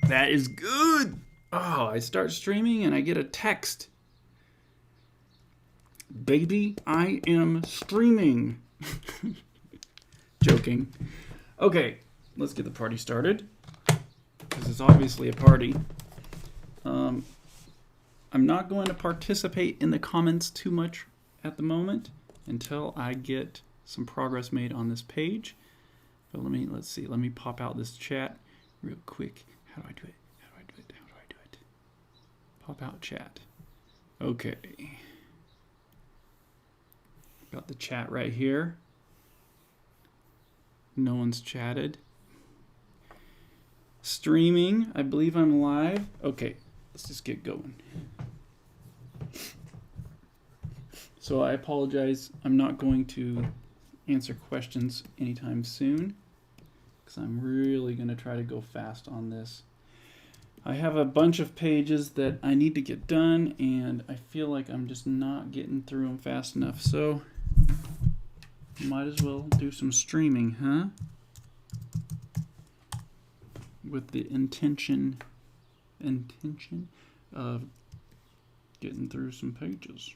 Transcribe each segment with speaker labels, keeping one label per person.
Speaker 1: That is good. Oh, I start streaming and I get a text. Baby, I am streaming. Joking. Okay, let's get the party started. Because it's obviously a party. I'm not going to participate in the comments too much at the moment until I get some progress made on this page. But let's see. Let me pop out this chat real quick. How do I do it? How do I do it? How do I do it? Pop out chat. Okay. Got the chat right here. No one's chatted. Streaming. I believe I'm live. Okay, let's just get going. So I apologize. I'm not going to answer questions anytime soon because I'm really going to try to go fast on this. I have a bunch of pages that I need to get done, and I feel like I'm just not getting through them fast enough. So might as well do some streaming, huh? With the intention of getting through some pages.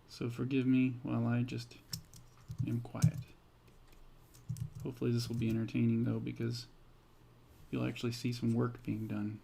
Speaker 1: So forgive me while I just am quiet. Hopefully this will be entertaining though, because you'll actually see some work being done.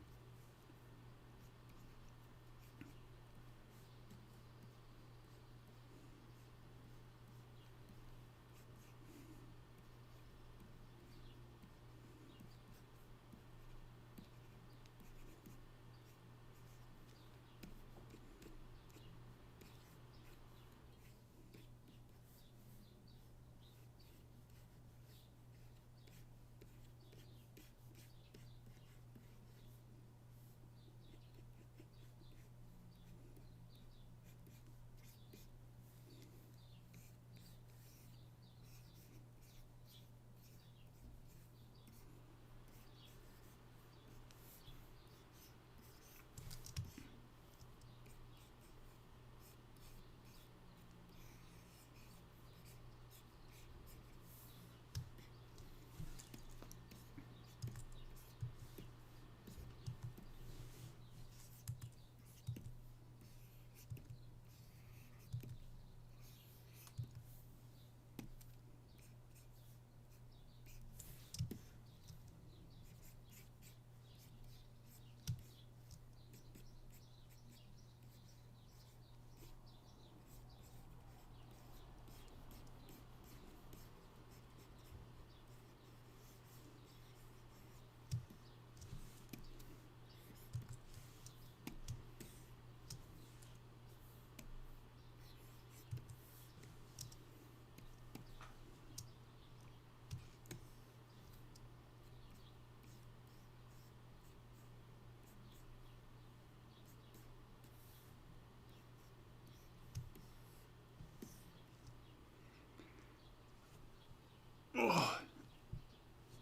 Speaker 1: Oh,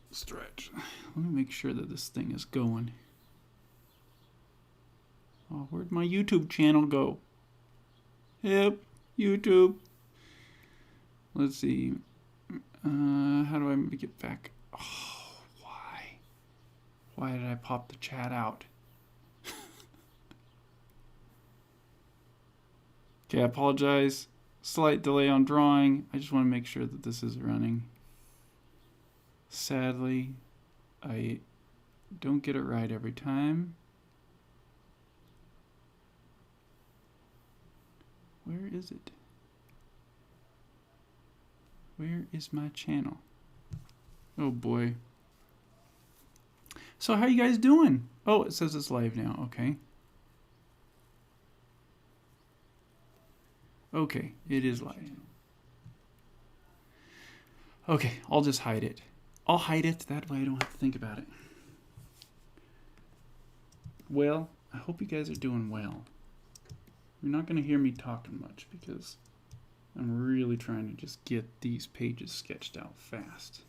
Speaker 1: stretch. Let me make sure that this thing is going. Oh, where'd my YouTube channel go? Yep, YouTube. Let's see. How do I make it back? Oh, why? Why did I pop the chat out? Okay, I apologize. Slight delay on drawing. I just want to make sure that this is running. Sadly, I don't get it right every time. Where is it? Where is my channel? Oh boy. So how you guys doing? Oh, it says it's live now. Okay. Okay, it is live. Okay, I'll just hide it. I'll hide it, that way I don't have to think about it. Well, I hope you guys are doing well. You're not going to hear me talking much because I'm really trying to just get these pages sketched out fast.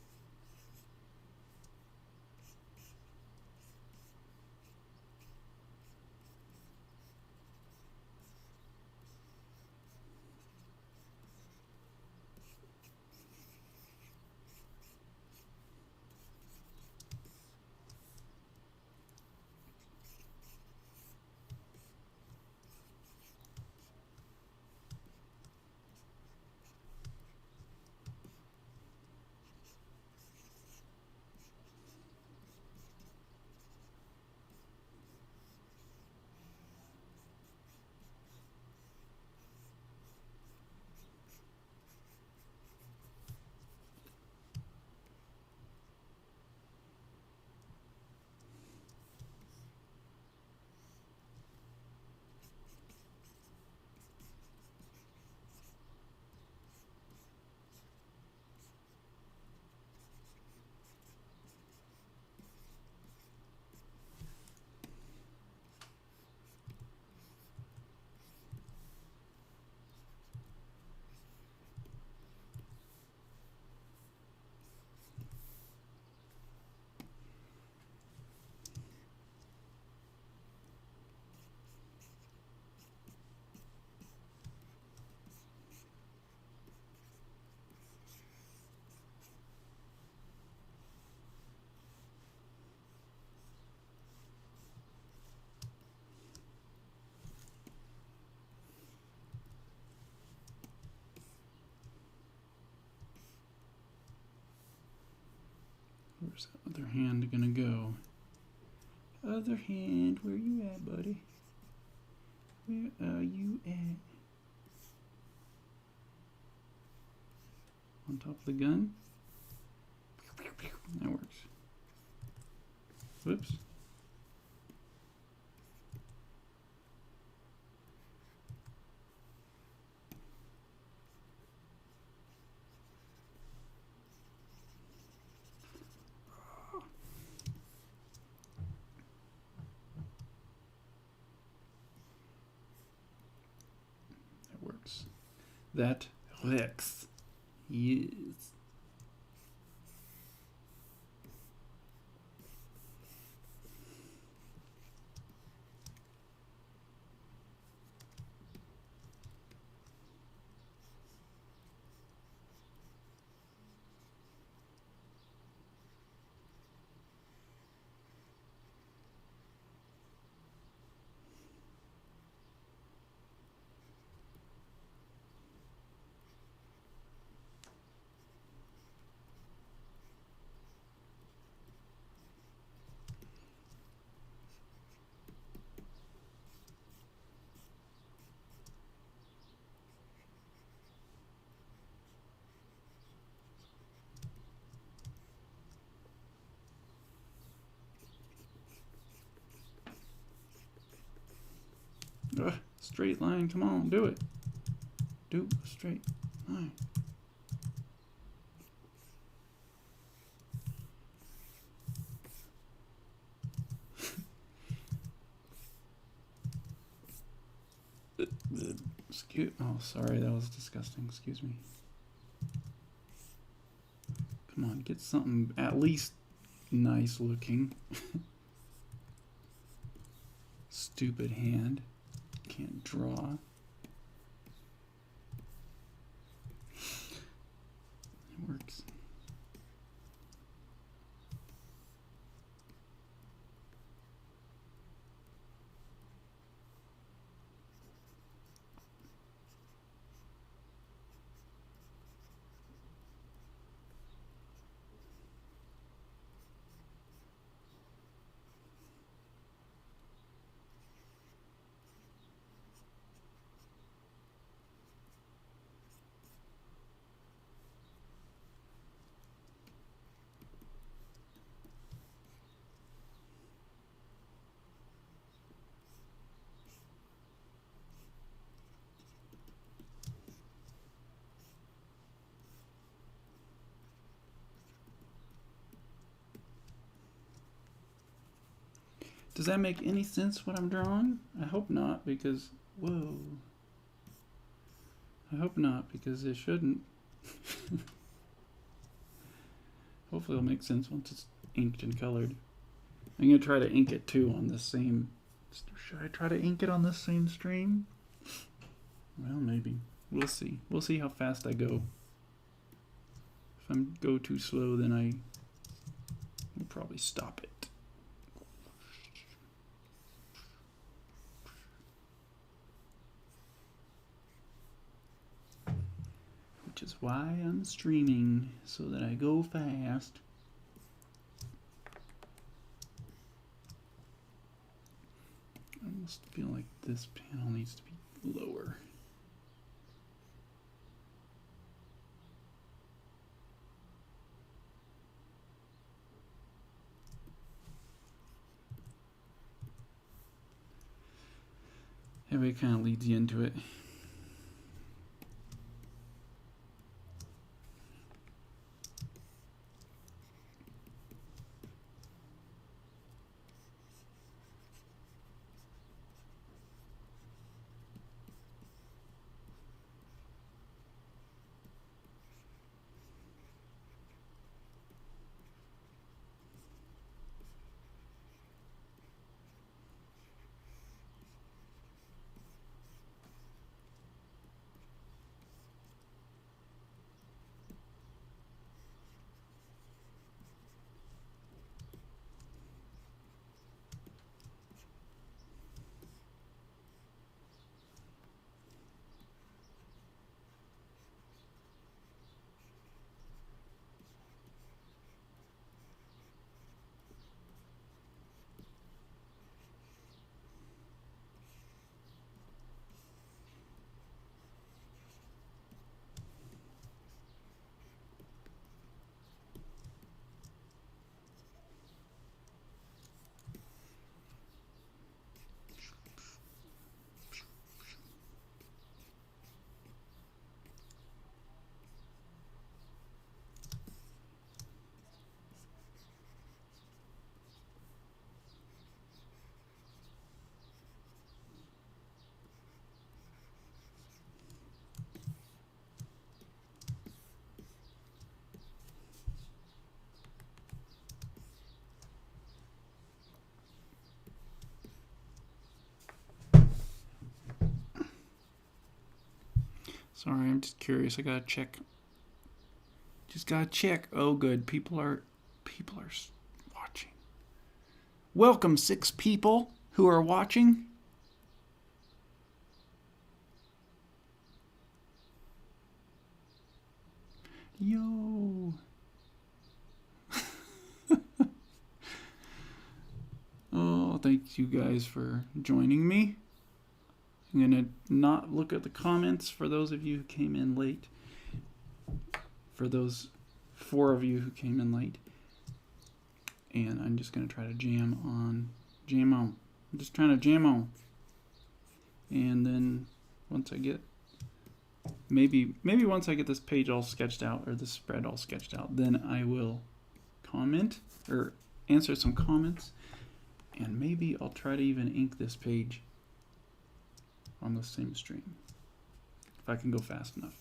Speaker 1: Where's that other hand gonna go? Other hand, where you at, buddy? Where are you at? On top of the gun? That works. Whoops. That works. That works. Yes. Straight line, come on, do it. Do a straight line. Oh, sorry, that was disgusting. Excuse me. Come on, get something at least nice looking. Stupid hand. Can't draw. It works. Does that make any sense what I'm drawing? I hope not, because, whoa. I hope not, because it shouldn't. Hopefully it'll make sense once it's inked and colored. I'm going to try to ink it too on the same... Should I try to ink it on this same stream? Well, maybe. We'll see. We'll see how fast I go. If I go too slow, then I will probably stop it. Which is why I'm streaming, so that I go fast. I almost feel like this panel needs to be lower. Anyway, it kind of leads you into it. Sorry, I'm just curious. I gotta check. Just gotta check. Oh, good. People are watching. Welcome, 6 people who are watching. Yo. Oh, thank you guys for joining me. I'm gonna not look at the comments for those of you who came in late. For those 4 of you who came in late. And I'm just gonna try to jam on. I'm just trying to jam on. And then once I get maybe once I get this page all sketched out, or this spread all sketched out, then I will comment or answer some comments, and maybe I'll try to even ink this page on the same stream if I can go fast enough.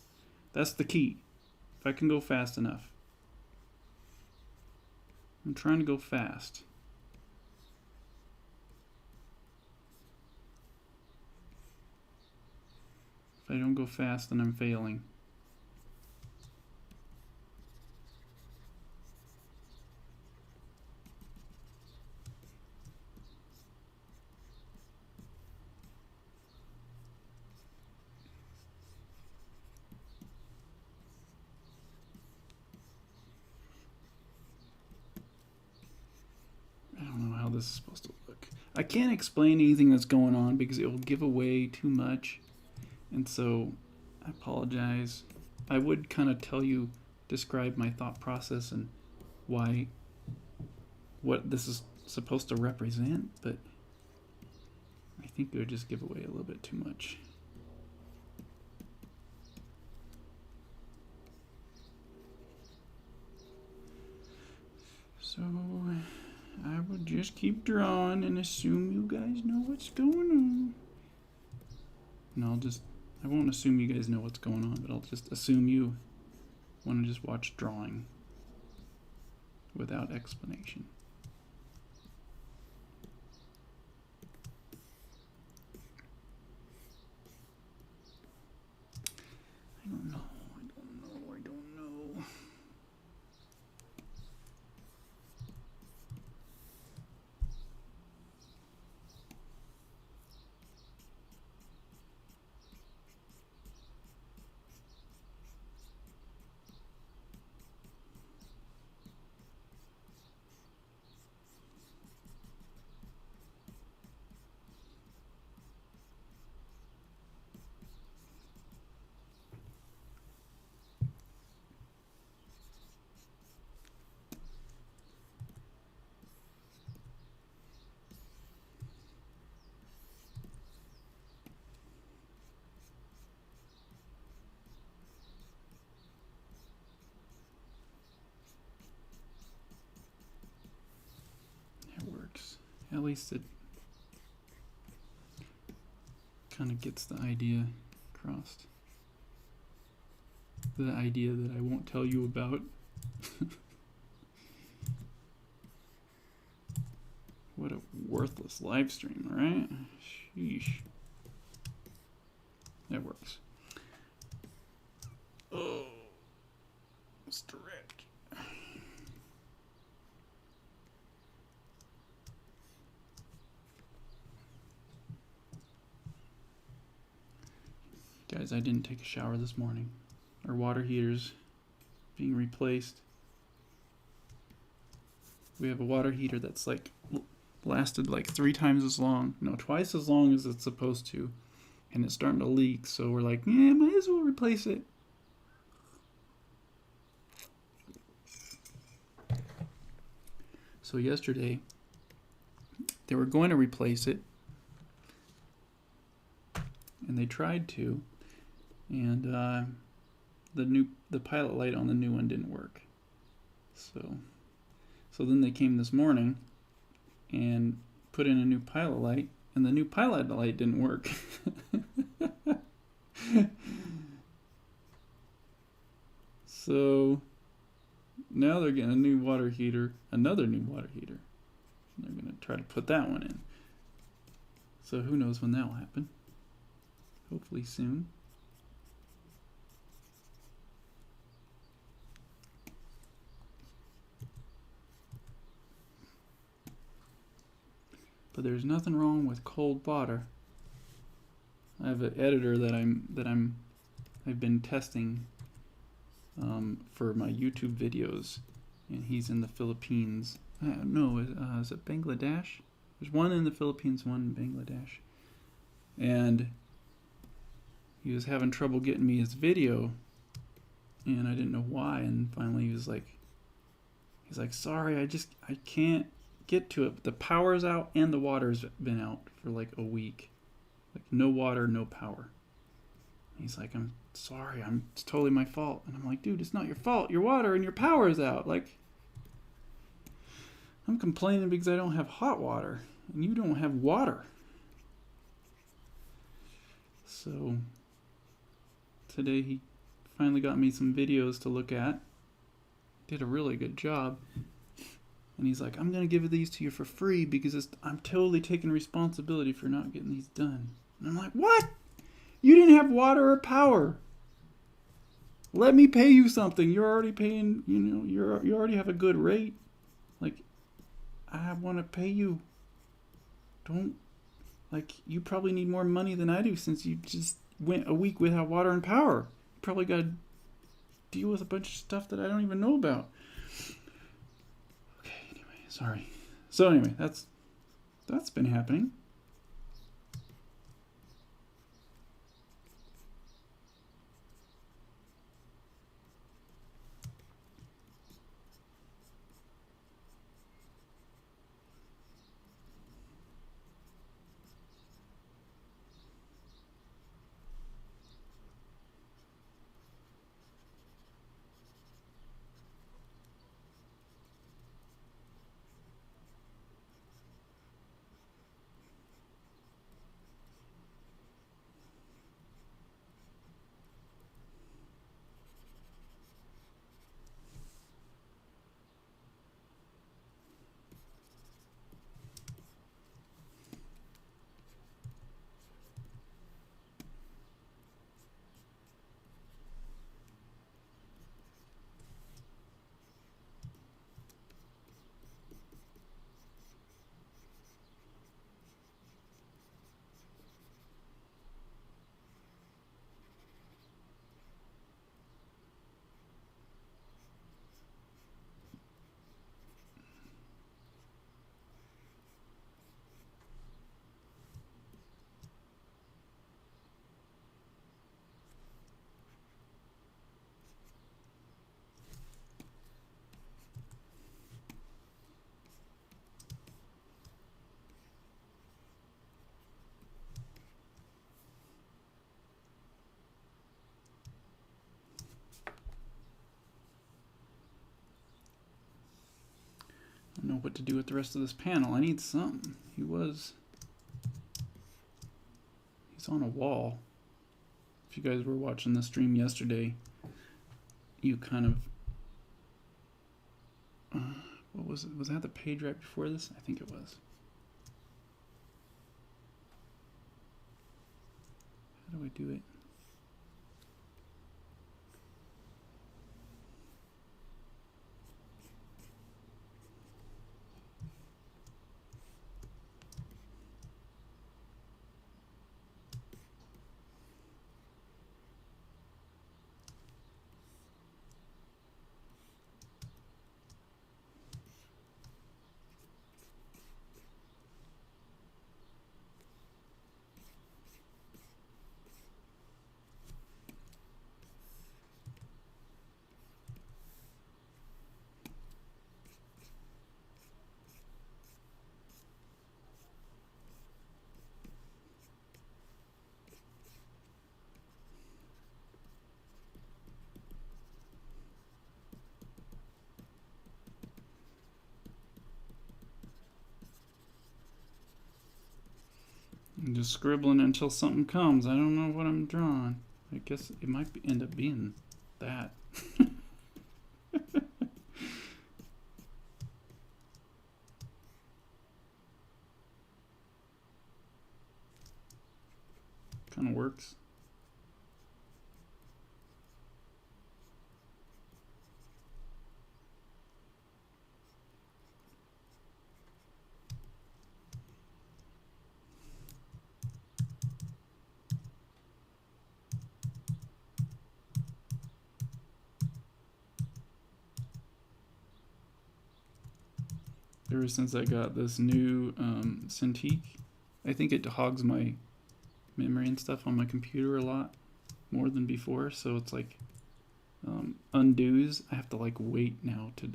Speaker 1: That's the key. If I can go fast enough. I'm trying to go fast. If I don't go fast, then I'm failing. I don't know how this is supposed to look. I can't explain anything that's going on because it will give away too much. And so I apologize. I would kind of describe my thought process and what this is supposed to represent, but I think it would just give away a little bit too much. So I would just keep drawing and assume you guys know what's going on. No, I won't assume you guys know what's going on, but I'll just assume you want to just watch drawing without explanation. I don't know. At least it kind of gets the idea across. The idea that I won't tell you about. What a worthless live stream, right? Sheesh. That works. Oh, stretch. Guys, I didn't take a shower this morning. Our water heater's being replaced. We have a water heater that's like lasted like 3 times as long. No, twice as long as it's supposed to. And it's starting to leak, so we're like, yeah, might as well replace it. So yesterday, they were going to replace it. And they tried to. And the pilot light on the new one didn't work. So then they came this morning and put in a new pilot light, and the new pilot light didn't work. So now they're getting a new water heater, another new water heater. They're going to try to put that one in. So who knows when that will happen. Hopefully soon. but there's nothing wrong with cold water. I have an editor that I've been testing for my YouTube videos, and he's in the Philippines. No, is it Bangladesh? There's one in the Philippines, one in Bangladesh, and he was having trouble getting me his video, and I didn't know why. And finally, he's like, sorry, I can't get to it. The power's out and the water's been out for like a week. Like no water, no power. He's like, I'm sorry, it's totally my fault. And I'm like, dude, it's not your fault. Your water and your power is out. Like, I'm complaining because I don't have hot water and you don't have water. So today he finally got me some videos to look at. Did a really good job. And he's like, I'm going to give these to you for free because I'm totally taking responsibility for not getting these done. And I'm like, what? You didn't have water or power. Let me pay you something. You're already paying, you already have a good rate. Like, I want to pay you. You probably need more money than I do since you just went a week without water and power. You probably got to deal with a bunch of stuff that I don't even know about. Okay, anyway, sorry. So anyway, that's been happening. I don't know what to do with the rest of this panel. I need something. He's on a wall. If you guys were watching the stream yesterday, you kind of what was it? Was that the page right before this? I think it was. How do I do it? I'm just scribbling until something comes. I don't know what I'm drawing. I guess it might end up being that. Kind of works. ever since I got this new Cintiq. I think it hogs my memory and stuff on my computer a lot more than before, so it's like undos. I have to like wait now to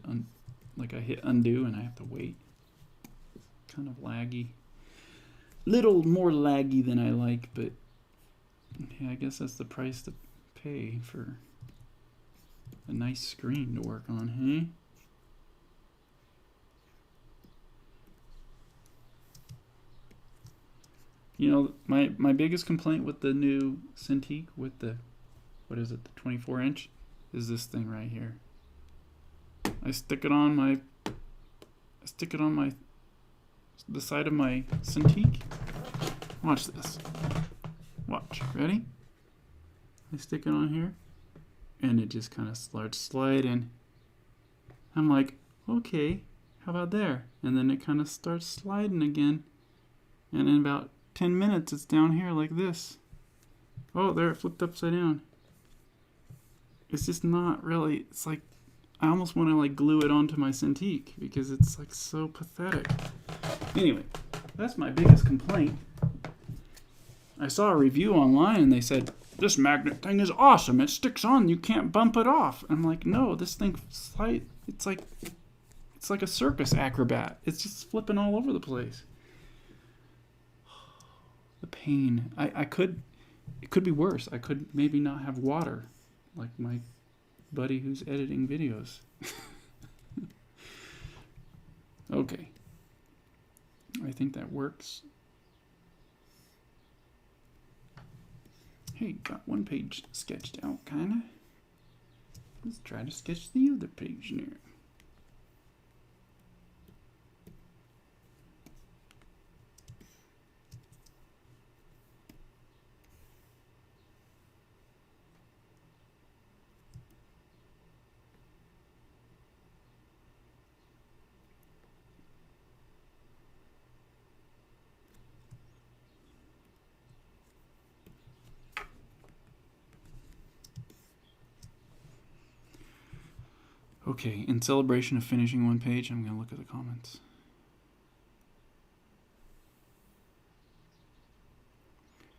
Speaker 1: like I hit undo and I have to wait. It's kind of laggy. Little more laggy than I like, but yeah, I guess that's the price to pay for a nice screen to work on, hey? You know, my biggest complaint with the new Cintiq, with the, what is it, the 24-inch, is this thing right here. I stick it on the side of my Cintiq. Watch this. Watch. Ready? I stick it on here, and it just kind of starts sliding. I'm like, okay, how about there? And then it kind of starts sliding again, and in about 10 minutes it's down here like this. Oh, there, it flipped upside down. It's just not really, it's like, I almost want to like glue it onto my Cintiq because it's like so pathetic. Anyway, that's my biggest complaint. I saw a review online and they said, this magnet thing is awesome. It sticks on, you can't bump it off. I'm like, no, this thing, it's like a circus acrobat. It's just flipping all over the place. The pain. It could be worse. I could maybe not have water like my buddy who's editing videos. Okay. I think that works. Hey, got one page sketched out, kinda. Let's try to sketch the other page now. Okay, in celebration of finishing one page, I'm going to look at the comments.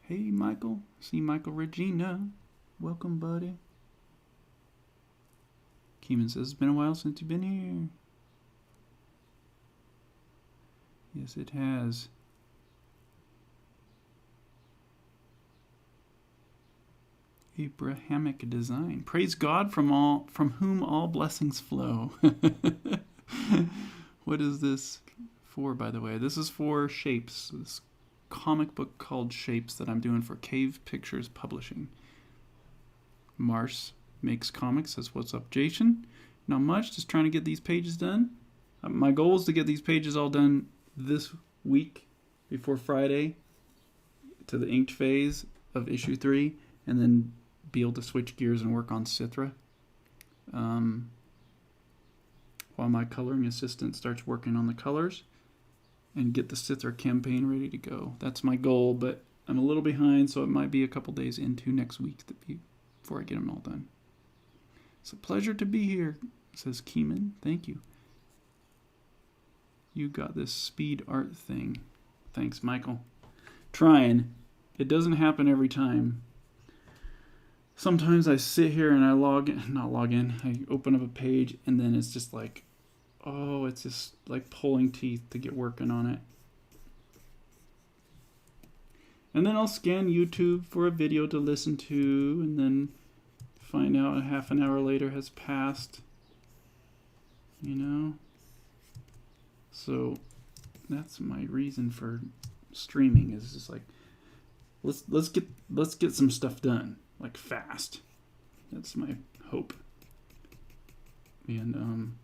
Speaker 1: Hey, Michael. See Michael Regina. Welcome, buddy. Keeman says, it's been a while since you've been here. Yes, it has. Abrahamic design. Praise God from whom all blessings flow. What is this for, by the way? This is for Shapes. This comic book called Shapes that I'm doing for Cave Pictures Publishing. Mars makes comics. Says, what's up, Jason? Not much. Just trying to get these pages done. My goal is to get these pages all done this week before Friday to the inked phase of issue 3, and then be able to switch gears and work on Citra while my coloring assistant starts working on the colors and get the Citra campaign ready to go. That's my goal, but I'm a little behind, so it might be a couple days into next week before I get them all done. It's a pleasure to be here, says Keeman. Thank you. You got this speed art thing. Thanks, Michael. Trying. It doesn't happen every time. Sometimes I sit here and I I open up a page and then it's just like, oh, it's just like pulling teeth to get working on it. And then I'll scan YouTube for a video to listen to and then find out a half an hour later has passed, you know? So that's my reason for streaming, is just like, let's get some stuff done. Like fast. That's my hope. And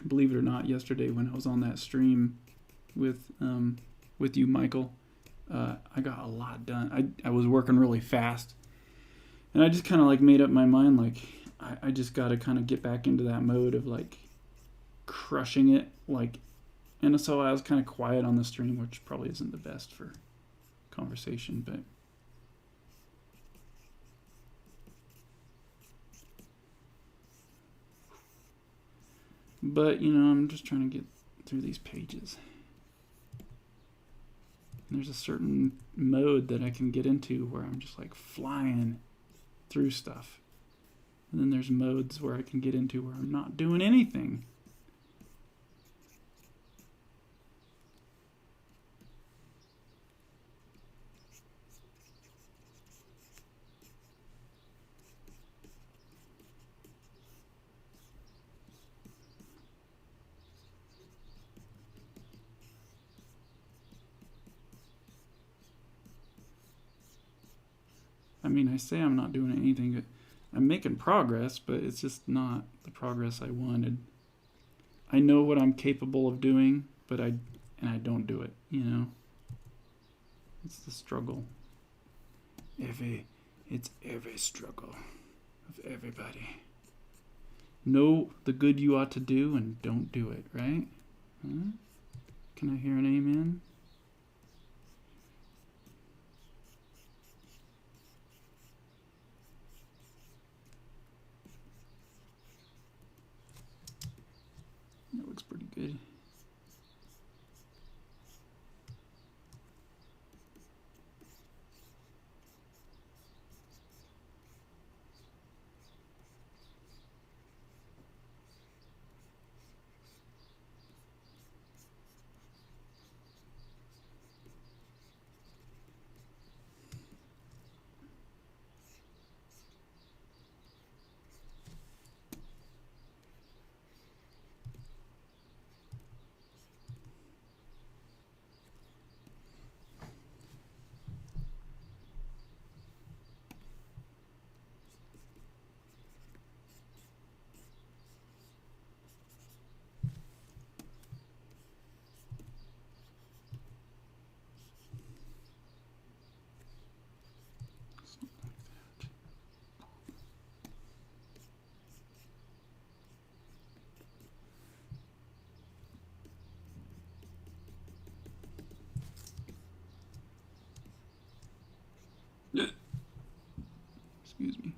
Speaker 1: believe it or not, yesterday when I was on that stream with you, Michael, I got a lot done. I was working really fast, and I just kind of like made up my mind, like I just got to kind of get back into that mode of like crushing it, like. And so I was kind of quiet on the stream, which probably isn't the best for conversation, but you know, I'm just trying to get through these pages. And there's a certain mode that I can get into where I'm just like flying through stuff. And then there's modes where I can get into where I'm not doing anything. I mean, I say I'm not doing anything. I'm making progress, but it's just not the progress I wanted. I know what I'm capable of doing, but I don't do it, you know? It's the struggle. It's every struggle of everybody. Know the good you ought to do and don't do it, right? Huh? Can I hear an amen? That looks pretty good. Excuse me.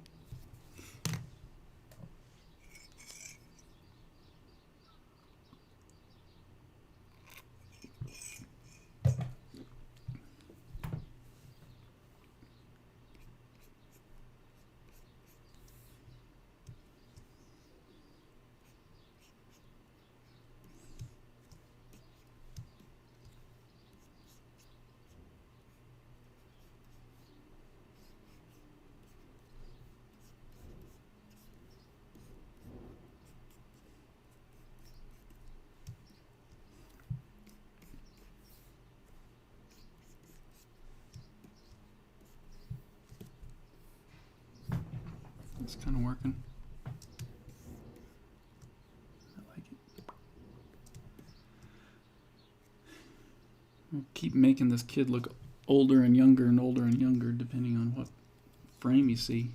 Speaker 1: It's kind of working. I like it. I'll keep making this kid look older and younger depending on what frame you see.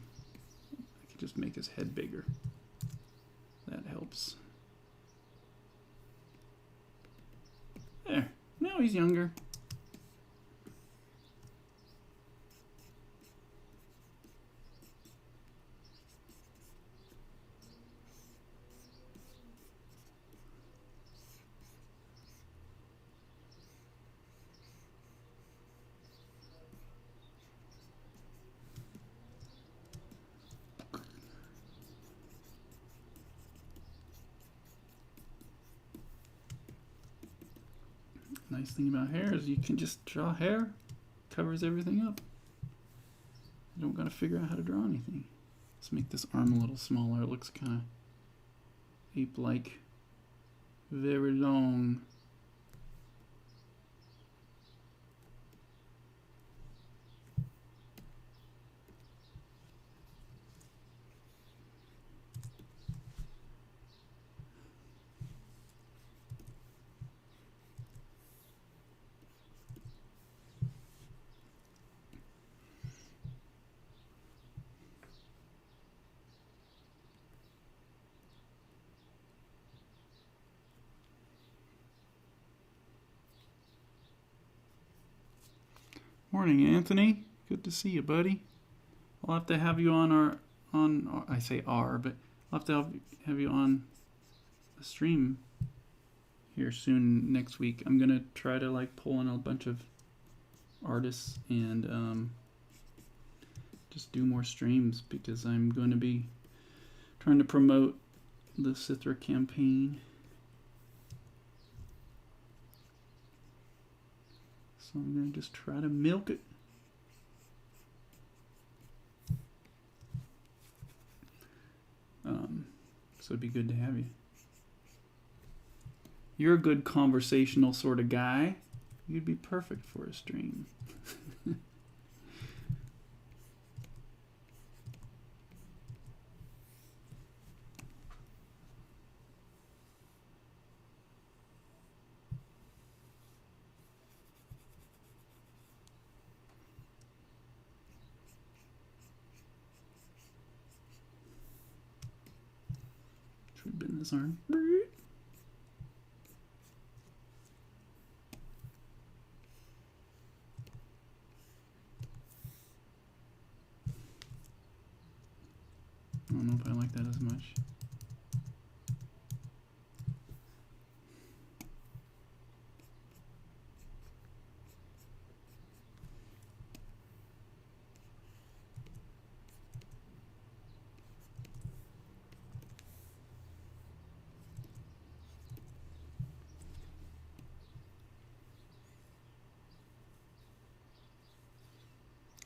Speaker 1: I can just make his head bigger. That helps. There. Now he's younger. Nice thing about hair is you can just draw hair, covers everything up. You don't gotta figure out how to draw anything. Let's make this arm a little smaller. It looks kind of ape-like. Very long. Morning, Anthony. Good to see you, buddy. I'll have to have you on I say our, but I'll have to have you on the stream here here soon next week. I'm gonna try to like pull in a bunch of artists and just do more streams, because I'm going to be trying to promote the Cithra campaign. So I'm going to just try to milk it. So it'd be good to have you. You're a good conversational sort of guy. You'd be perfect for a stream. Should we bend this arm? I don't know if I like that as much.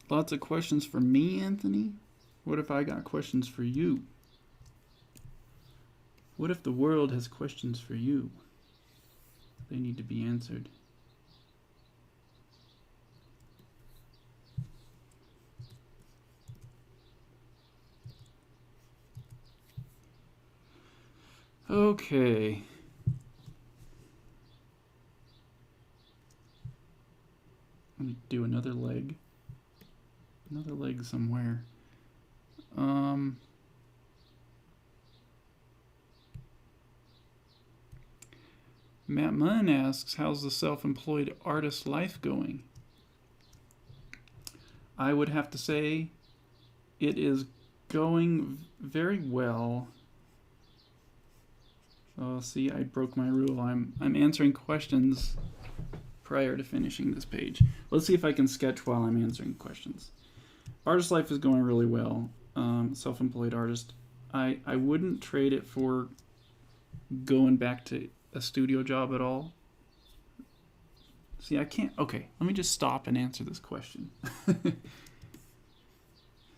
Speaker 1: Lots of questions for me, Anthony? What if I got questions for you? What if the world has questions for you? They need to be answered. Okay. Let me do another leg. Another leg somewhere. Matt Munn asks, how's the self-employed artist life going? I would have to say it is going very well. Oh, see, I broke my rule. I'm answering questions prior to finishing this page. Let's see if I can sketch while I'm answering questions. Artist life is going really well. Self-employed artist. I wouldn't trade it for going back to a studio job at all. See, I can't. Okay, let me just stop and answer this question.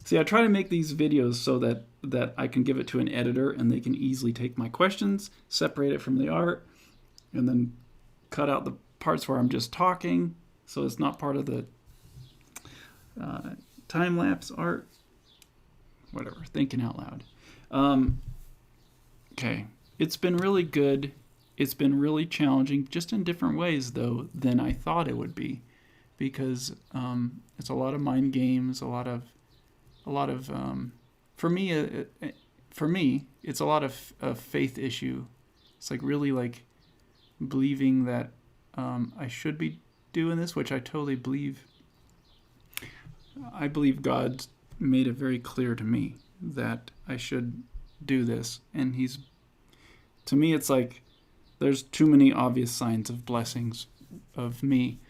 Speaker 1: See, I try to make these videos so that I can give it to an editor and they can easily take my questions, separate it from the art, and then cut out the parts where I'm just talking, so it's not part of the time-lapse art. Whatever, thinking out loud. Okay, it's been really good. It's been really challenging, just in different ways, though, than I thought it would be, because it's a lot of mind games, a lot of for me, it's a lot of faith issue. It's like really like believing that I should be doing this, which I totally believe. I believe God made it very clear to me that I should do this, and to me, it's like there's too many obvious signs of blessings of me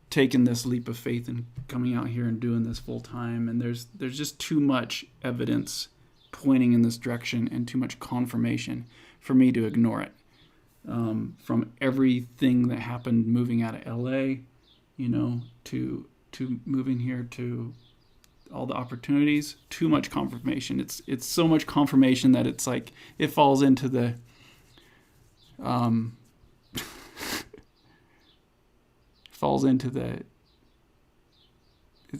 Speaker 1: taking this leap of faith and coming out here and doing this full time, and there's just too much evidence pointing in this direction and too much confirmation for me to ignore it. From everything that happened moving out of LA, to moving here, to all the opportunities, too much confirmation. It's so much confirmation that it's like it falls into the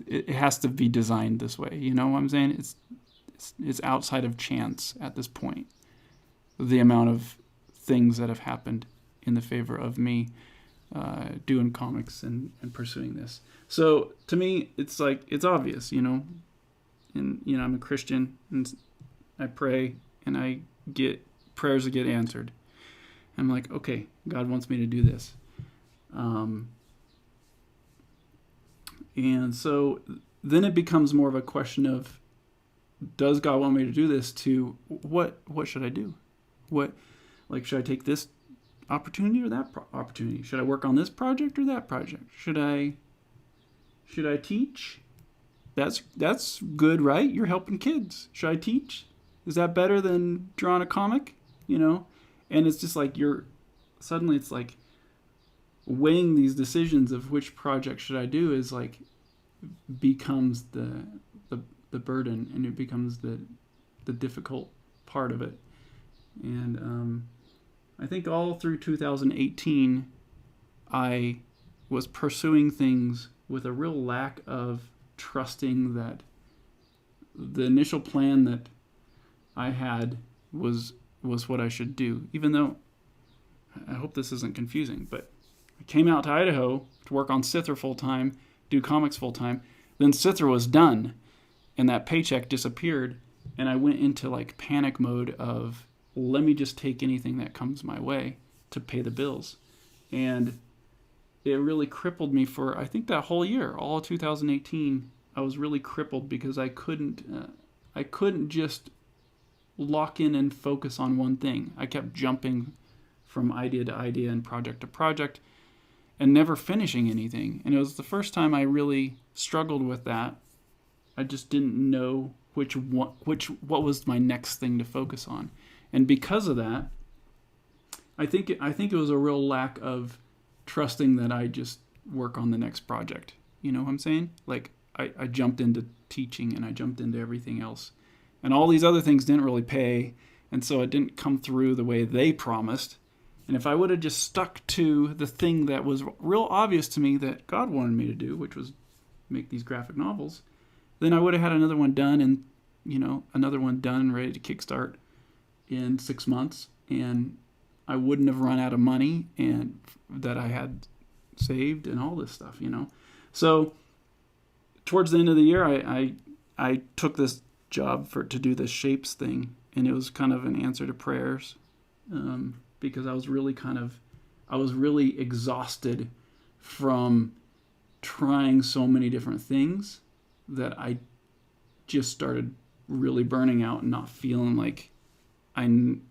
Speaker 1: it has to be designed this way. You know what I'm saying? It's outside of chance at this point. The amount of things that have happened in the favor of me doing comics and pursuing this. So to me, it's like, it's obvious, and I'm a Christian and I pray and I get prayers that get answered. I'm like, okay, God wants me to do this. And so then it becomes more of a question of, does God want me to do this, to what should I do? Should I take this opportunity or that opportunity? Should I work on this project or that project? Should I teach? That's good, right? You're helping kids. Should I teach? Is that better than drawing a comic? And it's just like suddenly it's like weighing these decisions of which project should I do is like becomes the burden, and it becomes the difficult part of it. And I think all through 2018 I was pursuing things with a real lack of trusting that the initial plan that I had was what I should do. Even though, I hope this isn't confusing, but I came out to Idaho to work on Sithra full time, do comics full time. Then Sithra was done, and that paycheck disappeared, and I went into like panic mode of, let me just take anything that comes my way to pay the bills. And it really crippled me for, I think, that whole year, all of 2018. I was really crippled because I couldn't just lock in and focus on one thing. I kept jumping from idea to idea and project to project and never finishing anything. And it was the first time I really struggled with that. I just didn't know what was my next thing to focus on. And because of that, I think it was a real lack of trusting that I just work on the next project. You know what I'm saying? Like I jumped into teaching and I jumped into everything else. And all these other things didn't really pay, and so it didn't come through the way they promised. And if I would have just stuck to the thing that was real obvious to me that God wanted me to do, which was make these graphic novels, then I would have had another one done and, another one done and ready to kickstart in 6 months, and I wouldn't have run out of money and that I had saved and all this stuff, So towards the end of the year, I took this job to do this shapes thing, and it was kind of an answer to prayers, because I was really exhausted from trying so many different things that I just started really burning out and not feeling like any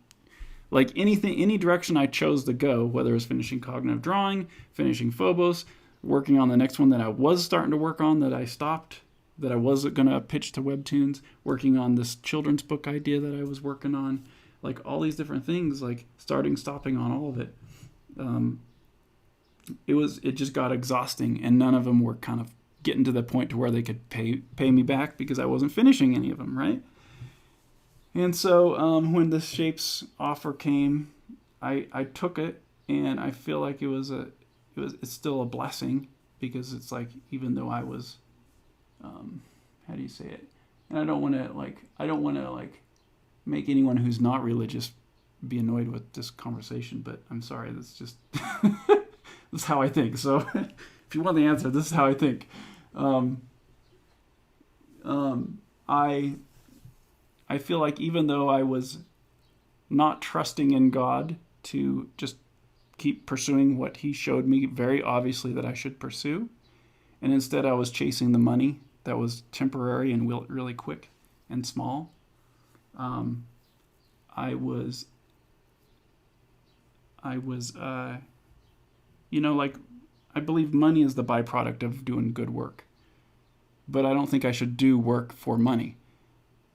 Speaker 1: direction I chose to go, whether it was finishing cognitive drawing, finishing Phobos, working on the next one that I was starting to work on that I stopped, that I wasn't going to pitch to Webtoons, working on this children's book idea that I was working on, like all these different things, like starting, stopping on all of it. It just got exhausting, and none of them were kind of getting to the point to where they could pay me back because I wasn't finishing any of them, right? And so when the Shapes offer came, I took it, and I feel like it's still a blessing, because it's like, even though I was, how do you say it? And I don't want to make anyone who's not religious be annoyed with this conversation, but I'm sorry, that's just that's how I think. So if you want the answer, this is how I think. I feel like even though I was not trusting in God to just keep pursuing what he showed me very obviously that I should pursue, and instead I was chasing the money that was temporary and really quick and small, I was I believe money is the byproduct of doing good work, but I don't think I should do work for money.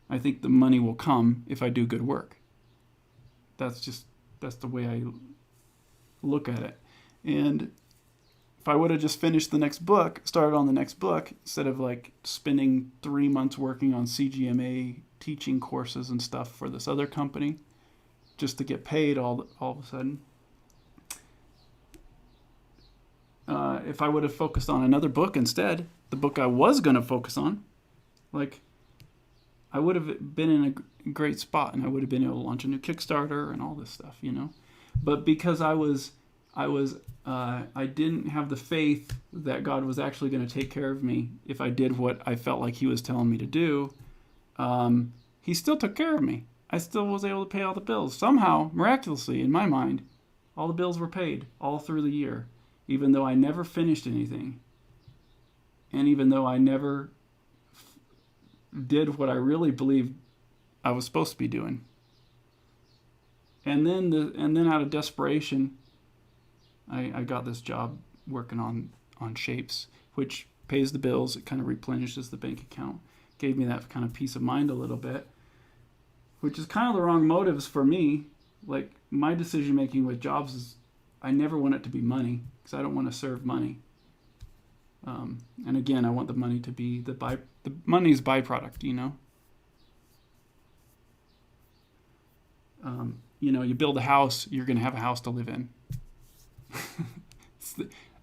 Speaker 1: I think the money will come if I do good work. That's the way I look at it. And if I would have just finished the next book, started on the next book, instead of like spending 3 months working on CGMA teaching courses and stuff for this other company, just to get paid all of a sudden, if I would have focused on another book instead, the book I was going to focus on, like, I would have been in a great spot, and I would have been able to launch a new Kickstarter and all this stuff, But because I didn't have the faith that God was actually going to take care of me if I did what I felt like he was telling me to do, he still took care of me. I still was able to pay all the bills. Somehow, miraculously, in my mind, all the bills were paid all through the year, even though I never finished anything. And even though I never did what I really believed I was supposed to be doing. And then out of desperation, I got this job working on shapes, which pays the bills. It kind of replenishes the bank account. Gave me that kind of peace of mind a little bit, which is kind of the wrong motives for me. Like, my decision making with jobs is I never want it to be money, because I don't want to serve money. And again, I want the money to be the money's byproduct, you know. You know, you build a house, you're going to have a house to live in.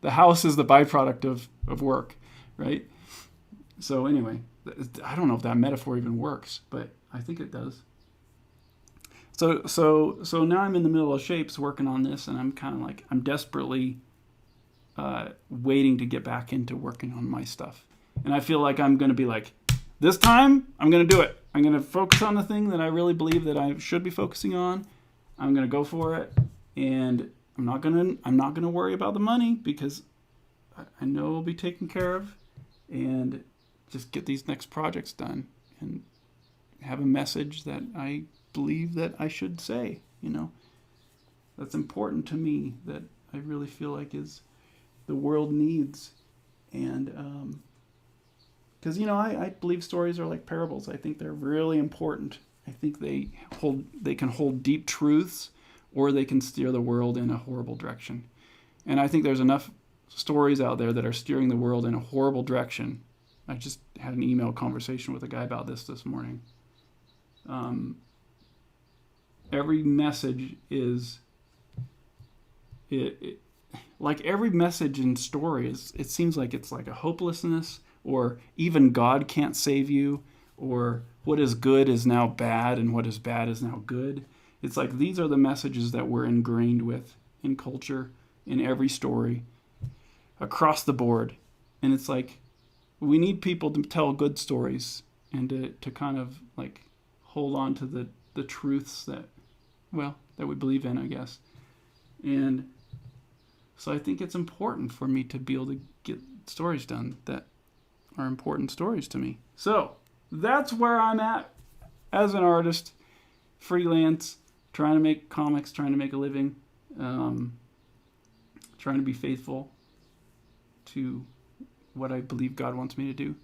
Speaker 1: The house is the byproduct of work, right? So anyway, I don't know if that metaphor even works, but I think it does. So now I'm in the middle of shapes working on this, and I'm kind of like, I'm desperately waiting to get back into working on my stuff. And I feel like I'm going to be like, this time I'm going to do it. I'm going to focus on the thing that I really believe that I should be focusing on. I'm going to go for it, and I'm not going to worry about the money, because I know it'll be taken care of, and just get these next projects done and have a message that I believe that I should say, you know. That's important to me, that I really feel like is the world needs. And because, you know, I believe stories are like parables. I think they're really important. I think they can hold deep truths, or they can steer the world in a horrible direction. And I think there's enough stories out there that are steering the world in a horrible direction. I just had an email conversation with a guy about this morning. Every message is like every message in story is, it seems like it's like a hopelessness, or even God can't save you, or what is good is now bad and what is bad is now good. It's like these are the messages that we're ingrained with in culture, in every story, across the board. And it's like, we need people to tell good stories, and to kind of like hold on to the truths that we believe in, I guess. And so I think it's important for me to be able to get stories done that are important stories to me. So that's where I'm at as an artist, freelance, trying to make comics, trying to make a living, trying to be faithful to what I believe God wants me to do,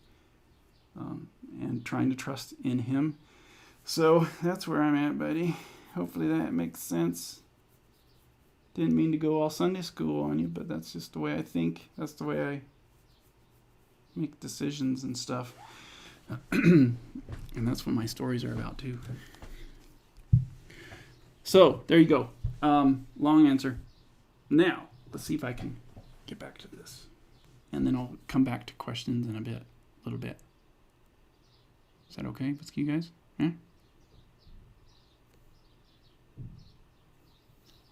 Speaker 1: and trying to trust in Him. So that's where I'm at, buddy. Hopefully that makes sense. Didn't mean to go all Sunday school on you, but that's just the way I think. That's the way I make decisions and stuff. And that's what my stories are about too. So there you go. Long answer. Now let's see if I can get back to this, and then I'll come back to questions in a little bit. Is that okay with you guys? Yeah?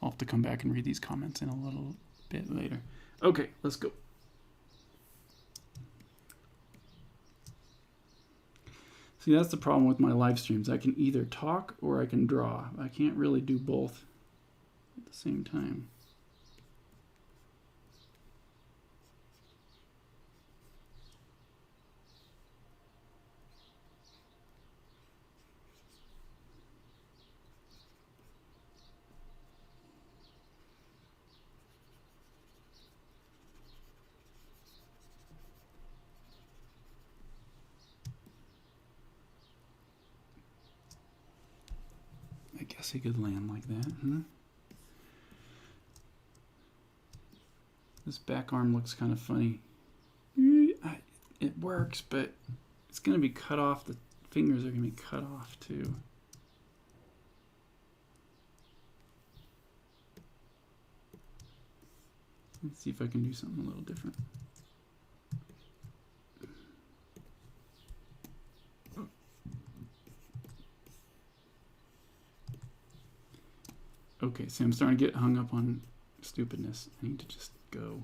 Speaker 1: I'll have to come back and read these comments in a little bit later. Okay, let's go. See, that's the problem with my live streams. I can either talk or I can draw. I can't really do both at the same time. I guess he could land like that, huh? This back arm looks kind of funny. It works, but it's going to be cut off. The fingers are going to be cut off too. Let's see if I can do something a little different. Okay, so I'm starting to get hung up on stupidness. I need to just go.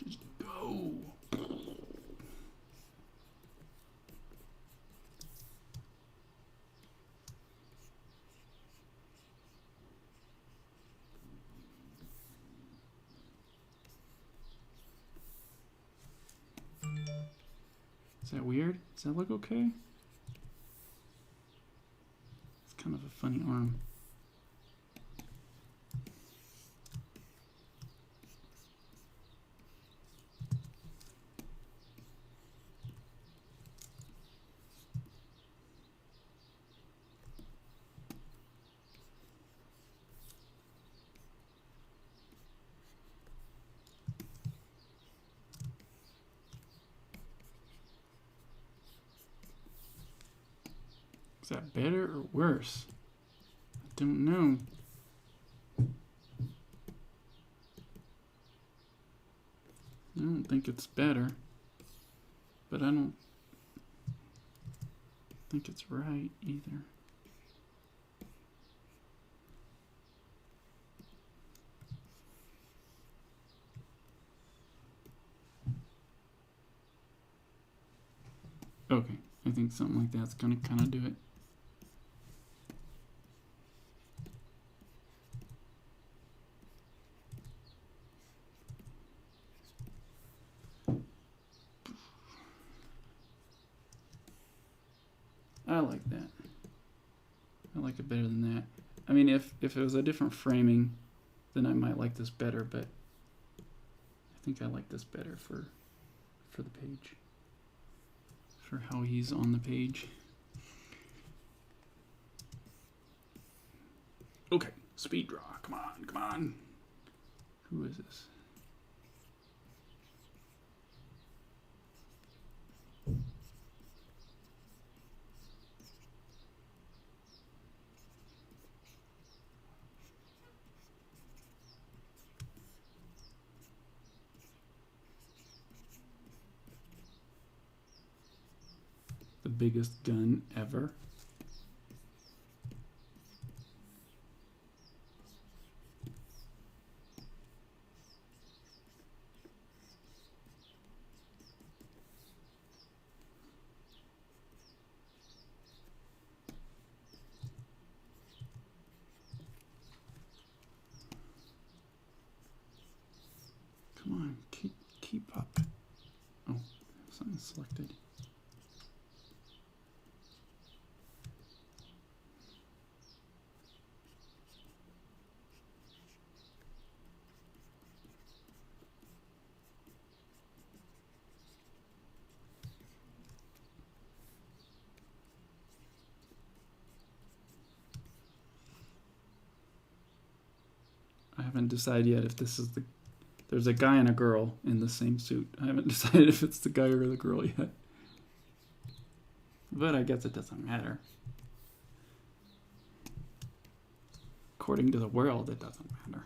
Speaker 1: Just go. Is that weird? Does that look okay? It's kind of a funny arm. Is that better or worse? I don't know. I don't think it's better, but I don't think it's right either. Okay, I think something like that's gonna kind of do it. I like that. I like it better than that. I mean, if it was a different framing, then I might like this better, but I think I like this better for the page. For how he's on the page. Okay, speed draw. Come on, come on. Who is this? The biggest gun ever. Come on, keep up. Oh, something selected. I haven't decided yet if this is the... There's a guy and a girl in the same suit. I haven't decided if it's the guy or the girl yet. But I guess it doesn't matter. According to the world, it doesn't matter.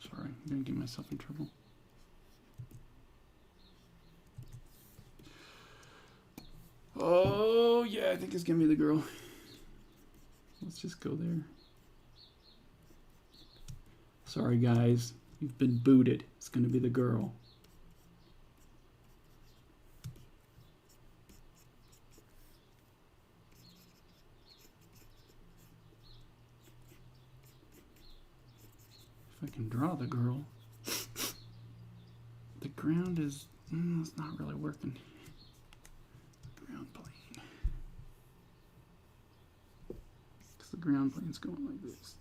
Speaker 1: Sorry, I'm going to get myself in trouble. Oh, yeah, I think it's going to be the girl. Let's just go there. Sorry, guys. You've been booted. It's going to be the girl. If I can draw the girl. The ground is... it's not really working. Ground plane. Because the ground plane's going like this.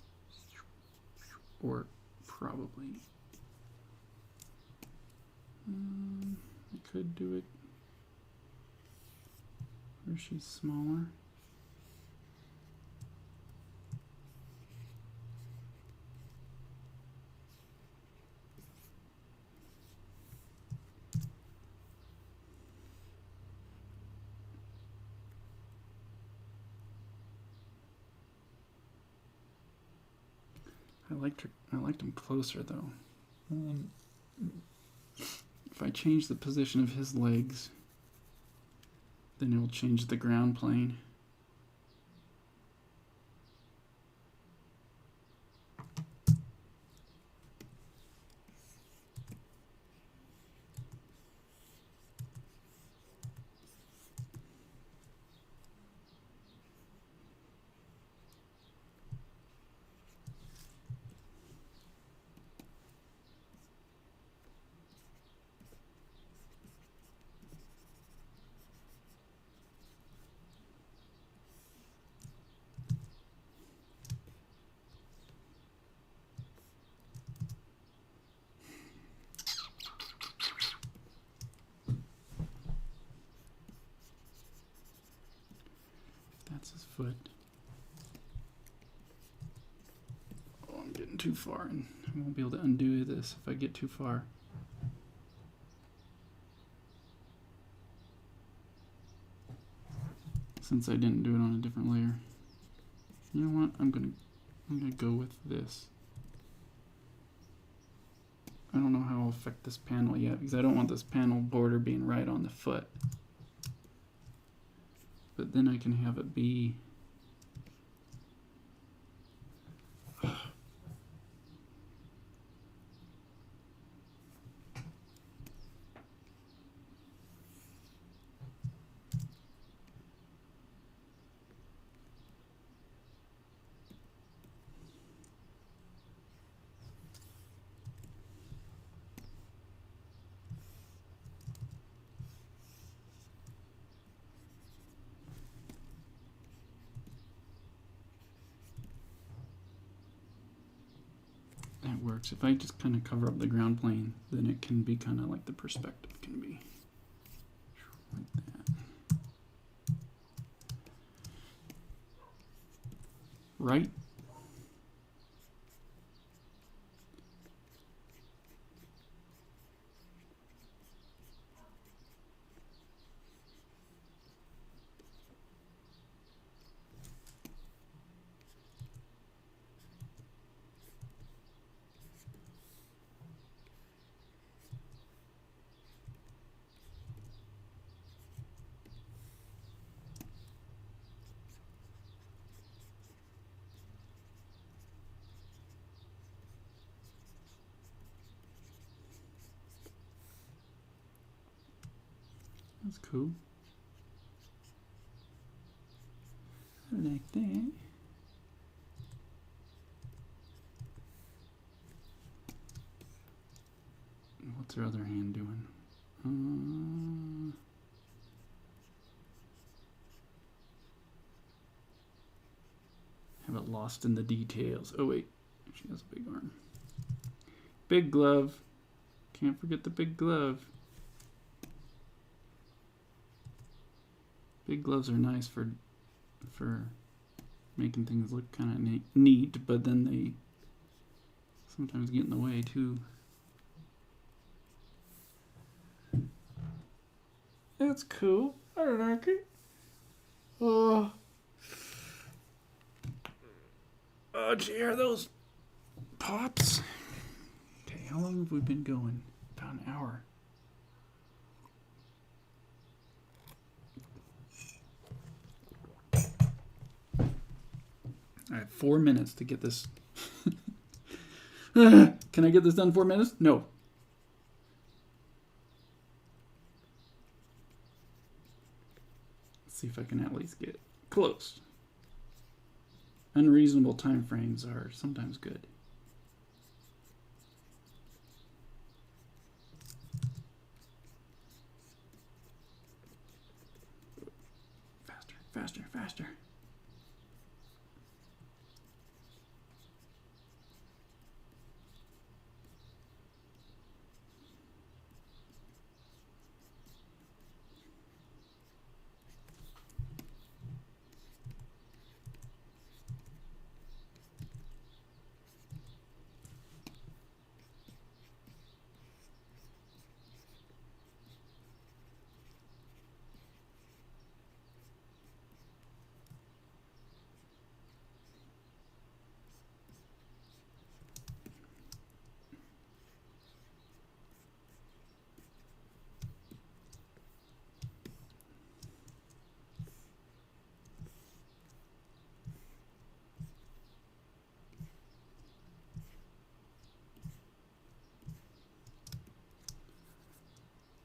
Speaker 1: Or probably. I could do it where she's smaller. I liked him closer though. If I change the position of his legs, then it will change the ground plane. That's his foot. Oh, I'm getting too far, and I won't be able to undo this if I get too far. since I didn't do it on a different layer. You know what? I'm gonna go with this. I don't know how I'll affect this panel yet because I don't want this panel border being right on the foot. But then I can have it be that works. If I just kind of cover up the ground plane, then it can be kind of like the perspective can be. Like that. Right? That's cool. I like that. What's her other hand doing? Have it lost in the details. Oh wait, she has a big arm. Big glove. Can't forget the big glove. Big gloves are nice for making things look kind of neat, but then they sometimes get in the way too. That's cool. I like it. Oh, did you hear those pops? Okay, how long have we been going? About an hour. I have 4 minutes to get this. Can I get this done in 4 minutes? No. Let's see if I can at least get close. Unreasonable time frames are sometimes good. Faster, faster, faster.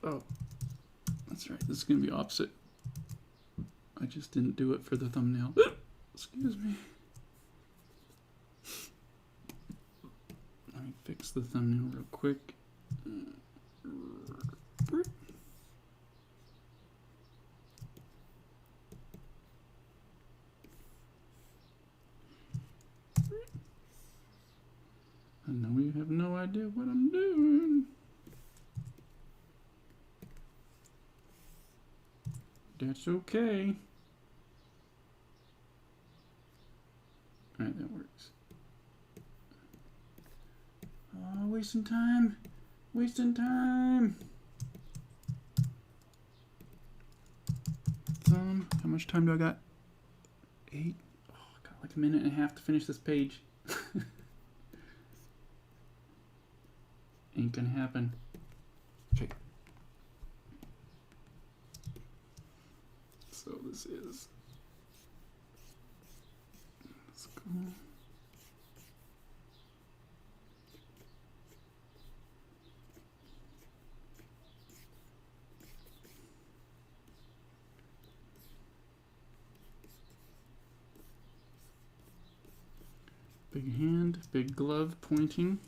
Speaker 1: Oh, that's right. This is going to be opposite. I just didn't do it for the thumbnail. Excuse me. Let me fix the thumbnail real quick. I know you have no idea what I'm doing. That's okay. Alright, that works. Oh, wasting time. Wasting time. How much time do I got? 8. Oh, I got like a minute and a half to finish this page. Ain't gonna happen. Okay. So this is. Let's go. Big hand, big glove, pointing.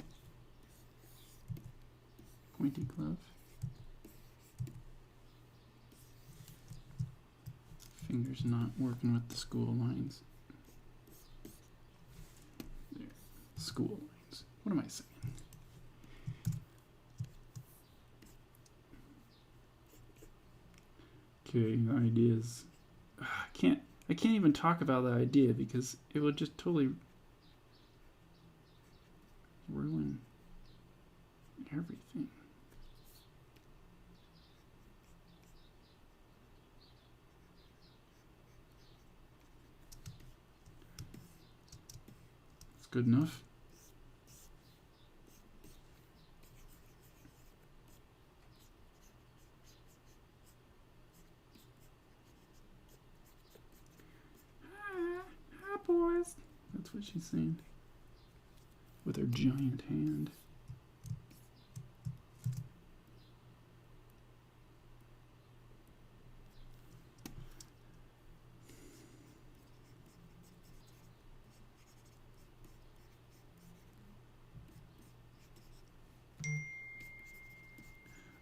Speaker 1: Pointy glove. Fingers not working with the school lines. There. School lines. What am I saying? Okay, ideas. I can't even talk about the idea because it would just totally ruin everything. It's good enough. Hi, boys. That's what she's saying. With her giant hand.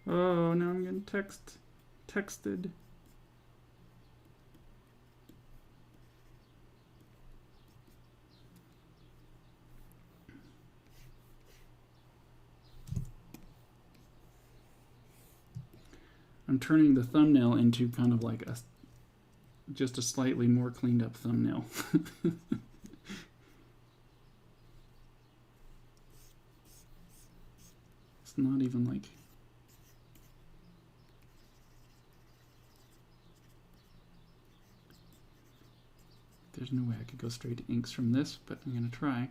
Speaker 1: Oh, now I'm getting texted. I'm turning the thumbnail into kind of like just a slightly more cleaned up thumbnail. It's not even like... There's no way I could go straight to inks from this, but I'm going to try.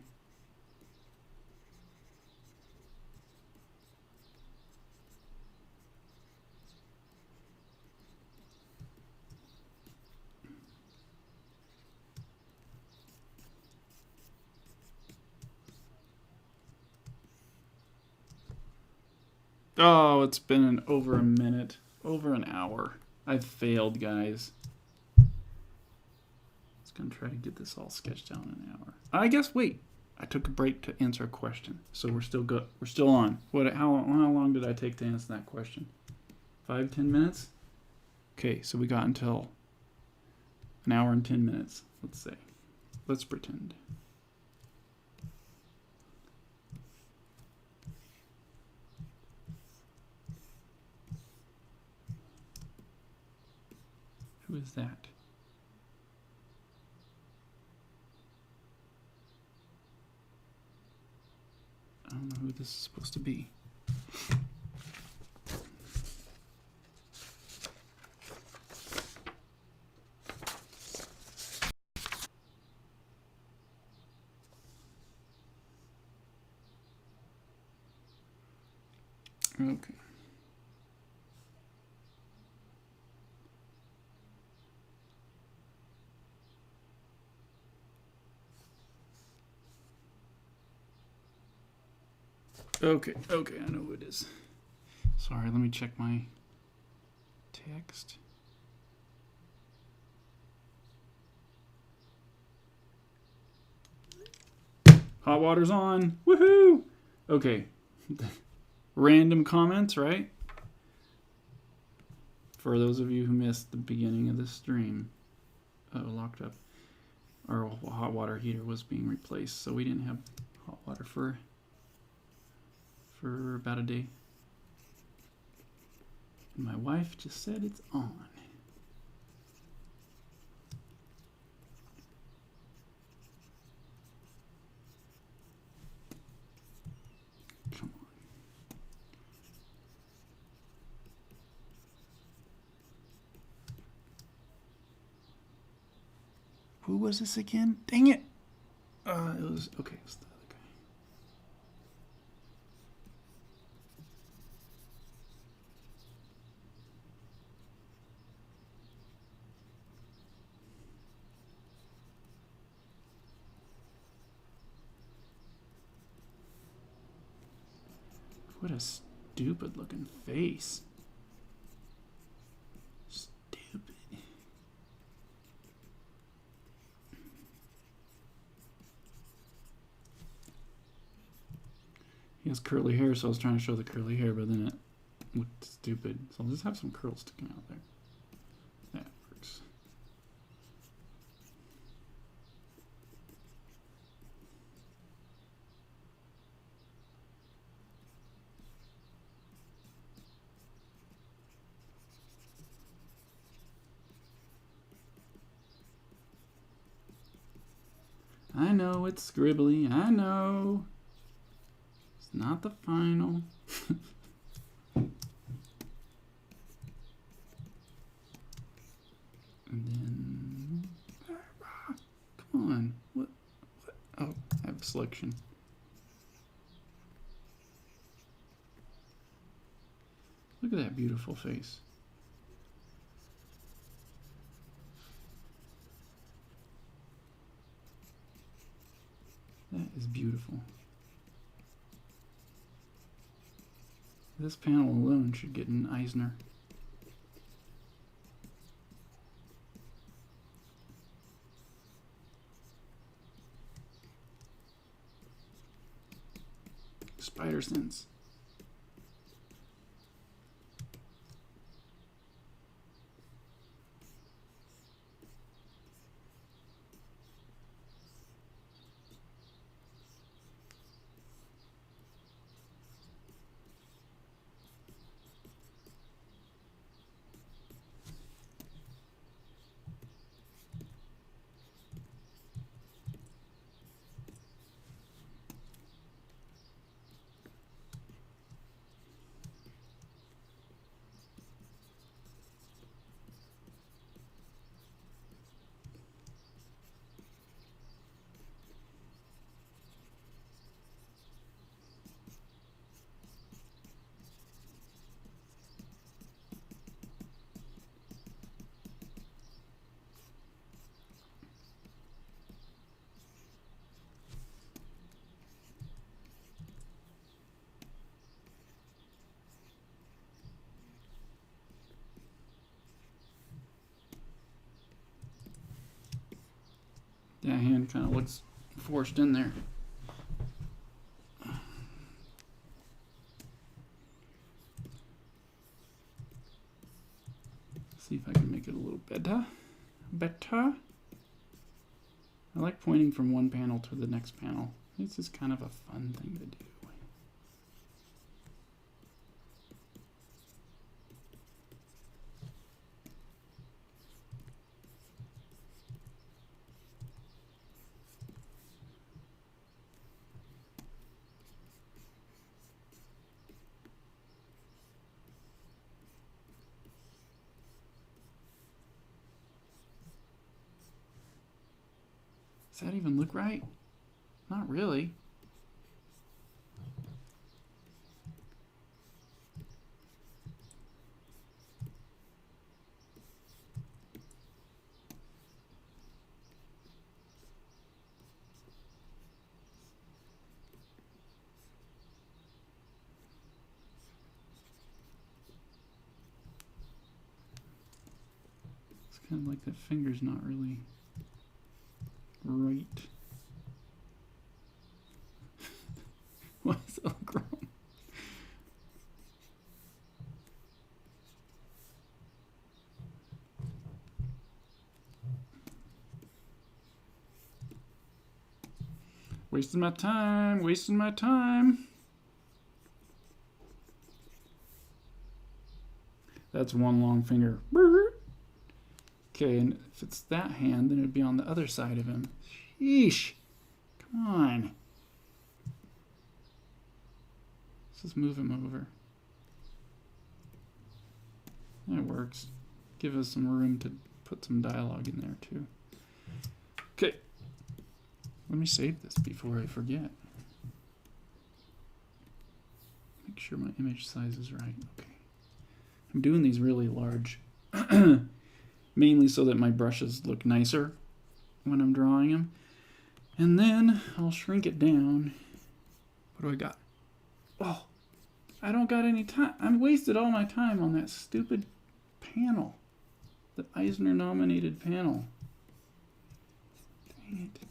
Speaker 1: Oh, it's been over a minute, over an hour. I've failed, guys. Gonna try to get this all sketched out in an hour. I guess. Wait, I took a break to answer a question, so we're still good. We're still on. What? How long did I take to answer that question? 5-10 minutes. Okay, so we got until an hour and 10 minutes. Let's say. Let's pretend. Who is that? I don't know who this is supposed to be. Okay. Okay, I know who it is. Sorry, let me check my text. Hot water's on. Woohoo! Okay. Random comments, right? For those of you who missed the beginning of the stream. Oh, locked up. Our hot water heater was being replaced, so we didn't have hot water for about a day. And my wife just said it's on. Come on. Who was this again? Dang it! It was okay. It was the other guy. What a stupid looking face. Stupid. He has curly hair, so I was trying to show the curly hair, but then it looked stupid. So I'll just have some curls sticking out there. That works. I know it's scribbly. I know. It's not the final. And then, come on. What? Oh, I have a selection. Look at that beautiful face. That is beautiful. This panel alone should get an Eisner. Spider sense. That hand kind of looks forced in there. See if I can make it a little better. Better. I like pointing from one panel to the next panel. This is kind of a fun thing to do. Does that even look right? Not really. It's kind of like that finger's not really right. Why is it all grown? Wasting my time, wasting my time. That's one long finger. Okay, and if it's that hand, then it'd be on the other side of him. Sheesh. Come on. Let's just move him over. That works. Give us some room to put some dialogue in there too. Let me save this before I forget. Make sure my image size is right. Okay. I'm doing these really large, mainly so that my brushes look nicer when I'm drawing them. And then I'll shrink it down. What do I got? Oh, I don't got any time. I wasted all my time on that stupid panel. The Eisner nominated panel. Dang it.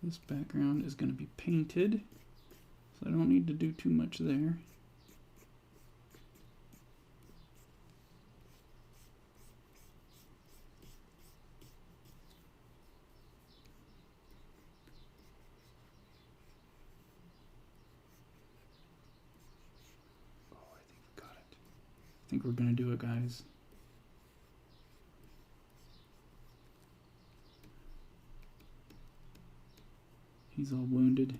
Speaker 1: This background is going to be painted, so I don't need to do too much there. Oh, I think we got it. I think we're going to do it, guys. He's all wounded.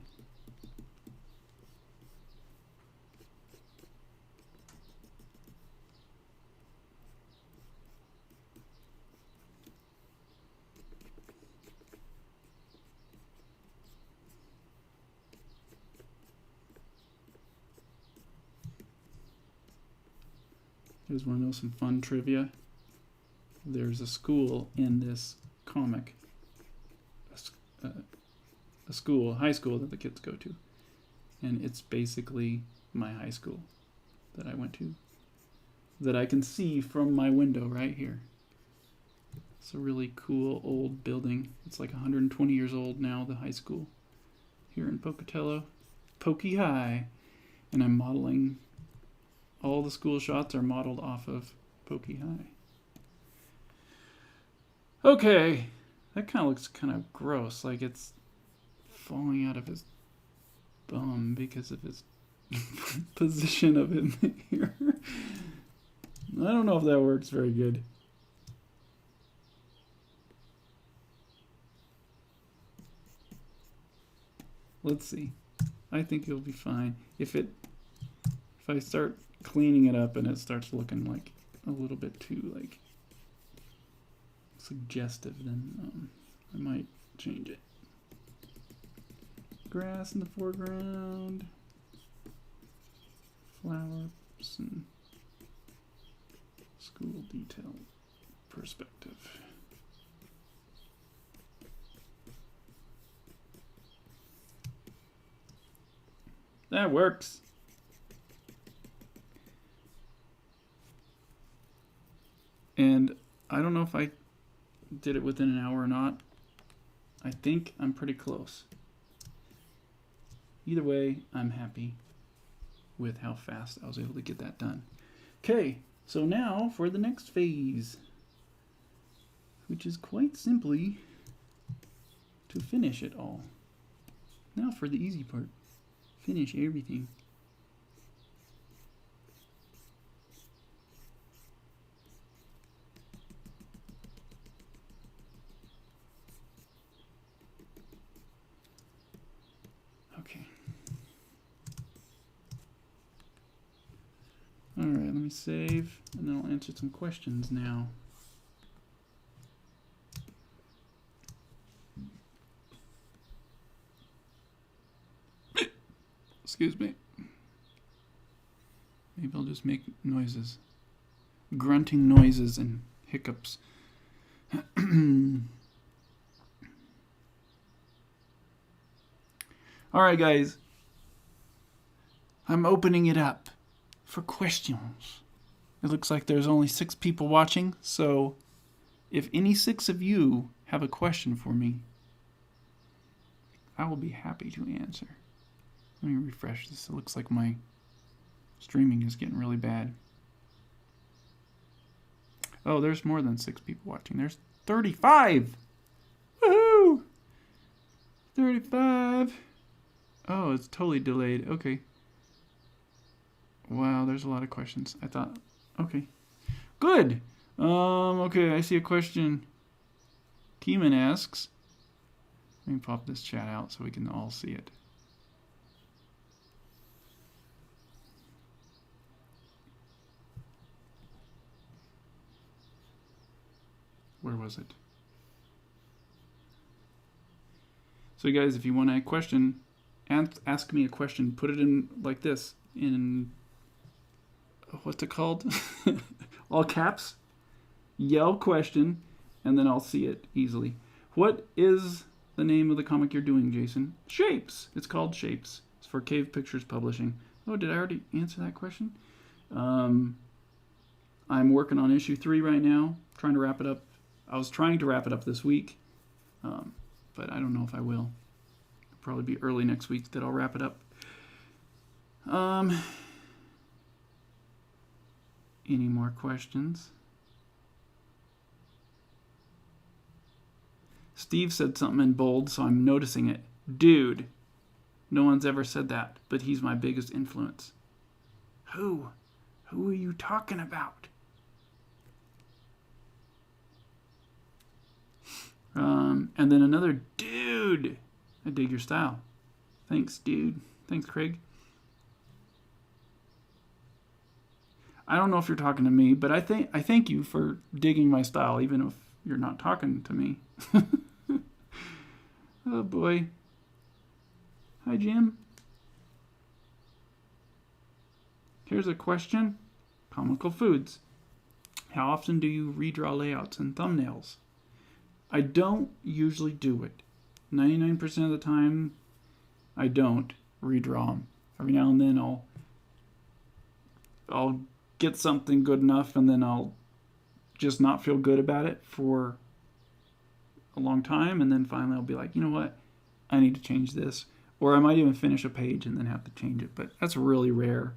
Speaker 1: Here's one to know some fun trivia. There's a school in this comic. A school, high school that the kids go to. And it's basically my high school that I went to, that I can see from my window right here. It's a really cool old building. It's like 120 years old now, the high school here in Pocatello, Pokey High. And I'm modeling, all the school shots are modeled off of Pokey High. Okay, that kind of looks kind of gross, like it's falling out of his bum because of his position of him here. I don't know if that works very good. Let's see. I think it'll be fine. If I start cleaning it up and it starts looking like a little bit too like suggestive, then I might change it. Grass in the foreground, flowers, and school detail perspective. That works. And I don't know if I did it within an hour or not. I think I'm pretty close. Either way, I'm happy with how fast I was able to get that done. Okay, so now for the next phase, which is quite simply to finish it all. Now for the easy part, finish everything. Okay. All right, let me save, and then I'll answer some questions now. Excuse me. Maybe I'll just make noises. Grunting noises and hiccups. All right, guys. I'm opening it up for questions. It looks like there's only 6 people watching, so if any 6 of you have a question for me, I will be happy to answer. Let me refresh this. It looks like my streaming is getting really bad. Oh, there's more than 6 people watching. There's 35! Woohoo! 35. Oh, it's totally delayed. Okay. Wow, there's a lot of questions. I thought, okay. Good. Okay, I see a question. Keeman asks, let me pop this chat out so we can all see it. Where was it? So you guys, if you want a question, ask me a question. Put it in like this, in, what's it called? All caps. Yell question, and then I'll see it easily. What is the name of the comic you're doing, Jason? Shapes. It's called Shapes. It's for Cave Pictures Publishing. Oh, did I already answer that question? I'm working on issue 3 right now, trying to wrap it up. I was trying to wrap it up this week, but I don't know if I will. It'll probably be early next week that I'll wrap it up. Any more questions? Steve said something in bold, so I'm noticing it. Dude. No one's ever said that, but he's my biggest influence. Who? Who are you talking about? And then another dude. I dig your style. Thanks, dude. Thanks, Craig. I don't know if you're talking to me, but I thank you for digging my style, even if you're not talking to me. Oh boy. Hi, Jim. Here's a question. Comical foods. How often do you redraw layouts and thumbnails? I don't usually do it. 99% of the time, I don't redraw them. Every now and then I'll get something good enough, and then I'll just not feel good about it for a long time, and then finally I'll be like, you know what? I need to change this. Or I might even finish a page and then have to change it, but that's really rare.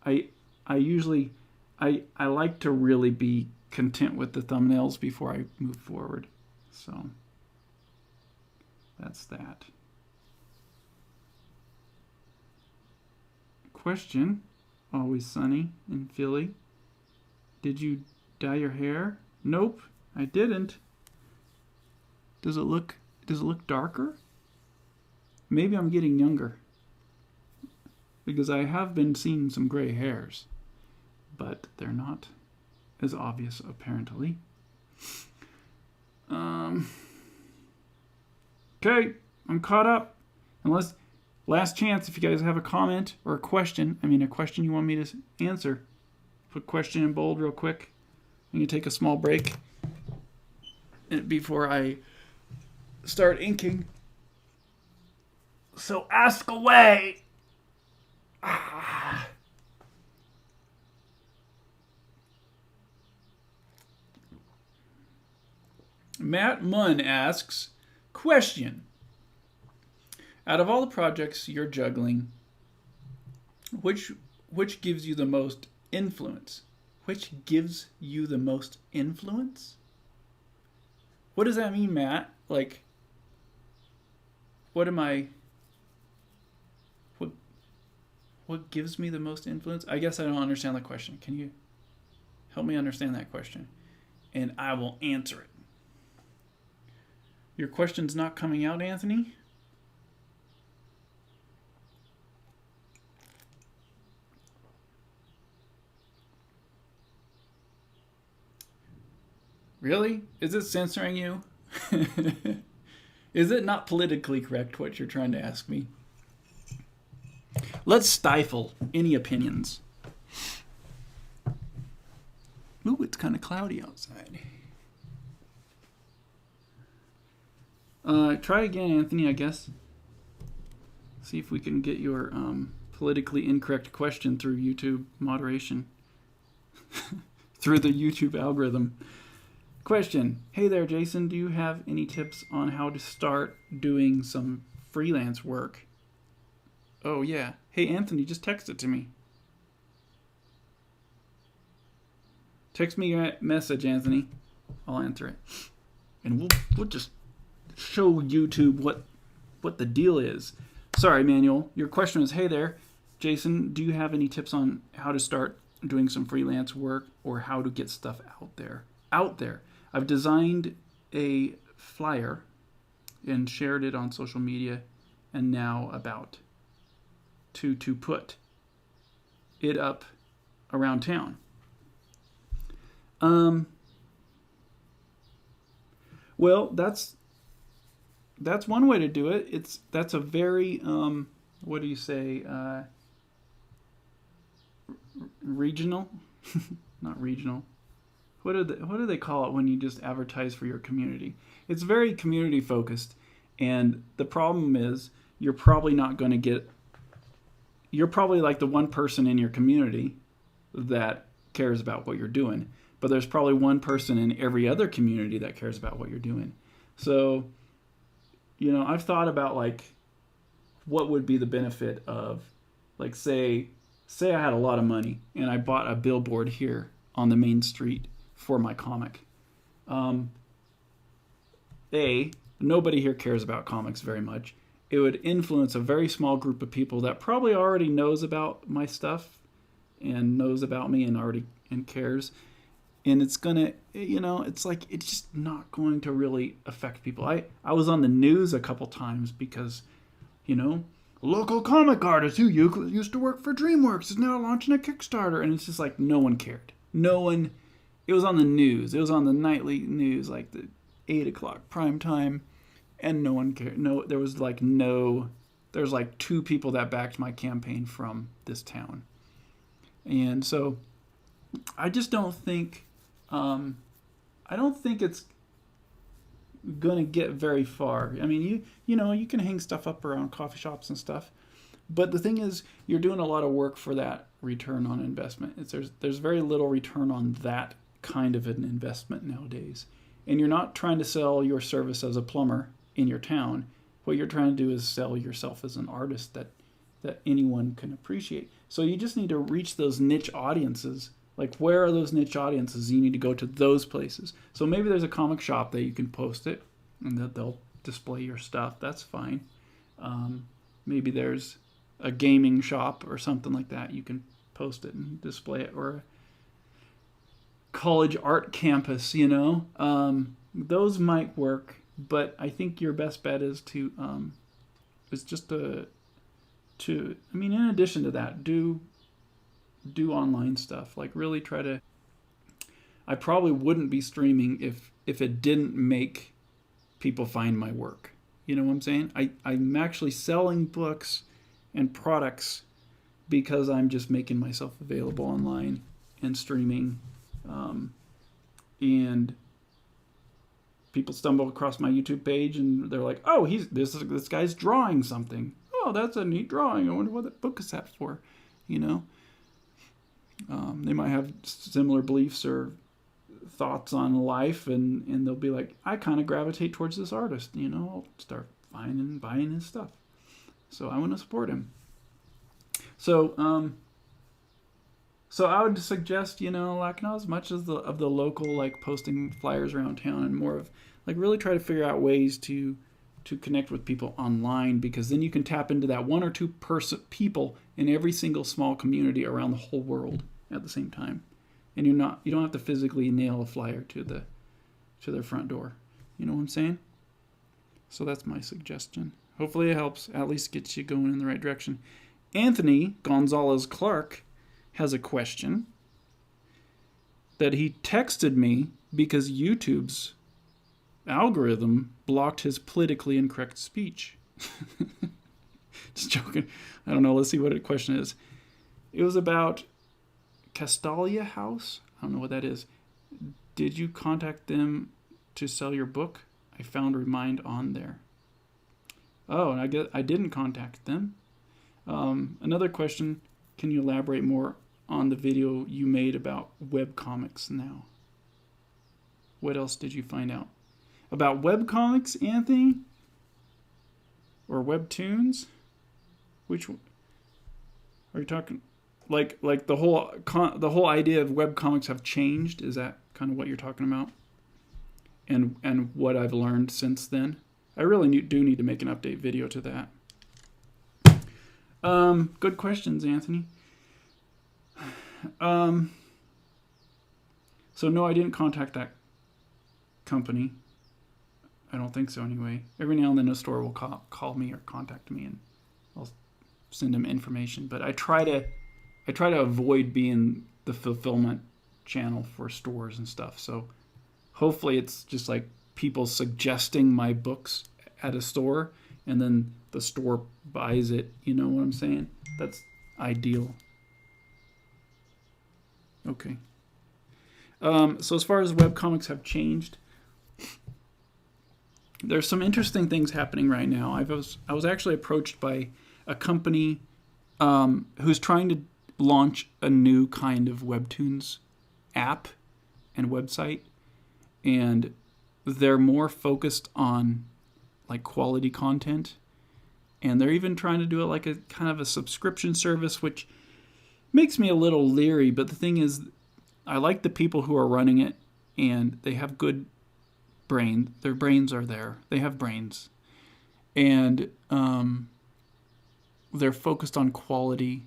Speaker 1: I like to really be content with the thumbnails before I move forward. So that's that. Question, always sunny in Philly. Did you dye your hair? Nope, I didn't. Does it look darker? Maybe I'm getting younger, because I have been seeing some gray hairs, but they're not as obvious apparently. Okay, I'm caught up. Unless, last chance, if you guys have a comment or a question, a question you want me to answer, put question in bold real quick. I'm going to take a small break before I start inking. So ask away. Matt Munn asks, question. Out of all the projects you're juggling, which gives you the most influence? Which gives you the most influence? What does that mean, Matt? Like, what gives me the most influence? I guess I don't understand the question. Can you help me understand that question? And I will answer it. Your question's not coming out, Anthony? Really? Is it censoring you? Is it not politically correct what you're trying to ask me? Let's stifle any opinions. Ooh, it's kind of cloudy outside. Try again, Anthony, I guess. See if we can get your politically incorrect question through YouTube moderation. Through the YouTube algorithm. Question. Hey there, Jason. Do you have any tips on how to start doing some freelance work? Oh, yeah. Hey, Anthony, just text it to me. Text me your message, Anthony. I'll answer it. And we'll just show YouTube what the deal is. Sorry, Manuel. Your question was, hey there. Jason, do you have any tips on how to start doing some freelance work or how to get stuff out there? I've designed a flyer and shared it on social media, and now about to put it up around town. Well, that's one way to do it. That's a very what do you say? Regional, not regional. What do they call it when you just advertise for your community? It's very community focused, and the problem is you're probably not going to get. You're probably like the one person in your community that cares about what you're doing, but there's probably one person in every other community that cares about what you're doing. So, I've thought about like what would be the benefit of, like, say I had a lot of money and I bought a billboard here on the main street for my comic. Nobody here cares about comics very much. It would influence a very small group of people that probably already knows about my stuff and knows about me and cares. And it's gonna, it's like, it's just not going to really affect people. I was on the news a couple times because, a local comic artist who used to work for Dreamworks is now launching a Kickstarter. And it's just like, no one cared. It was on the news. It was on the nightly news, like the 8 o'clock prime time. And no one cared. There's like 2 people that backed my campaign from this town. And so I just don't think, it's going to get very far. I mean, you can hang stuff up around coffee shops and stuff. But the thing is, you're doing a lot of work for that return on investment. There's very little return on that kind of an investment nowadays. And you're not trying to sell your service as a plumber in your town. What you're trying to do is sell yourself as an artist that anyone can appreciate. So you just need to reach those niche audiences. Like, where are those niche audiences? You need to go to those places. So maybe there's a comic shop that you can post it and that they'll display your stuff. That's fine. Maybe there's a gaming shop or something like that. You can post it and display it. Or a college art campus, those might work. But I think your best bet is in addition to that, do online stuff. Like, really try to. I probably wouldn't be streaming if it didn't make people find my work. You know what I'm saying? I'm actually selling books and products because I'm just making myself available online and streaming, and people stumble across my YouTube page and they're like, "Oh, this guy's drawing something. Oh, that's a neat drawing. I wonder what that book is that for." They might have similar beliefs or thoughts on life, and they'll be like, "I kind of gravitate towards this artist. I'll start buying his stuff. So I want to support him." So I would suggest, like, not as much as the local, like, posting flyers around town, and more of, like, really try to figure out ways to connect with people online, because then you can tap into that 1 or 2 people in every single small community around the whole world at the same time. And you don't have to physically nail a flyer to their front door. You know what I'm saying? So that's my suggestion. Hopefully it helps, at least gets you going in the right direction. Anthony Gonzalez Clark has a question that he texted me because YouTube's algorithm blocked his politically incorrect speech. Just joking. I don't know. Let's see what the question is. It was about Castalia House. I don't know what that is. Did you contact them to sell your book? I found Remind on there. Oh, and I guess I didn't contact them. Another question. Can you elaborate more on the video you made about webcomics now? What else did you find out? About webcomics, Anthony? Or webtoons? Which one? Are you talking like the whole idea of webcomics have changed? Is that kind of what you're talking about? And what I've learned since then? I really do need to make an update video to that. Good questions, Anthony. Um, so no, I didn't contact that company. I don't think so anyway. Every now and then a store will call me or contact me, and I'll send them information. But I try to avoid being the fulfillment channel for stores and stuff. So hopefully it's just like people suggesting my books at a store, and then the store buys it. You know what I'm saying? That's ideal. Okay. So as far as webcomics have changed, there's some interesting things happening right now. I was actually approached by a company who's trying to launch a new kind of Webtoons app and website, and they're more focused on like quality content, and they're even trying to do it like a kind of a subscription service, which makes me a little leery. But the thing is, I like the people who are running it, and they have good brain. Their brains are there. They have brains, and they're focused on quality.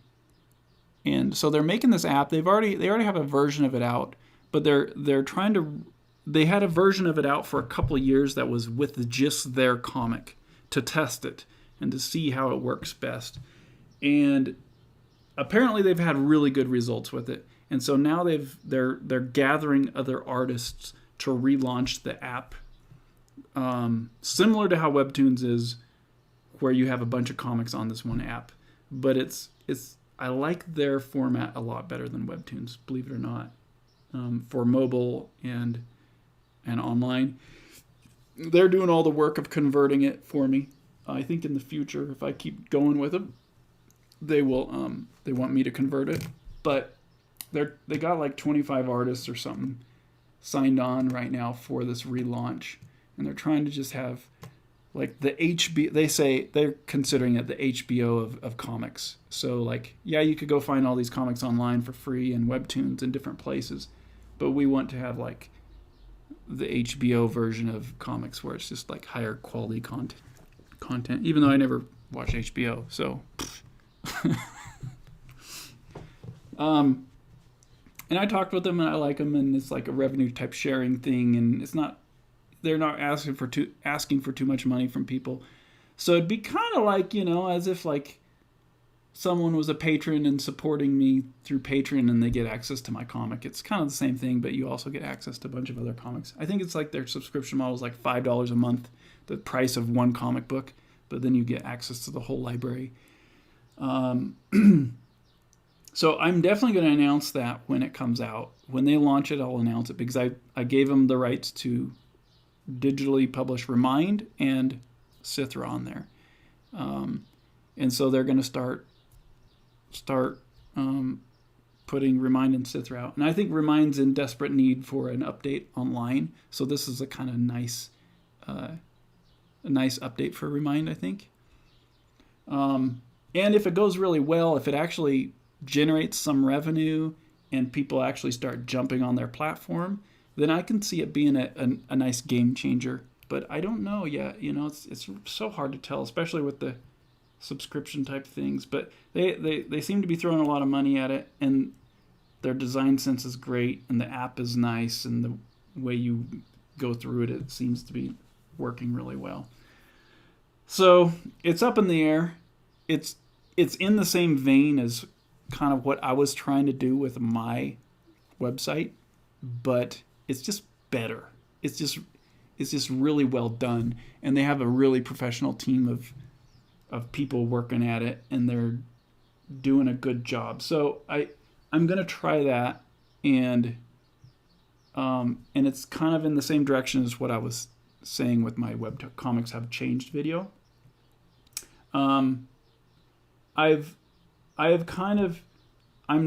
Speaker 1: And so they're making this app. They already have a version of it out, but they're trying to. They had a version of it out for a couple of years that was with just their comic to test it and to see how it works best. And apparently they've had really good results with it. And so now they're gathering other artists to relaunch the app, similar to how Webtoons is, where you have a bunch of comics on this one app. But I like their format a lot better than Webtoons, believe it or not, for mobile and online. They're doing all the work of converting it for me. I think in the future, if I keep going with them, they will. They want me to convert it, but they got like 25 artists or something signed on right now for this relaunch, and they're trying to just have like the HBO. They say they're considering it the HBO of comics. So like, yeah, you could go find all these comics online for free and Webtoons in different places, but we want to have like the HBO version of comics where it's just like higher quality content. Even though I never watch HBO, so. And I talked with them, and I like them, and it's like a revenue type sharing thing, and they're not asking for too much money from people. So it'd be kind of like, as if like someone was a patron and supporting me through Patreon, and they get access to my comic. It's kind of the same thing, but you also get access to a bunch of other comics. I think it's like their subscription model is like $5 a month, the price of one comic book, but then you get access to the whole library. So I'm definitely going to announce that when it comes out. When they launch it, I'll announce it, because I gave them the rights to digitally publish Remind and Sithra on there. And so they're going to start putting Remind and Sithra out. And I think Remind's in desperate need for an update online. So this is a kind of nice update for Remind, I think. And if it goes really well, if it actually generates some revenue and people actually start jumping on their platform, then I can see it being a nice game changer. But I don't know yet. It's so hard to tell, especially with the subscription type things. But they seem to be throwing a lot of money at it, and their design sense is great, and the app is nice, and the way you go through it seems to be working really well. So it's up in the air. It's in the same vein as kind of what I was trying to do with my website, but it's just better. It's just really well done, and they have a really professional team of people working at it, and they're doing a good job. So I'm gonna try that, and it's kind of in the same direction as what I was saying with my web comics have changed video. I'm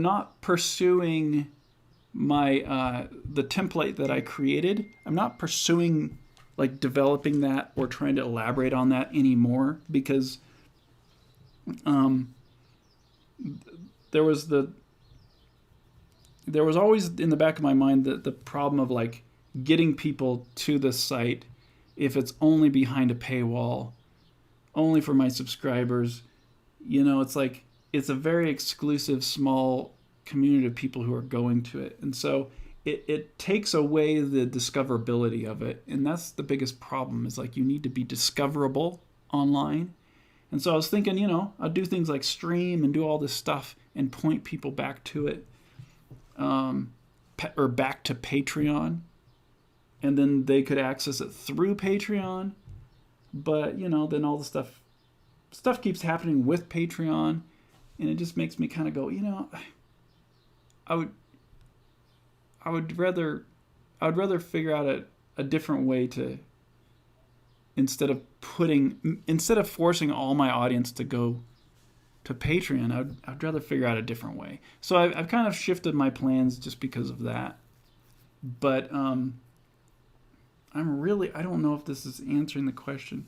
Speaker 1: not pursuing my the template that I created. I'm not pursuing like developing that or trying to elaborate on that anymore, because there was always in the back of my mind the problem of like getting people to the site if it's only behind a paywall, only for my subscribers. it's like it's a very exclusive small community of people who are going to it, and so it takes away the discoverability of it, and that's the biggest problem. Is like you need to be discoverable online. And so I was thinking, I'd do things like stream and do all this stuff and point people back to it, or back to Patreon, and then they could access it through Patreon. But then all the stuff keeps happening with Patreon, and it just makes me kind of go, I would rather figure out a different way to, instead of forcing all my audience to go to Patreon, I'd rather figure out a different way. So I've kind of shifted my plans just because of that. But I don't know if this is answering the question.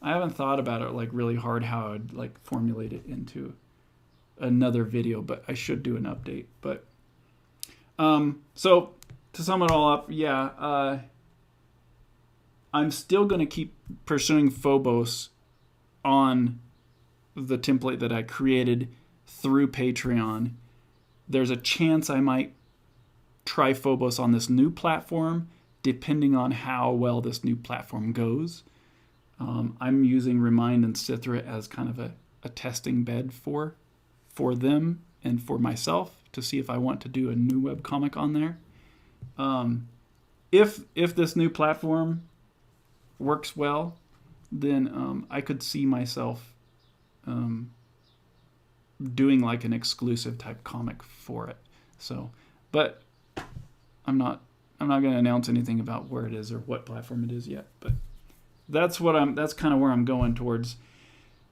Speaker 1: I haven't thought about it like really hard how I'd like formulate it into another video, but I should do an update. But so to sum it all up, I'm still going to keep pursuing Phobos on the template that I created through Patreon. There's a chance I might try Phobos on this new platform, depending on how well this new platform goes. I'm using Remind and Cithra as kind of a testing bed for them and for myself to see if I want to do a new webcomic on there. If this new platform works well, then I could see myself doing like an exclusive type comic for it. So, but I'm not going to announce anything about where it is or what platform it is yet. But that's kind of where I'm going towards,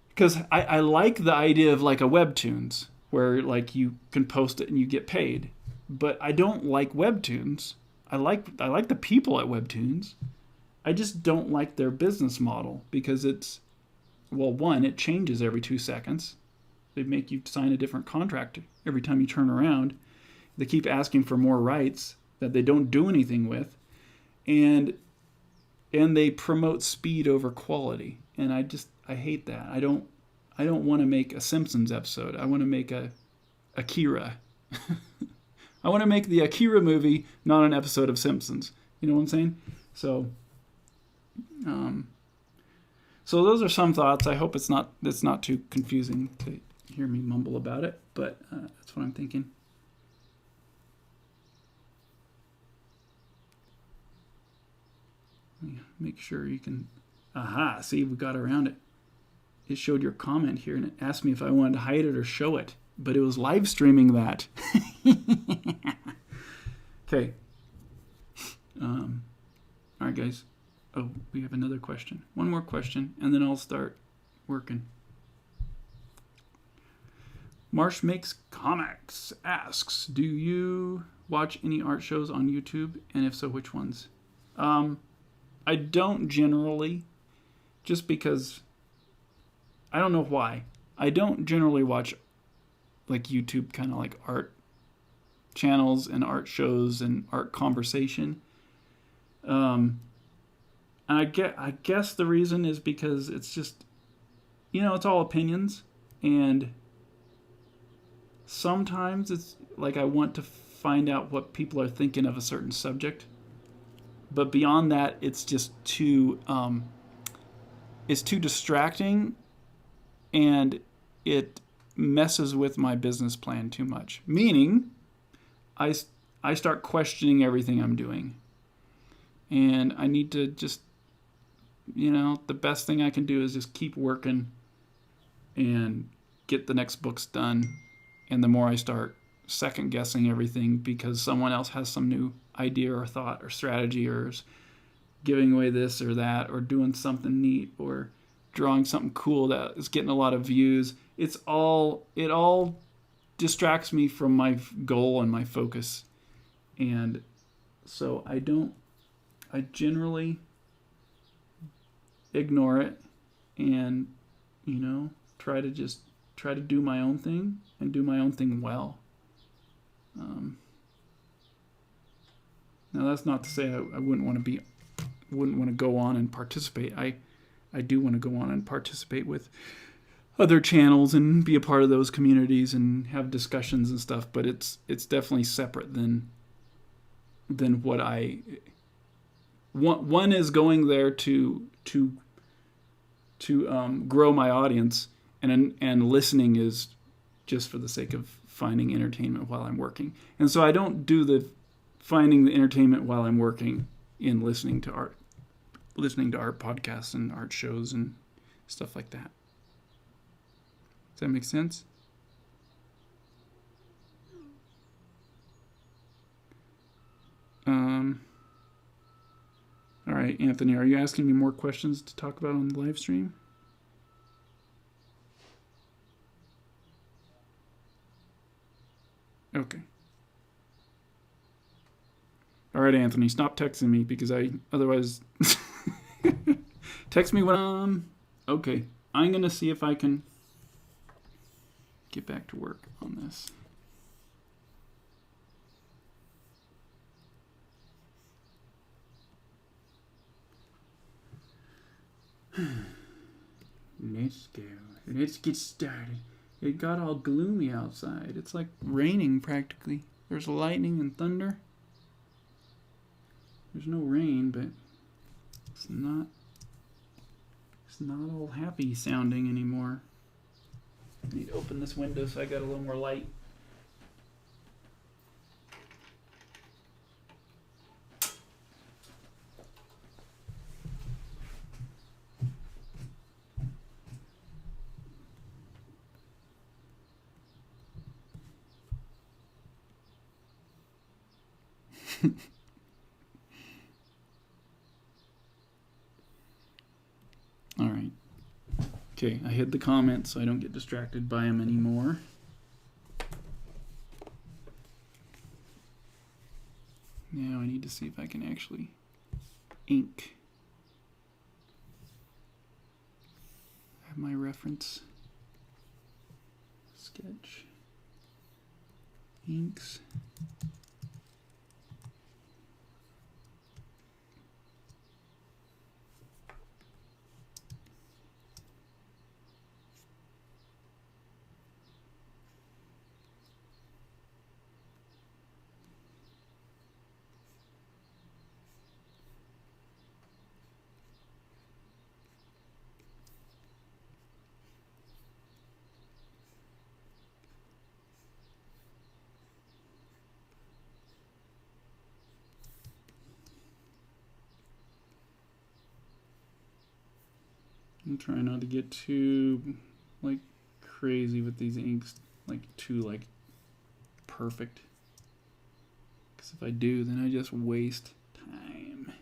Speaker 1: because I like the idea of like a Webtoons where like you can post it and you get paid. But I don't like Webtoons. I like the people at Webtoons. I just don't like their business model because it changes every 2 seconds. They make you sign a different contract every time you turn around. They keep asking for more rights that they don't do anything with, and they promote speed over quality. And I hate that. I don't want to make a Simpsons episode. I want to make a Akira. I want to make the Akira movie, not an episode of Simpsons. You know what I'm saying? So those are some thoughts. I hope it's not too confusing to hear me mumble about it, but that's what I'm thinking. Make sure you can. Aha! See, we got around it. It showed your comment here, and it asked me if I wanted to hide it or show it, but it was live streaming that. Okay. All right, guys. Oh, we have another question. One more question, and then I'll start working. Marsh Makes Comics asks, do you watch any art shows on YouTube? And if so, which ones? I don't generally, just because I don't know why. I don't generally watch like YouTube kind of like art channels and art shows and art conversation. And I guess the reason is because it's just, it's all opinions, and sometimes it's like I want to find out what people are thinking of a certain subject, but beyond that, it's just too distracting, and it messes with my business plan too much. Meaning, I start questioning everything I'm doing, and I need to just, the best thing I can do is just keep working and get the next books done. And the more I start second guessing everything because someone else has some new idea or thought or strategy, or is giving away this or that, or doing something neat, or drawing something cool that is getting a lot of views, it all distracts me from my goal and my focus. And so I generally ignore it and, try to do my own thing and do my own thing well. Now that's not to say I wouldn't want to go on and participate. I do want to go on and participate with other channels and be a part of those communities and have discussions and stuff, but it's definitely separate than what I one is going there to grow my audience, and listening is just for the sake of finding entertainment while I'm working. And so I don't do the finding the entertainment while I'm working in listening to art podcasts and art shows and stuff like that. Does that make sense? All right, Anthony, are you asking me more questions to talk about on the live stream? Okay. All right, Anthony, stop texting me because otherwise text me when okay. I'm going to see if I can get back to work on this. Let's go. Let's get started. It got all gloomy outside. It's like raining practically. There's lightning and thunder. There's no rain, but it's not all happy sounding anymore. I need to open this window so I got a little more light. All right. Okay, I hid the comments so I don't get distracted by them anymore. Now I need to see if I can actually ink. I have my reference. Sketch. Inks. I'm trying not to get too like crazy with these inks, like too like perfect. Because if I do, then I just waste time.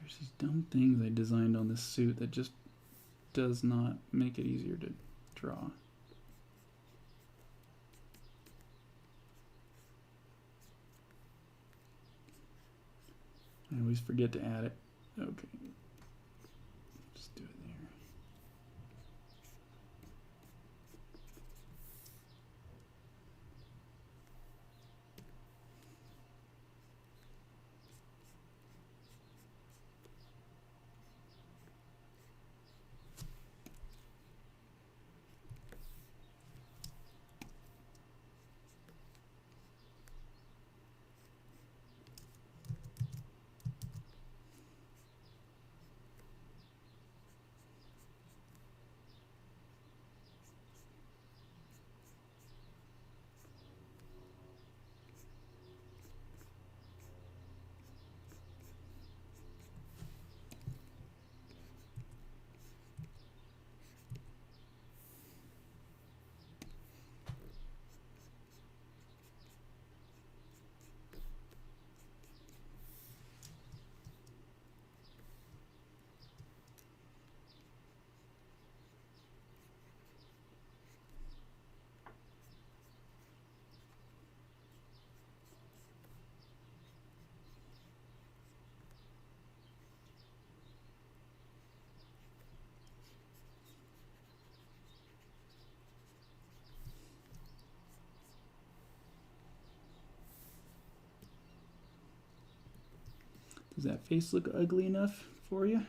Speaker 1: There's these dumb things I designed on this suit that just does not make it easier to draw. I always forget to add it. Okay. Just do it there. Does that face look ugly enough for you?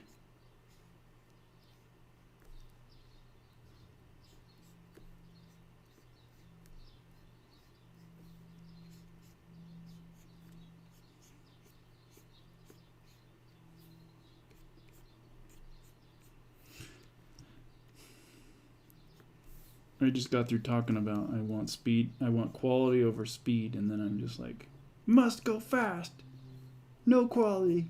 Speaker 1: I just got through talking about I want speed, I want quality over speed, and then I'm just like, must go fast, no quality.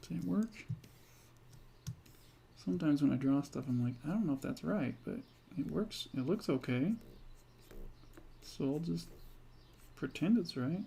Speaker 1: Does it work? Sometimes when I draw stuff, I'm like, I don't know if that's right, but it works. It looks okay. So I'll just pretend it's right.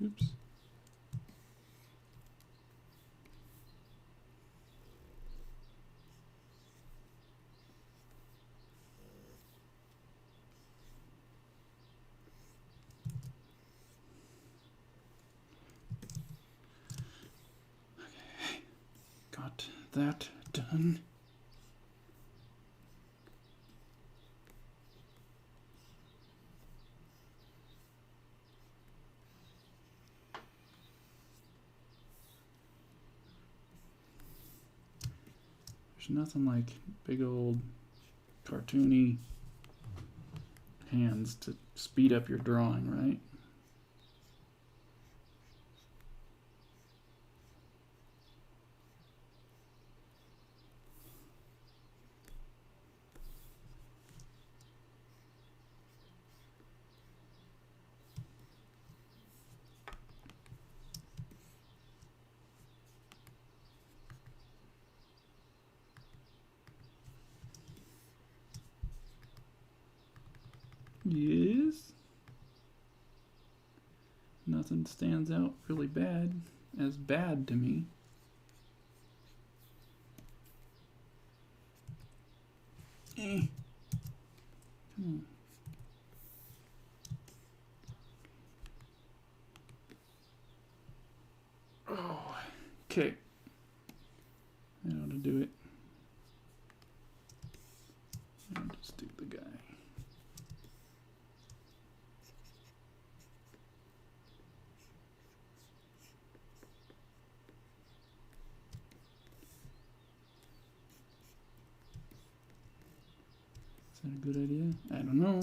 Speaker 1: Oops. Okay, got that done. There's nothing like big old cartoony hands to speed up your drawing, right? Yes. Nothing stands out really bad to me. Come on. Oh, okay. I know how to do it. I'll just do the guy. Is that a good idea? I don't know.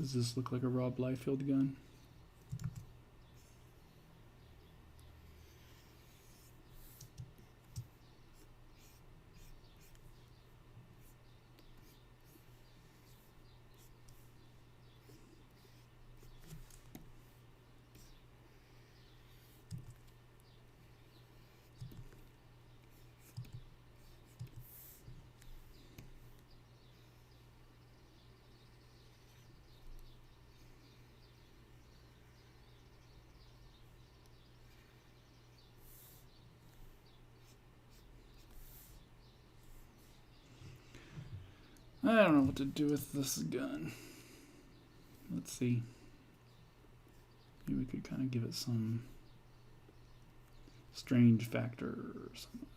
Speaker 1: Does this look like a Rob Liefeld gun? I don't know what to do with this gun. Let's see. Maybe we could kind of give it some strange factor or something.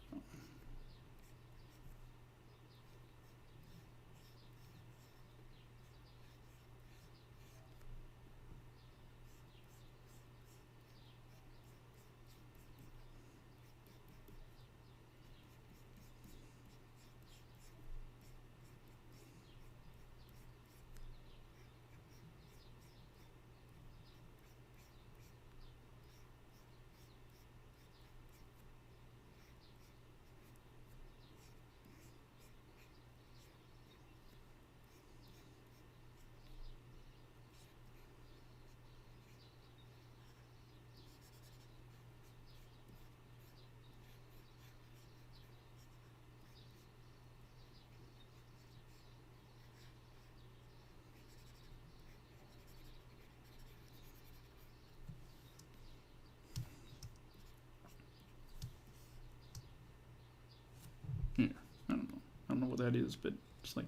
Speaker 1: Yeah, I don't know. I don't know what that is, but it's like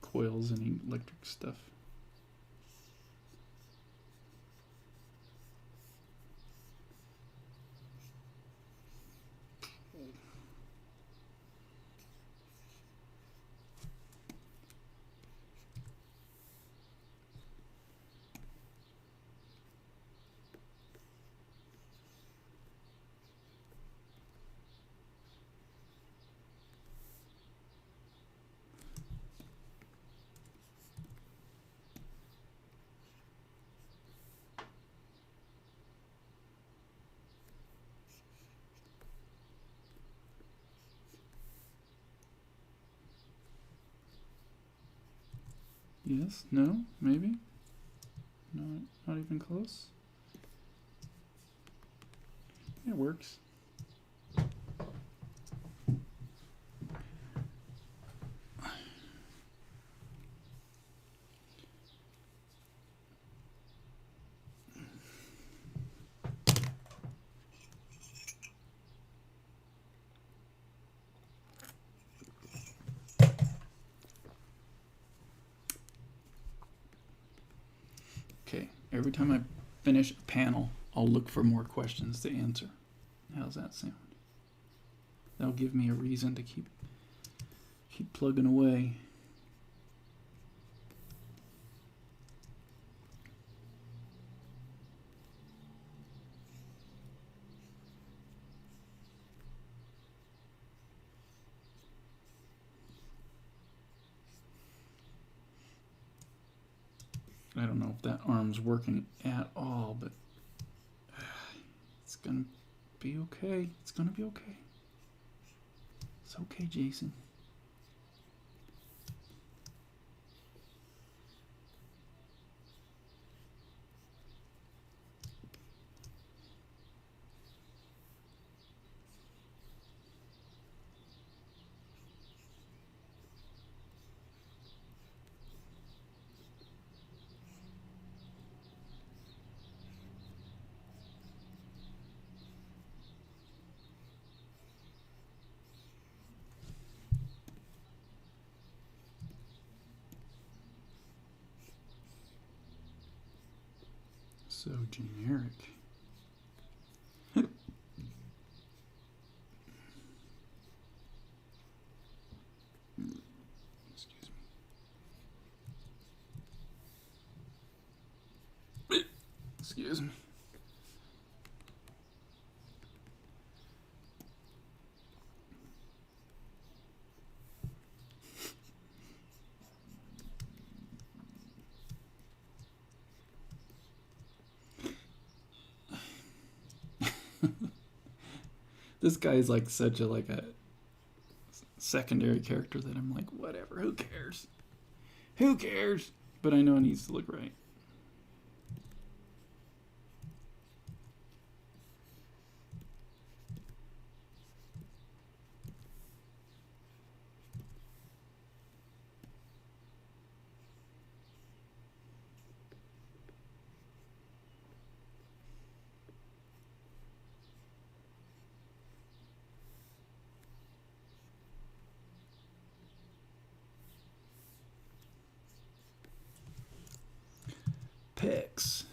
Speaker 1: coils and electric stuff. Yes, no, maybe? Not even close? It works. Okay, every time I finish a panel, I'll look for more questions to answer. How's that sound? That'll give me a reason to keep plugging away. I don't know if that arm's working at all, but it's gonna be okay. It's gonna be okay. It's okay, Jason. So generic. Excuse me. Excuse me. This guy is like such a secondary character that I'm like, whatever, who cares? Who cares? But I know it needs to look right. Picks.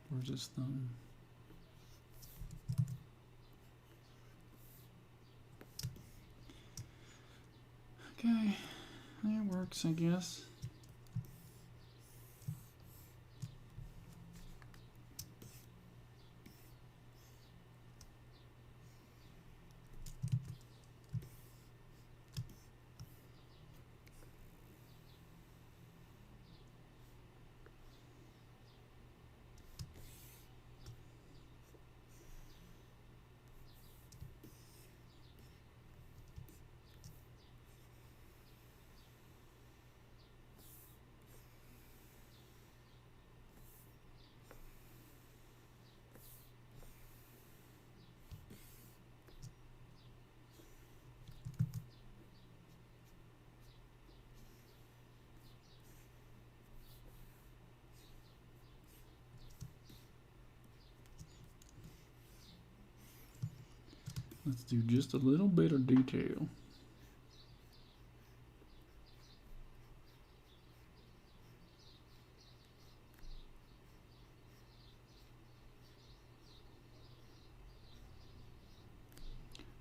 Speaker 1: Where's his thumb? Okay, that works, I guess. Let's do just a little bit of detail.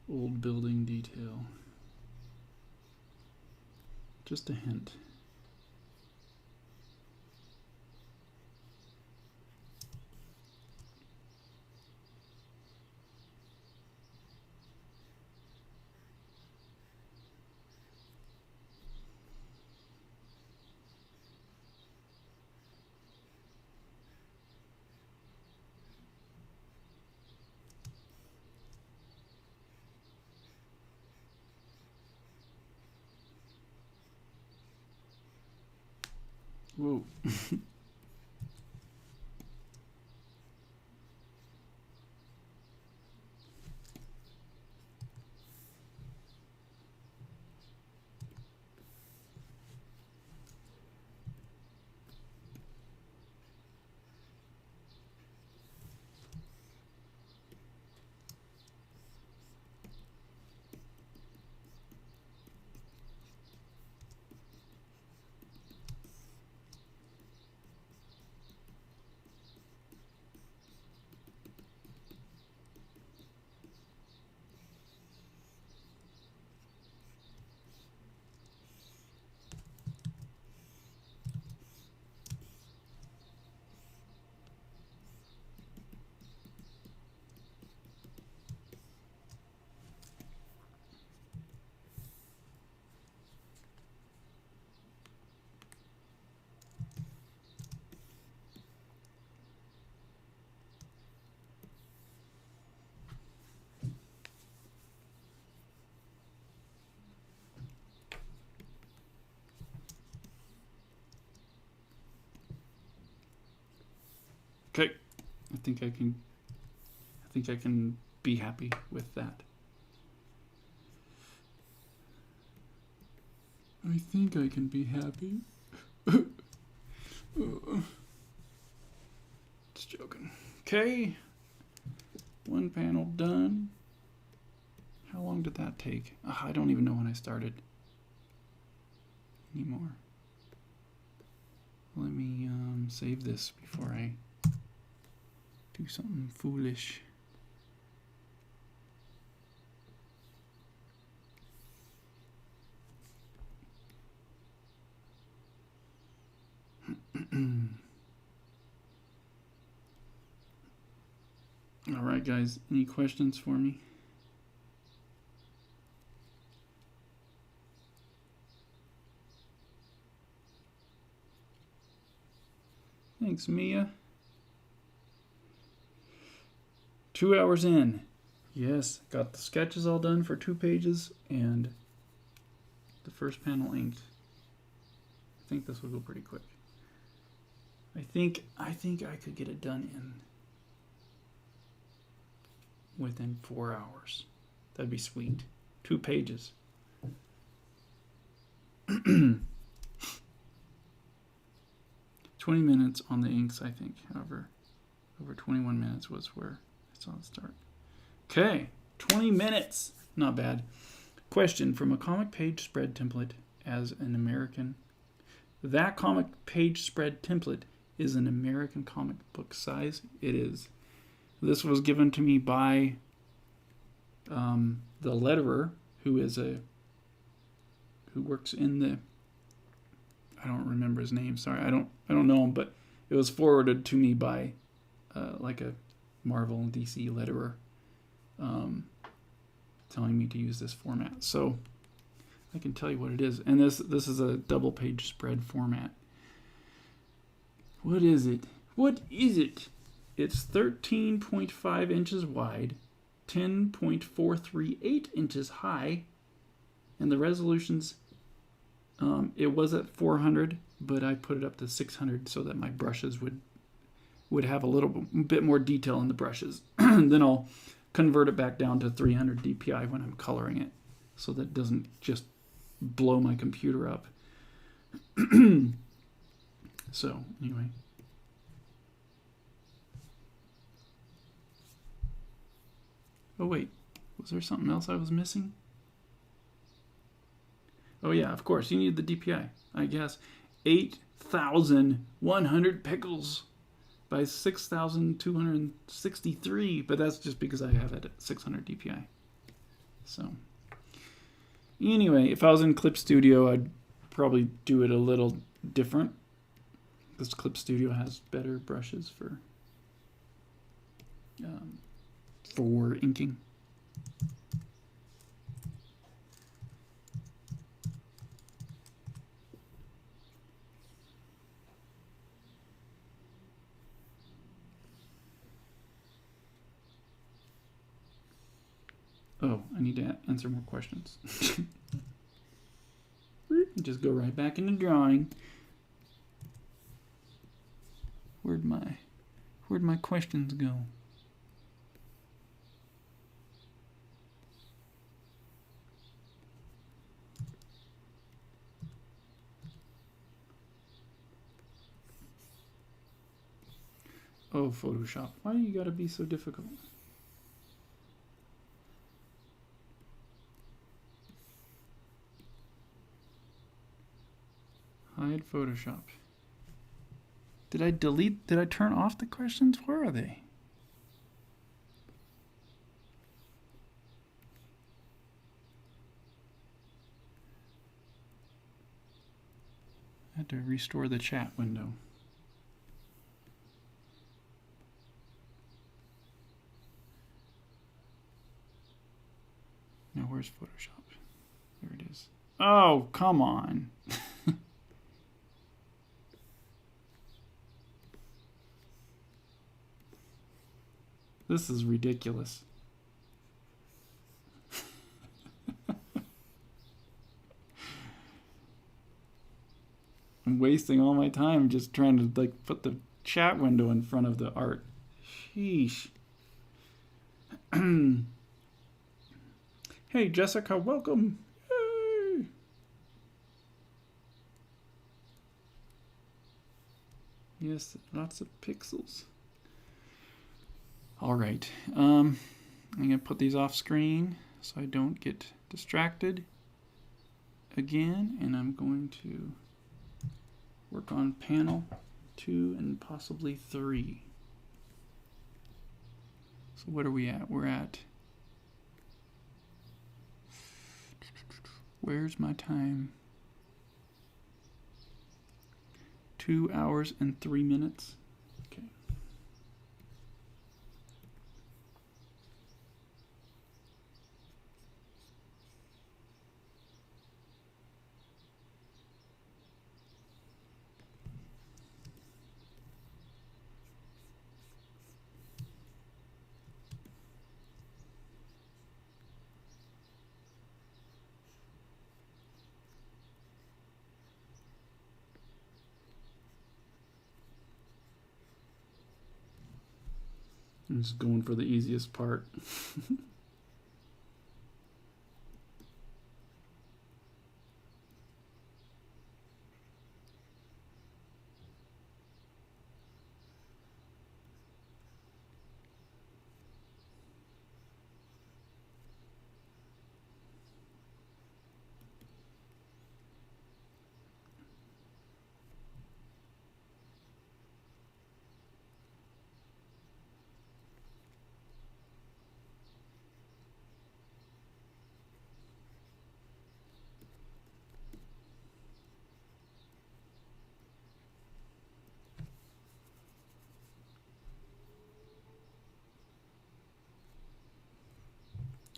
Speaker 1: Old building detail. Just a hint. Whoa. Okay, I think I can be happy with that. I think I can be happy. Just joking. Okay, one panel done. How long did that take? I don't even know when I started anymore. Let me save this before I do something foolish. All right, guys, any questions for me? Thanks, Mia. 2 hours in. Yes, got the sketches all done for 2 pages and the first panel inked. I think this will go pretty quick. I think I could get it done within 4 hours. That'd be sweet. 2 pages. 20 minutes on the inks, I think. However, over 21 minutes was where I saw it start. Okay, 20 minutes. Not bad. Question from a comic page spread template as an American. That comic page spread template is an American comic book size. It is. This was given to me by the letterer, who works in the, I don't remember his name. Sorry, I don't know him, but it was forwarded to me by like a Marvel and DC letterer, telling me to use this format. So I can tell you what it is. And this is a double page spread format. What is it? What is it? It's 13.5 inches wide, 10.438 inches high, and the resolutions, it was at 400, but I put it up to 600 so that my brushes would have a little bit more detail in the brushes. Then I'll convert it back down to 300 DPI when I'm coloring it, so that it doesn't just blow my computer up. So anyway. Oh wait, was there something else I was missing? Oh yeah, of course, you need the DPI, I guess. 8,100 pixels by 6,263, but that's just because I have it at 600 DPI. So anyway, if I was in Clip Studio, I'd probably do it a little different. This Clip Studio has better brushes for inking. Oh, I need to answer more questions. Just go right back into drawing. Where'd my questions go? Oh, Photoshop. Why do you gotta be so difficult? Hide Photoshop. Did I turn off the questions? Where are they? I had to restore the chat window. Now where's Photoshop? There it is. Oh, come on. This is ridiculous. I'm wasting all my time just trying to like put the chat window in front of the art. Sheesh. Hey Jessica, welcome. Yay. Yes, lots of pixels. All right, I'm gonna put these off screen so I don't get distracted again, and I'm going to work on panel 2 and possibly 3. So what are we at? We're at, where's my time? 2 hours and 3 minutes. Okay. I'm just going for the easiest part.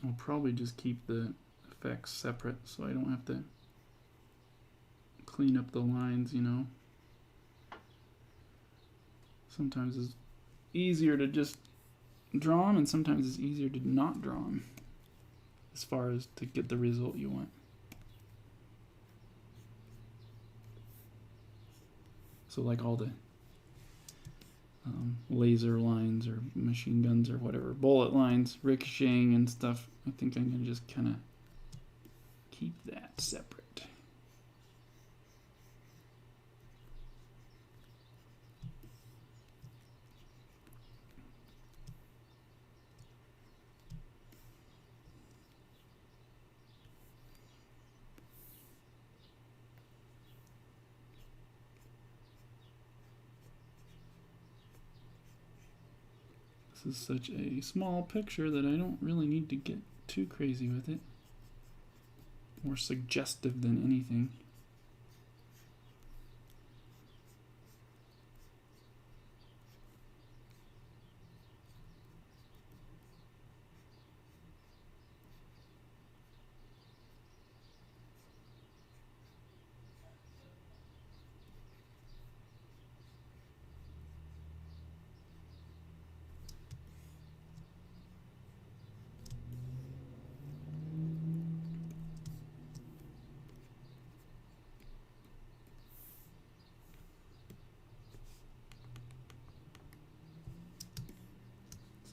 Speaker 1: I'll probably just keep the effects separate so I don't have to clean up the lines, you know. Sometimes it's easier to just draw them, and sometimes it's easier to not draw them as far as to get the result you want. So like all the laser lines or machine guns or whatever, bullet lines, ricocheting and stuff, I think I'm going to just kind of keep that separate. This is such a small picture that I don't really need to get too crazy with it. More suggestive than anything.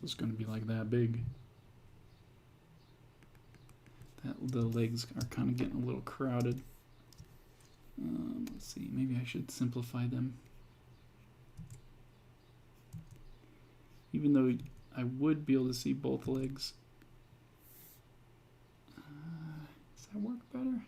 Speaker 1: It's going to be like that big. The legs are kind of getting a little crowded. Let's see, maybe I should simplify them. Even though I would be able to see both legs. Does that work better?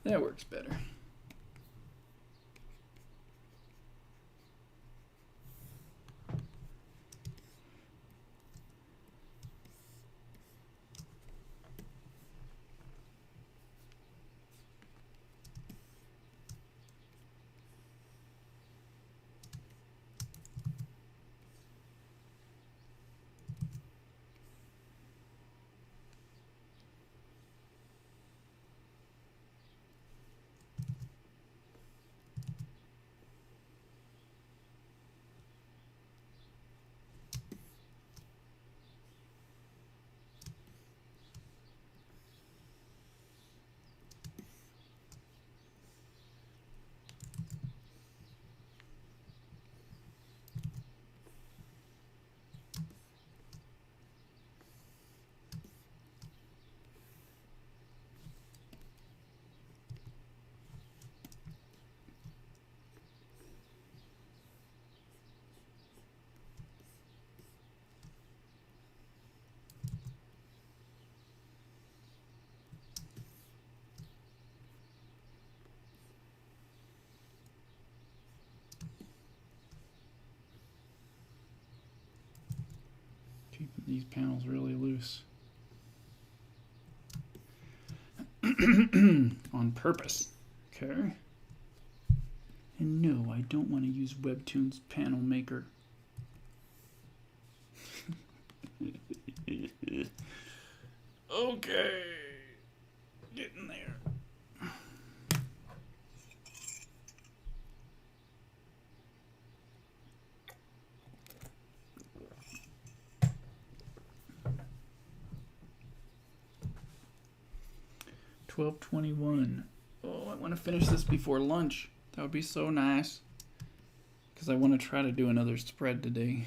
Speaker 1: That works better. these panels really loose. On purpose. Okay. And no, I don't want to use Webtoon's panel maker. Okay. Getting there. $12.21. Oh, I want to finish this before lunch. That would be so nice. Because I want to try to do another spread today.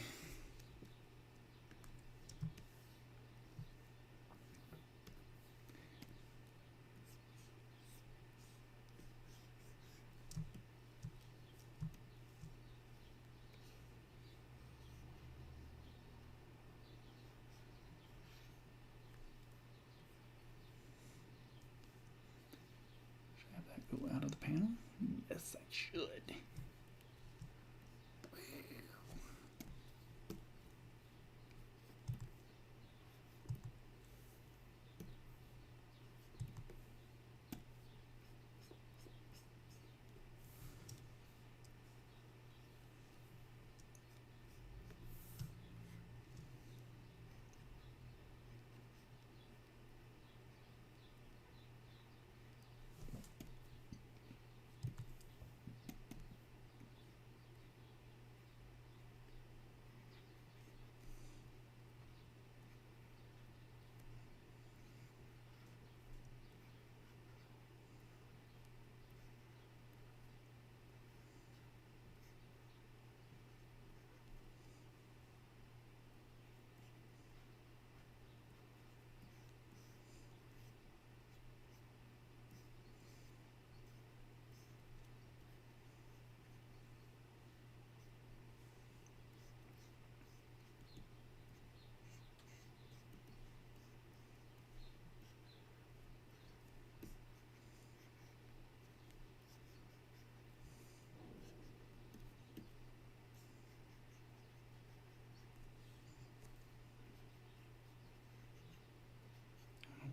Speaker 1: Go out of the panel? Yes, I should.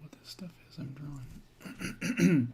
Speaker 1: What this stuff is I'm drawing.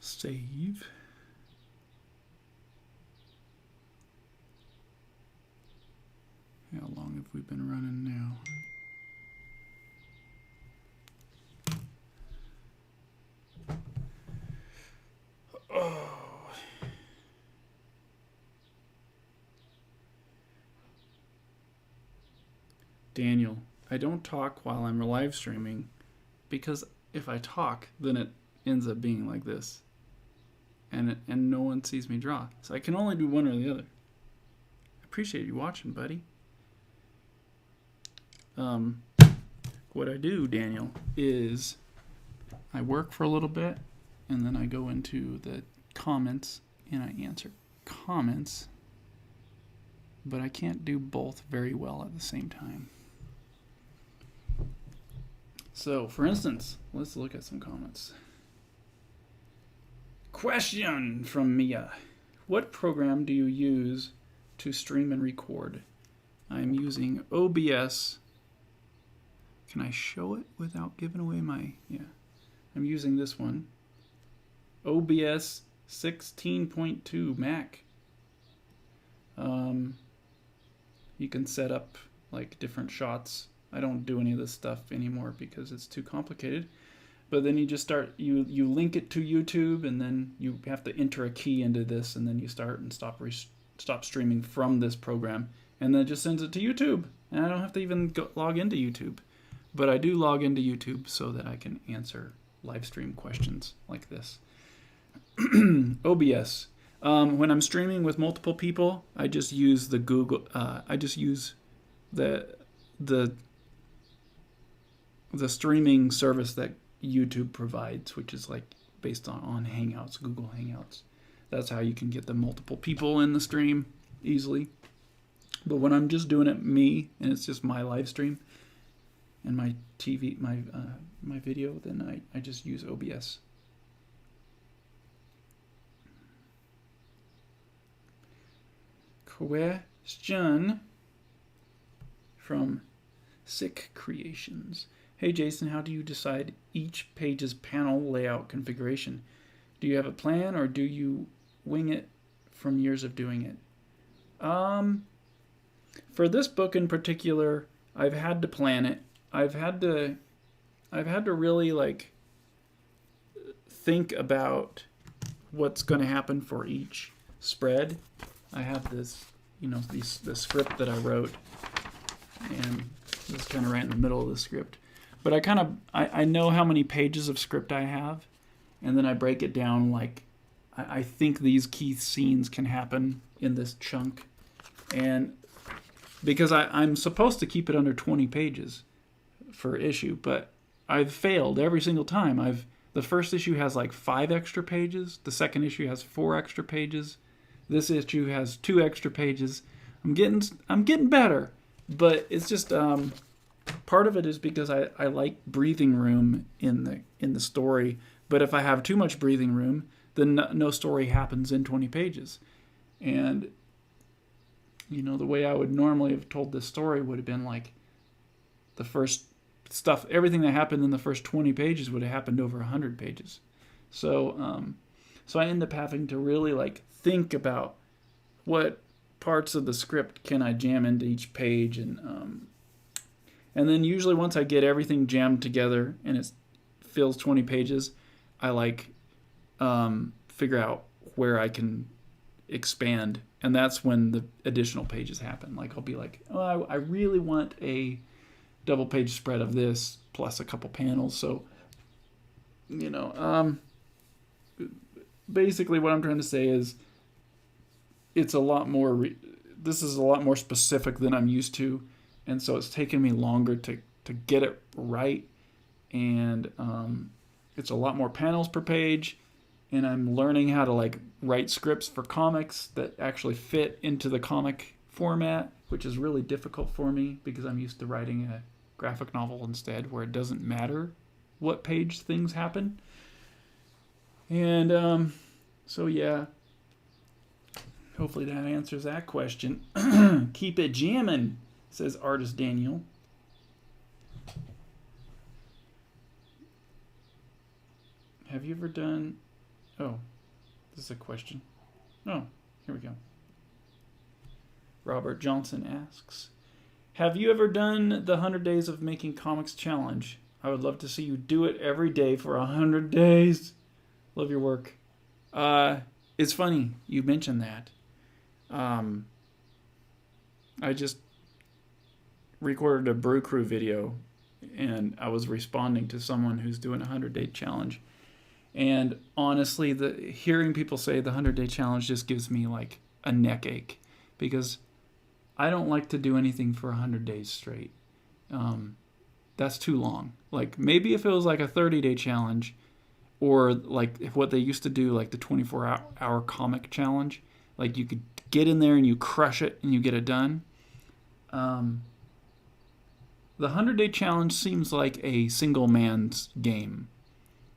Speaker 1: Save. How long have we been running now? Oh. Daniel, I don't talk while I'm live streaming because if I talk, then it ends up being like this. And no one sees me draw. So I can only do one or the other. I appreciate you watching, buddy. What I do, Daniel, is I work for a little bit, and then I go into the comments, and I answer comments, but I can't do both very well at the same time. So, for instance, let's look at some comments. Question from Mia. What program do you use to stream and record? I'm using OBS. Can I show it without giving away my... Yeah. I'm using this one. OBS 16.2 Mac. You can set up like different shots. I don't do any of this stuff anymore because it's too complicated. But then you just start, you link it to YouTube, and then you have to enter a key into this, and then you start and stop streaming from this program. And then it just sends it to YouTube. And I don't have to even log into YouTube. But I do log into YouTube so that I can answer live stream questions like this. OBS. When I'm streaming with multiple people, I just use the Google. I just use the streaming service that YouTube provides, which is like based on Hangouts, Google Hangouts. That's how you can get the multiple people in the stream easily. But when I'm just doing it me and it's just my live stream and my TV, my video, then I just use OBS. Question from Sick Creations. Hey Jason, how do you decide each page's panel layout configuration? Do you have a plan or do you wing it from years of doing it? For this book in particular, I've had to plan it. I've had to really like think about what's going to happen for each spread. I have this, the script that I wrote, and this is kind of right in the middle of the script. But I know how many pages of script I have, and then I break it down like I think these key scenes can happen in this chunk. And because I'm supposed to keep it under 20 pages for issue, but I've failed every single time. The first issue has like 5 extra pages. The second issue has 4 extra pages. This issue has 2 extra pages. I'm getting better, but it's just part of it is because I like breathing room in the story. But if I have too much breathing room, then no story happens in 20 pages. And the way I would normally have told this story would have been like the first stuff, everything that happened in the first 20 pages would have happened over 100 pages. So I end up having to really like think about what parts of the script can I jam into each page, and then usually once I get everything jammed together and it fills 20 pages, I like figure out where I can expand, and that's when the additional pages happen. Like I'll be like, oh, I really want a double page spread of this plus a couple panels. So basically what I'm trying to say is it's a lot more this is a lot more specific than I'm used to, and so it's taken me longer to get it right, and it's a lot more panels per page, and I'm learning how to like write scripts for comics that actually fit into the comic format, which is really difficult for me because I'm used to writing a graphic novel instead, where it doesn't matter what page things happen. And so yeah, hopefully that answers that question. Keep it jamming, says Artist Daniel. Have you ever done Oh, this is a question. Oh, here we go. Robert Johnson asks, have you ever done the 100 Days of Making Comics challenge? I would love to see you do it every day for 100 days. Love your work. It's funny you mentioned that. I just recorded a Brew Crew video, and I was responding to someone who's doing a 100-day challenge. And honestly, hearing people say the 100-day challenge just gives me like a neck ache, because I don't like to do anything for 100 days straight. That's too long. Like, maybe if it was like a 30-day challenge, or like what they used to do, like the 24-hour comic challenge, like you could get in there and you crush it and you get it done. The 100-day challenge seems like a single man's game.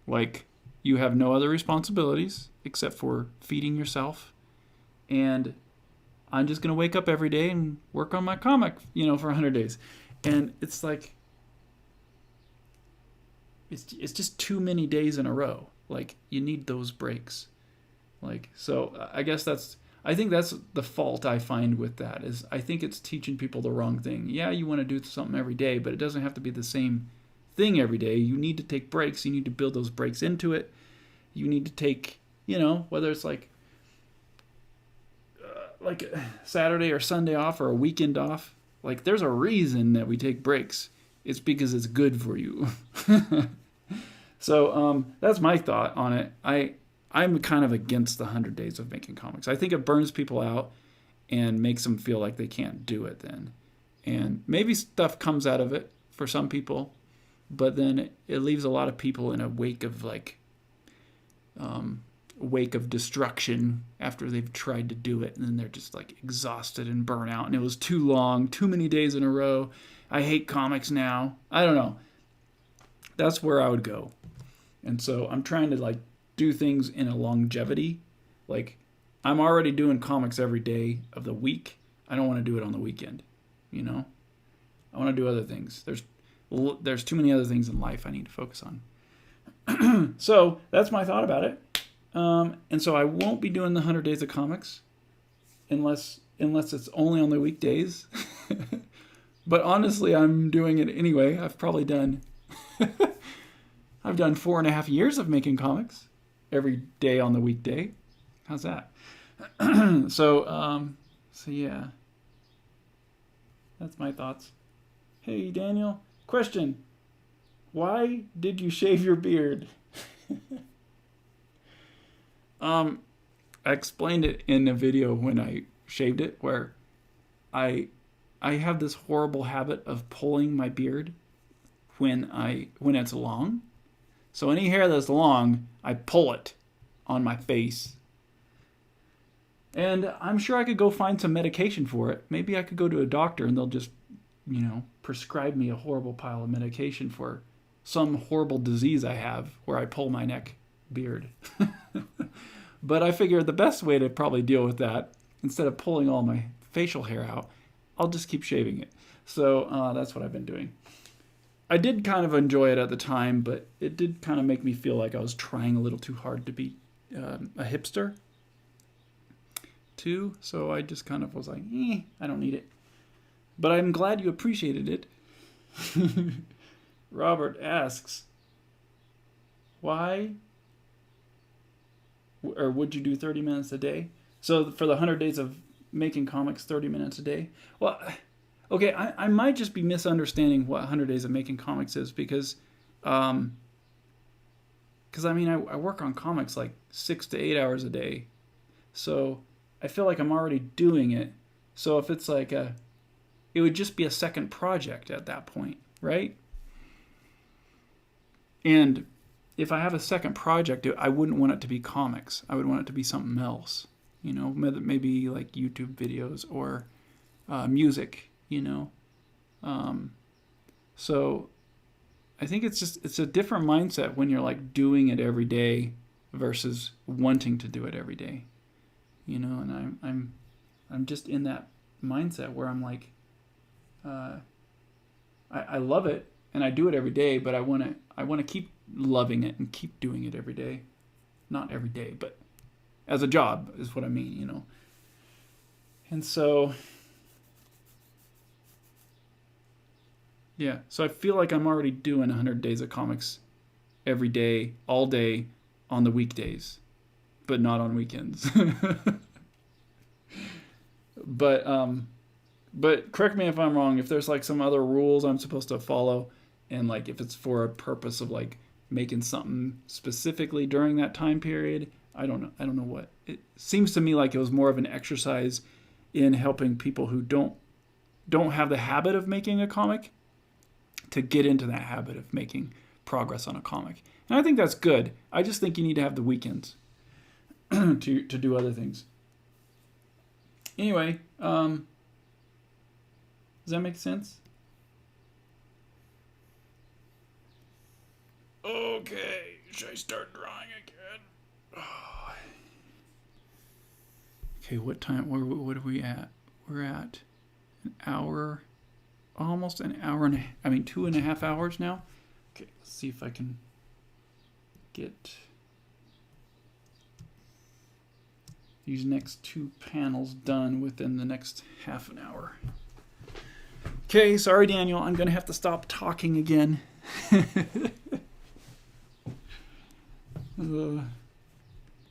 Speaker 1: Like, you have no other responsibilities except for feeding yourself, and I'm just going to wake up every day and work on my comic, for 100 days. And it's like, it's just too many days in a row. Like, you need those breaks. Like, so I think that's the fault I find with that, is I think it's teaching people the wrong thing. Yeah, you want to do something every day, but it doesn't have to be the same thing every day. You need to take breaks. You need to build those breaks into it. You need to take, whether it's like Saturday or Sunday off or a weekend off. Like, there's a reason that we take breaks. It's because it's good for you. So that's my thought on it. I'm kind of against the 100 Days of Making Comics. I think it burns people out and makes them feel like they can't do it then. And maybe stuff comes out of it for some people, but then it leaves a lot of people in a wake of destruction after they've tried to do it, and then they're just like exhausted and burnt out, and it was too long, too many days in a row. I hate comics now. I don't know. That's where I would go. And so I'm trying to do things in a longevity. Like, I'm already doing comics every day of the week. I don't want to do it on the weekend. I want to do other things. There's too many other things in life I need to focus on. So that's my thought about it. And so I won't be doing the 100 Days of Comics unless it's only on the weekdays. But honestly, I'm doing it anyway. I've probably done 4.5 years of making comics every day on the weekday. How's that? So yeah, that's my thoughts. Hey, Daniel, question. Why did you shave your beard? I explained it in a video when I shaved it, where I have this horrible habit of pulling my beard when it's long. So any hair that's long, I pull it on my face. And I'm sure I could go find some medication for it. Maybe I could go to a doctor and they'll just, prescribe me a horrible pile of medication for some horrible disease I have where I pull my neck beard. But I figured the best way to probably deal with that, instead of pulling all my facial hair out, I'll just keep shaving it. So that's what I've been doing. I did kind of enjoy it at the time, but it did kind of make me feel like I was trying a little too hard to be a hipster too. So I just kind of was like, I don't need it. But I'm glad you appreciated it. Robert asks, why or would you do 30 minutes a day? So for the 100 Days of Making Comics, 30 minutes a day? Well, okay, I might just be misunderstanding what 100 Days of Making Comics is, because I work on comics like 6 to 8 hours a day. So I feel like I'm already doing it. So if it's like it would just be a second project at that point, right? And if I have a second project, I wouldn't want it to be comics. I would want it to be something else, maybe like YouTube videos or music, So I think it's a different mindset when you're like doing it every day versus wanting to do it every day, and I'm just in that mindset where I'm like, I love it and I do it every day, but I want to keep loving it and keep doing it every day. not every day, but as a job is what I mean, you know. And so, yeah, so I feel like I'm already doing 100 days of comics every day, all day, on the weekdays, but not on weekends. But correct me if I'm wrong. If there's like some other rules I'm supposed to follow, and like if it's for a purpose of like making something specifically during that time period, I don't know. I don't know what. It seems to me like it was more of an exercise in helping people who don't have the habit of making a comic to get into that habit of making progress on a comic. And I think that's good. I just think you need to have the weekends to do other things. Anyway, does that make sense? Okay, should I start drawing again? Oh. Okay, what time? What are we at? We're at an hour, almost an hour and 2.5 hours now. Okay, let's see if I can get these next 2 panels done within the next half an hour. Okay, sorry, Daniel. I'm going to have to stop talking again.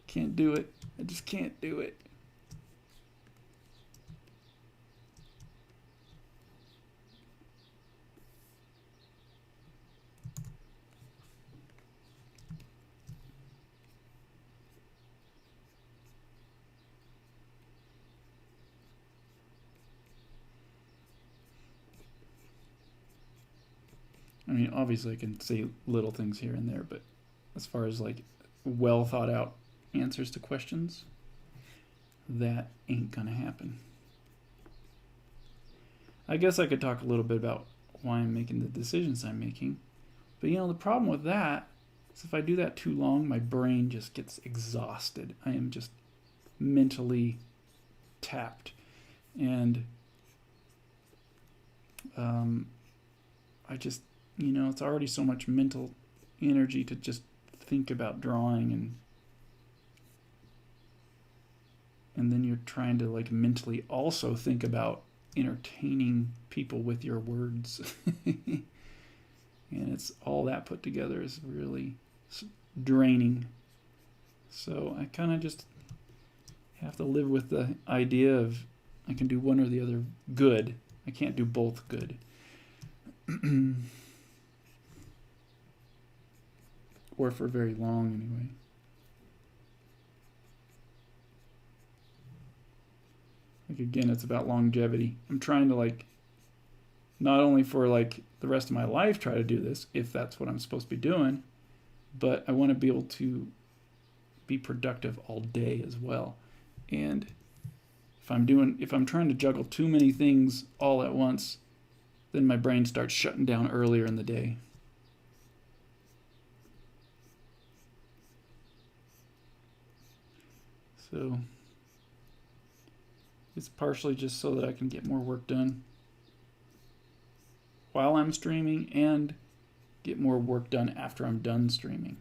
Speaker 1: Can't do it. I just can't do it. I mean, obviously I can say little things here and there, but as far as like well thought out answers to questions, that ain't gonna happen. I guess I could talk a little bit about why I'm making the decisions I'm making. But you know, the problem with that is if I do that too long, my brain just gets exhausted. I am just mentally tapped. And I just, you know, it's already so much mental energy to just think about drawing, and then you're trying to like mentally also think about entertaining people with your words. And it's all that put together is really draining. So I kind of just have to live with the idea of I can do one or the other good. I can't do both good. Or for very long anyway. Like again, it's about longevity. I'm trying to like not only for like the rest of my life try to do this if that's what I'm supposed to be doing, but I want to be able to be productive all day as well. And if I'm trying to juggle too many things all at once, then my brain starts shutting down earlier in the day. So it's partially just so that I can get more work done while I'm streaming and get more work done after I'm done streaming.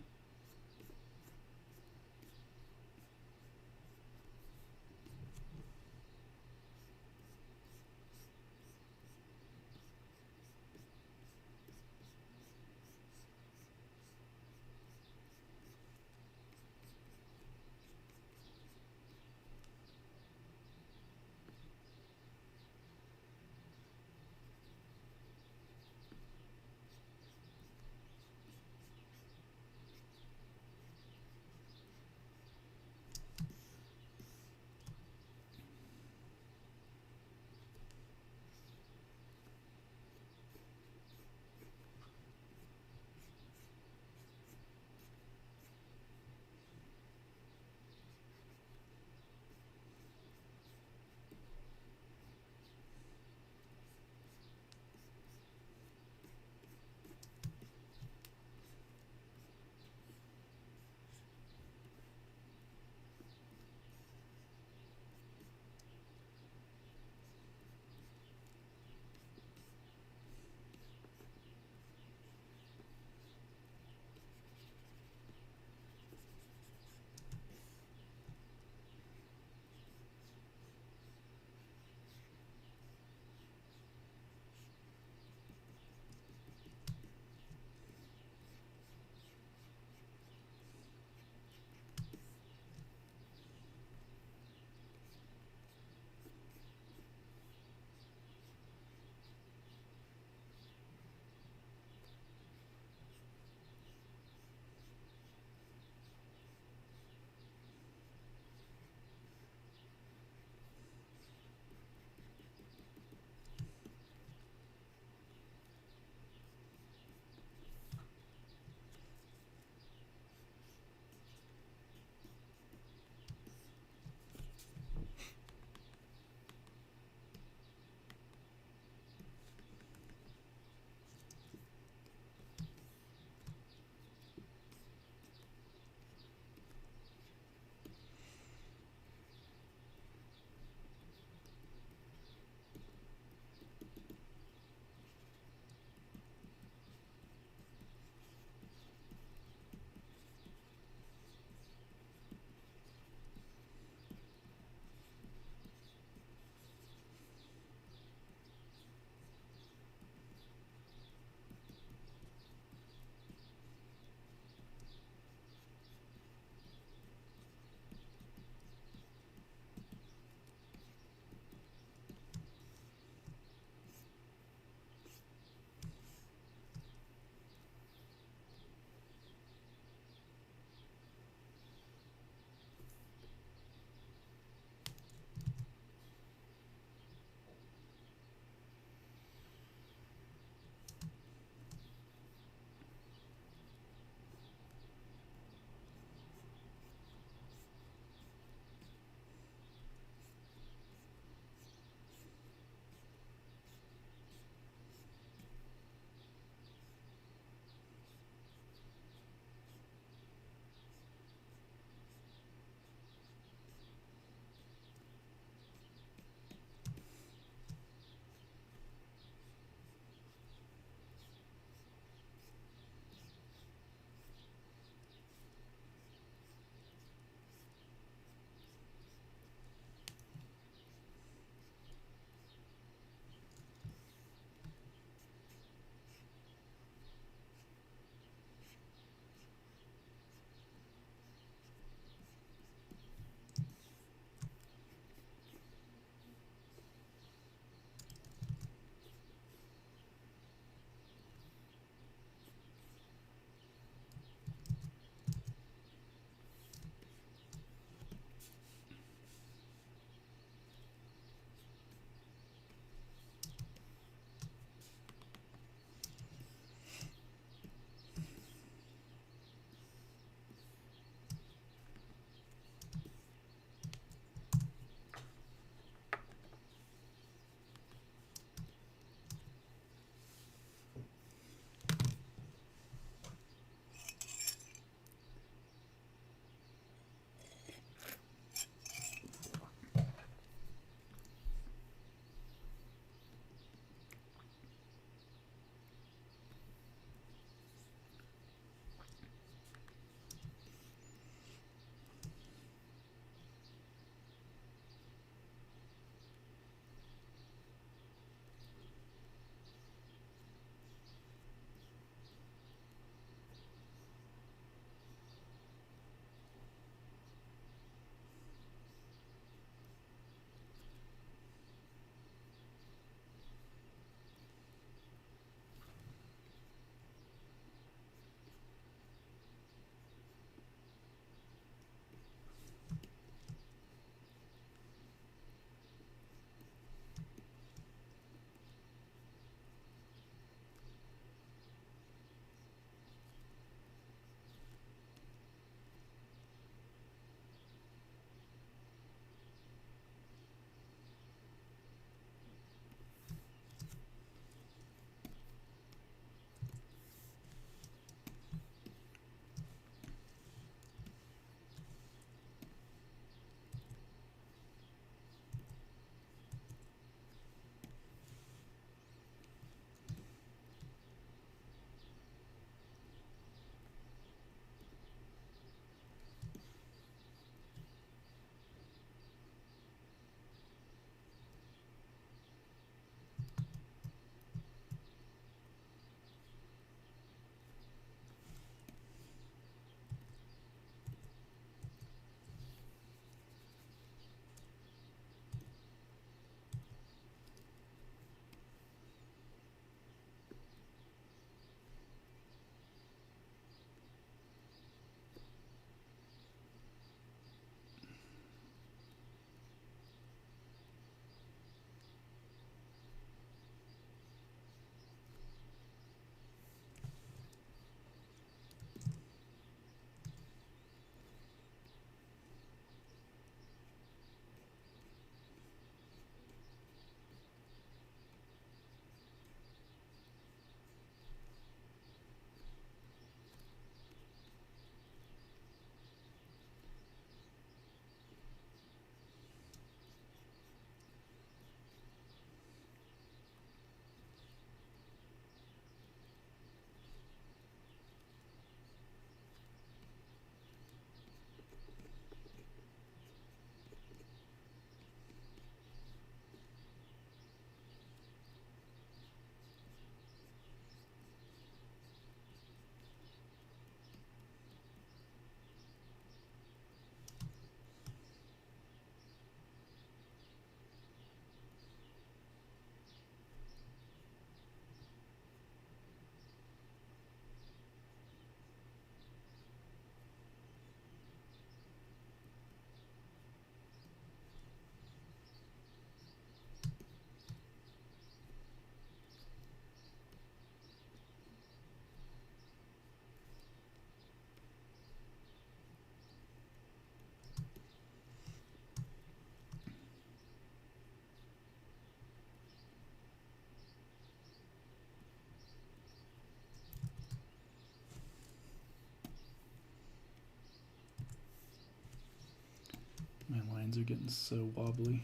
Speaker 1: hands are getting so wobbly.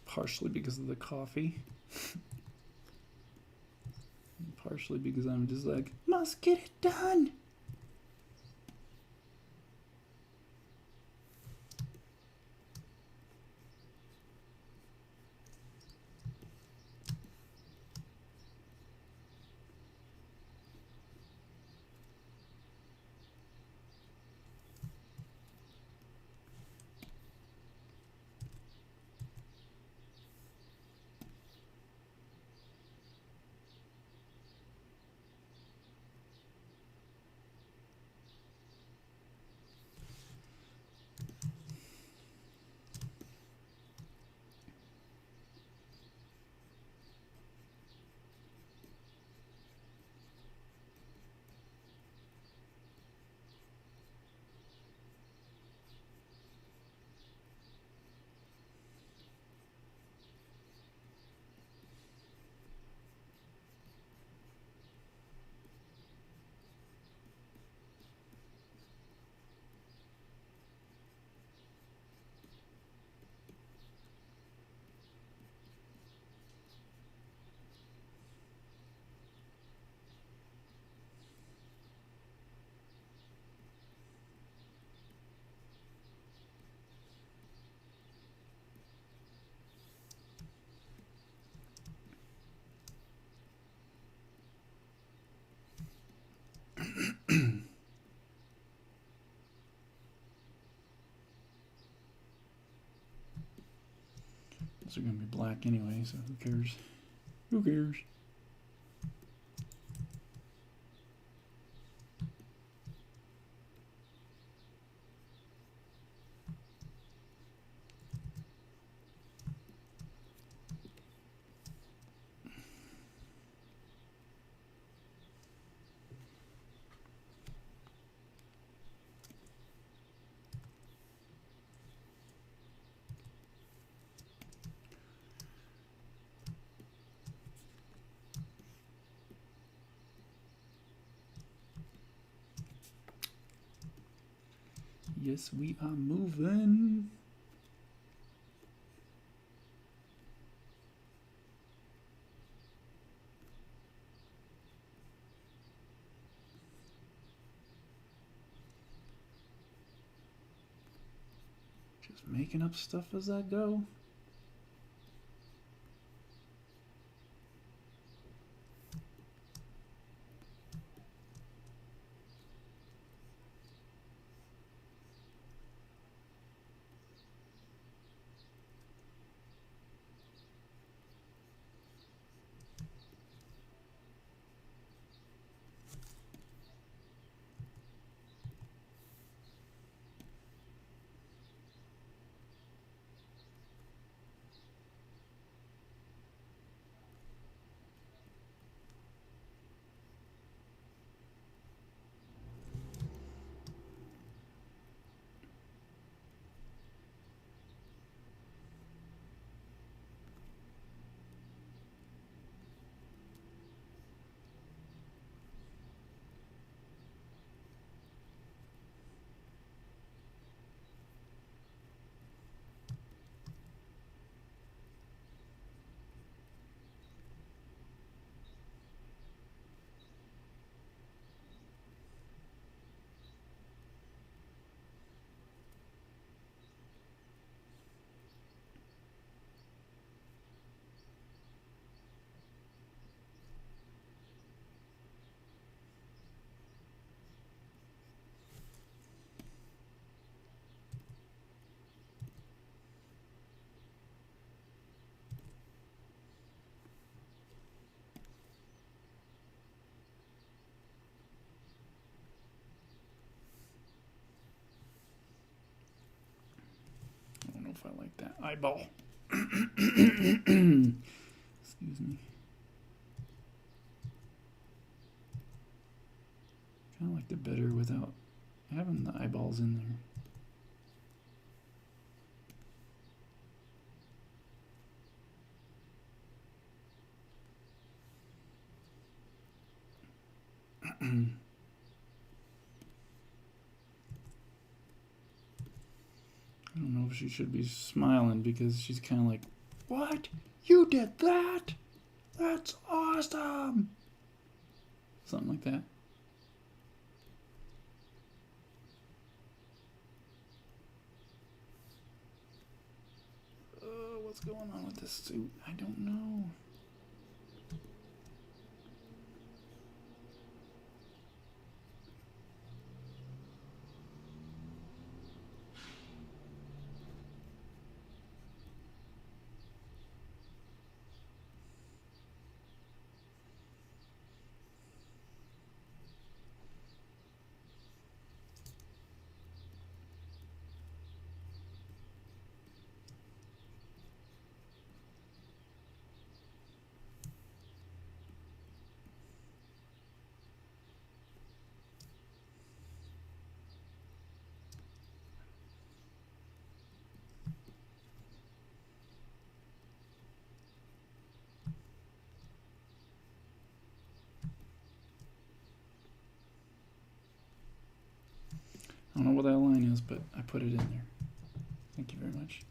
Speaker 1: Partially because of the coffee. Partially because I'm just like, must get it done. Those are going to be black anyway, so who cares? Who cares? Yes, we are moving. Just making up stuff as I go. I don't know if I like that eyeball. Excuse me. Kind of liked it better without having the eyeballs in there. I don't know if she should be smiling because she's kind of like, what? You did that? That's awesome! Something like that. What's going on with this suit? I don't know. I don't know what that line is, but I put it in there. Thank you very much.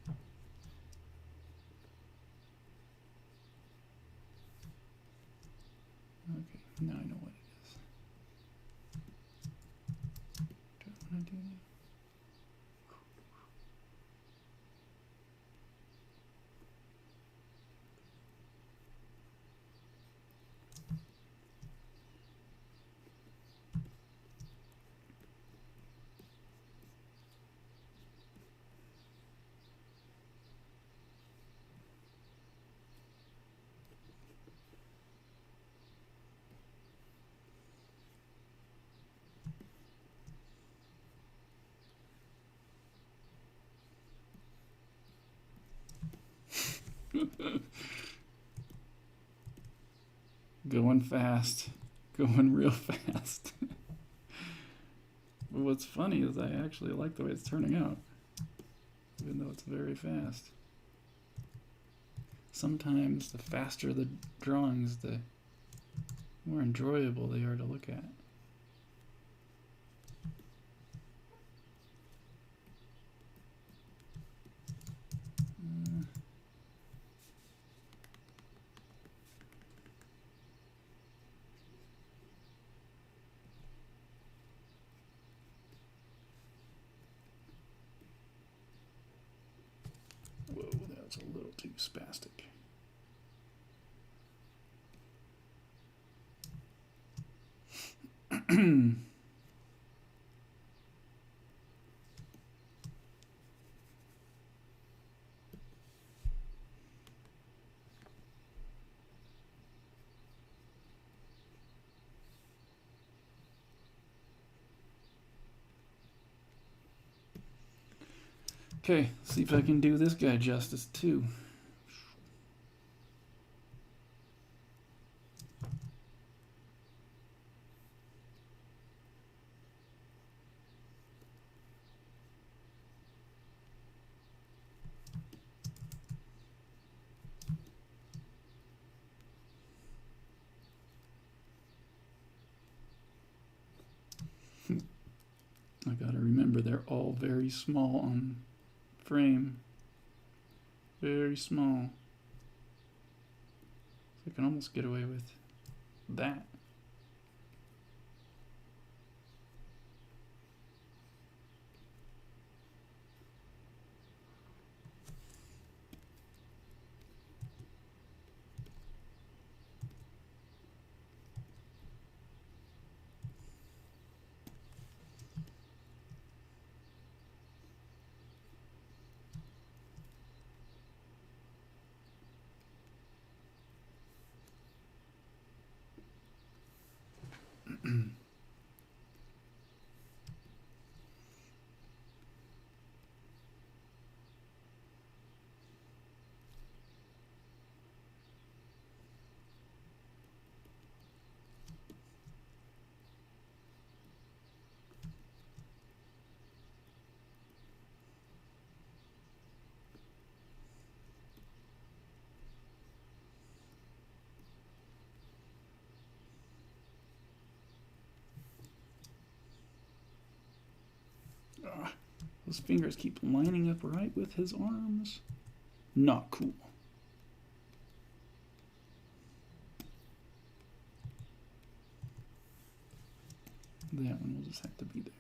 Speaker 1: Okay, now I know what it is. Do I want to do that? Going fast. Going real fast. But what's funny is I actually like the way it's turning out, even though it's very fast. Sometimes the faster the drawings, the more enjoyable they are to look at. Whoa, that was a little too spastic. Okay, see if I can do this guy justice too. I gotta remember they're all very small on frame. Very small. So I can almost get away with that. Those fingers keep lining up right with his arms. Not cool. That one will just have to be there.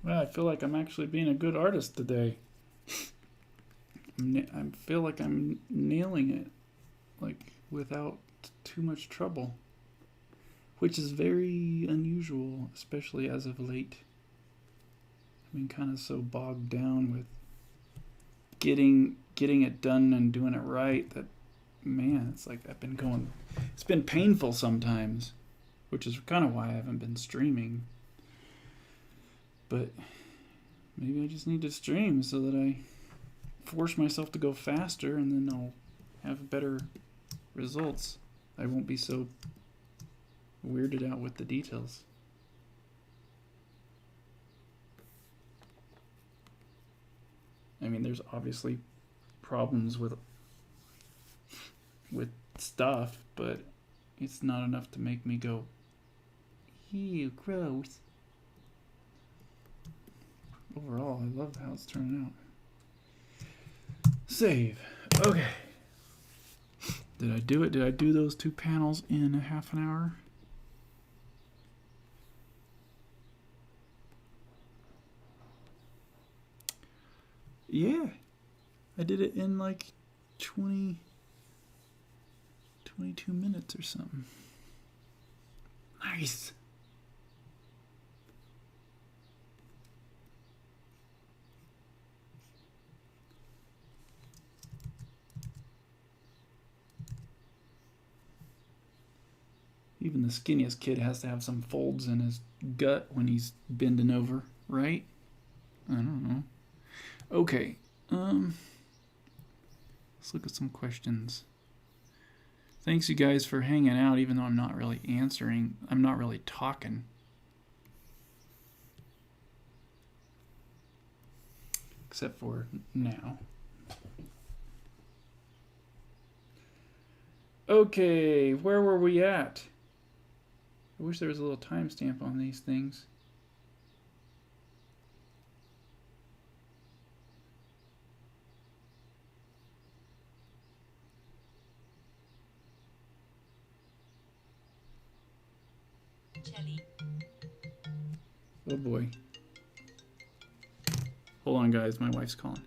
Speaker 1: Well, I feel like I'm actually being a good artist today. I feel like I'm nailing it, like without too much trouble, which is very unusual, especially as of late. I've been kind of so bogged down with getting it done and doing it right that, man, it's like it's been painful sometimes, which is kind of why I haven't been streaming. But maybe I just need to stream so that I force myself to go faster, and then I'll have better results. I won't be so weirded out with the details. I mean, there's obviously problems with stuff, but it's not enough to make me go, ew, gross. Overall, I love how it's turning out. Save. Okay. Did I do it? Did I do those 2 panels in a half an hour? Yeah. I did it in like 22 minutes or something. Nice. Even the skinniest kid has to have some folds in his gut when he's bending over, right? I don't know. Okay. Let's look at some questions. Thanks you guys for hanging out, even though I'm not really answering. I'm not really talking. Except for now. Okay, where were we at? I wish there was a little timestamp on these things. Oh boy. Hold on, guys. My wife's calling.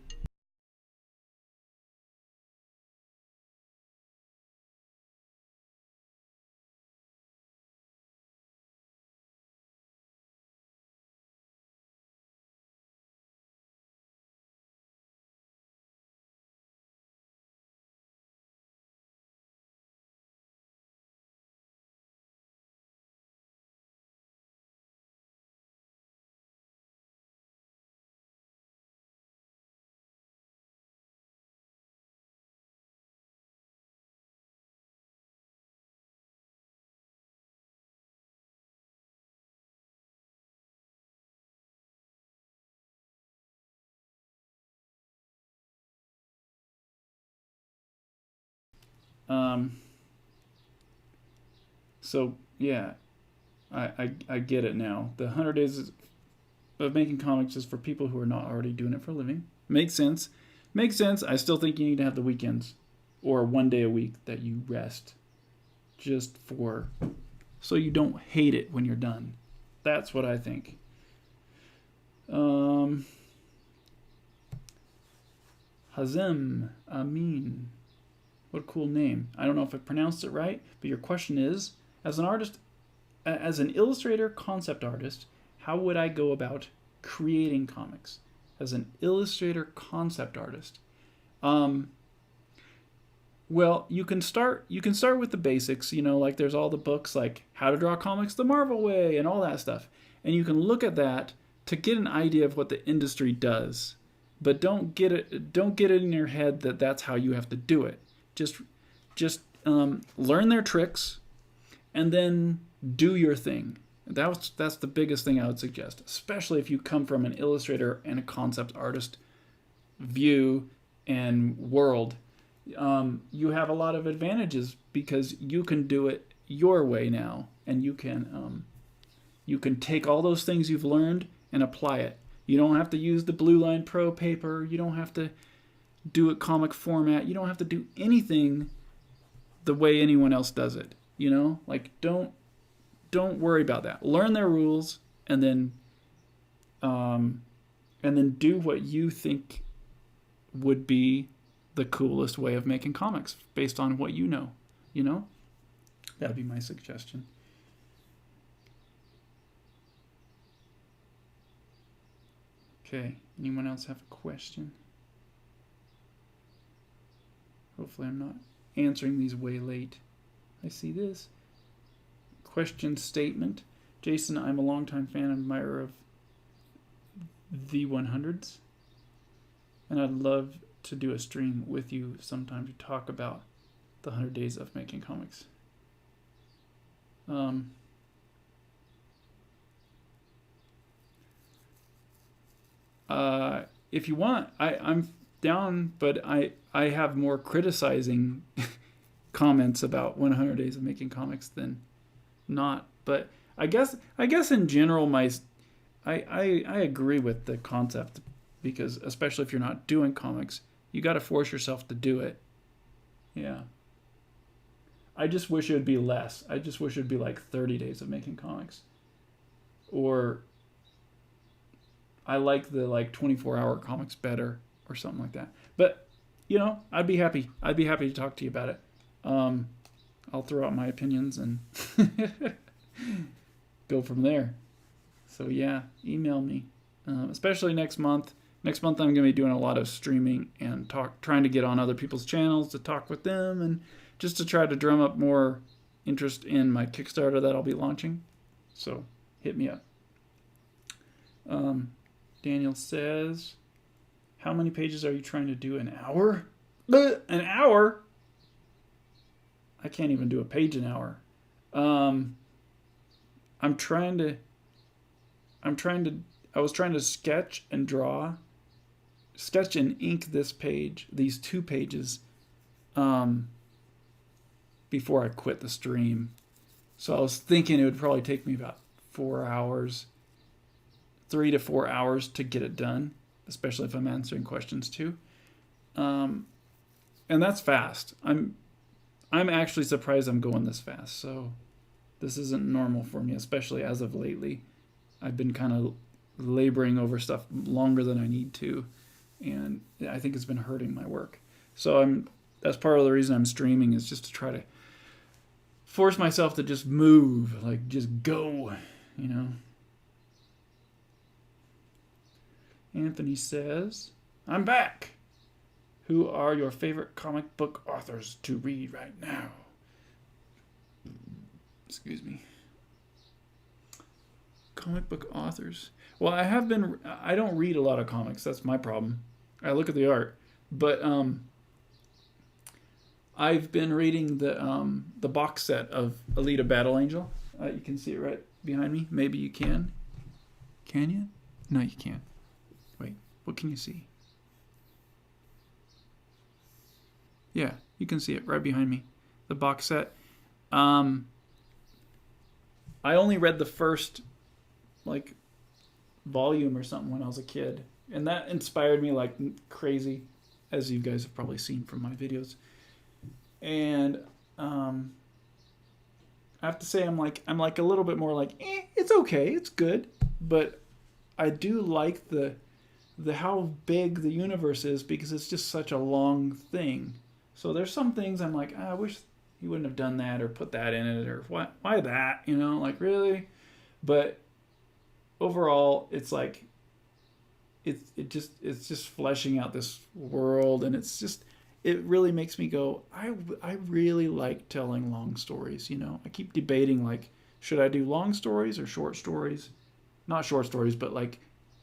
Speaker 1: So yeah, I get it now. The 100 days of making comics is for people who are not already doing it for a living. Makes sense. Makes sense. I still think you need to have the weekends or 1 day a week that you rest, just for so you don't hate it when you're done. That's what I think. Hazem Amin. What a cool name. I don't know if I pronounced it right, but your question is, as an artist, as an illustrator, concept artist, how would I go about creating comics? As an illustrator, concept artist. Well, you can start with the basics, like there's all the books like How to Draw Comics the Marvel Way and all that stuff. And you can look at that to get an idea of what the industry does. But don't get it in your head that that's how you have to do it. Just learn their tricks and then do your thing. That's the biggest thing I would suggest, especially if you come from an illustrator and a concept artist view and world. You have a lot of advantages because you can do it your way now, and you can take all those things you've learned and apply it. You don't have to use the Blue Line Pro paper. You don't have to do it comic format. You don't have to do anything the way anyone else does it. Like don't worry about that. Learn their rules and then do what you think would be the coolest way of making comics based on what you know. That'd be my suggestion. Okay, anyone else have a question? Hopefully I'm not answering these way late. I see this. Question statement. Jason, I'm a longtime fan and admirer of the 100s. And I'd love to do a stream with you sometime to talk about the 100 days of making comics. If you want, I'm down, but I have more criticizing comments about 100 days of making comics than not. But I guess in general, I agree with the concept, because especially if you're not doing comics, you got to force yourself to do it. Yeah. I just wish it would be less. I just wish it would be like 30 days of making comics. Or I like the 24-hour comics better or something like that. But, I'd be happy. I'd be happy to talk to you about it. I'll throw out my opinions and go from there. So yeah, email me. Especially next month. Next month I'm going to be doing a lot of streaming and trying to get on other people's channels to talk with them, and just to try to drum up more interest in my Kickstarter that I'll be launching. So hit me up. Daniel says, how many pages are you trying to do an hour? An hour? I can't even do a page an hour. I was trying to sketch and ink these 2 pages, before I quit the stream. So I was thinking it would probably take me about 4 hours, 3 to 4 hours to get it done, especially if I'm answering questions too. And that's fast. I'm actually surprised I'm going this fast. So this isn't normal for me, especially as of lately. I've been kind of laboring over stuff longer than I need to, and I think it's been hurting my work. So that's part of the reason I'm streaming, is just to try to force myself to just move, like just go, you know. Anthony says, I'm back. Who are your favorite comic book authors to read right now? Excuse me. Comic book authors. Well, I don't read a lot of comics. That's my problem. I look at the art. But I've been reading the box set of Alita Battle Angel. You can see it right behind me. Maybe you can. Can you? No, you can't. Wait, what can you see? Yeah, you can see it right behind me. The box set. I only read the first volume or something when I was a kid, and that inspired me like crazy, as you guys have probably seen from my videos. And I have to say I'm like a little bit more like, it's okay, it's good, but I do like the how big the universe is, because it's just such a long thing. So there's some things I'm like, I wish he wouldn't have done that or put that in it, or why that, you know, like really. But overall, it's like it's just fleshing out this world, and it really makes me go, I really like telling long stories, you know. I keep debating, like, should I do long stories or short stories? Not short stories, but like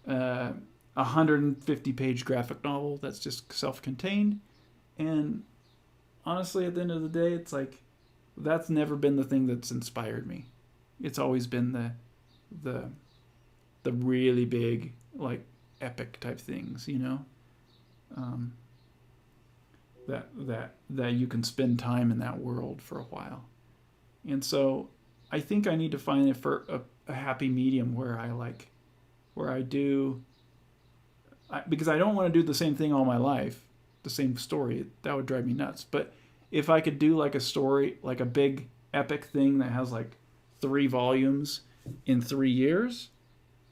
Speaker 1: 150-page graphic novel that's just self-contained. And honestly, at the end of the day, it's like, that's never been the thing that's inspired me. It's always been the really big, like, epic type things, you know. That you can spend time in that world for a while. And so I think I need to find a happy medium where because I don't want to do the same thing all my life, the same story. That would drive me nuts. But if I could do like a story, like a big epic thing that has like 3 volumes in 3 years,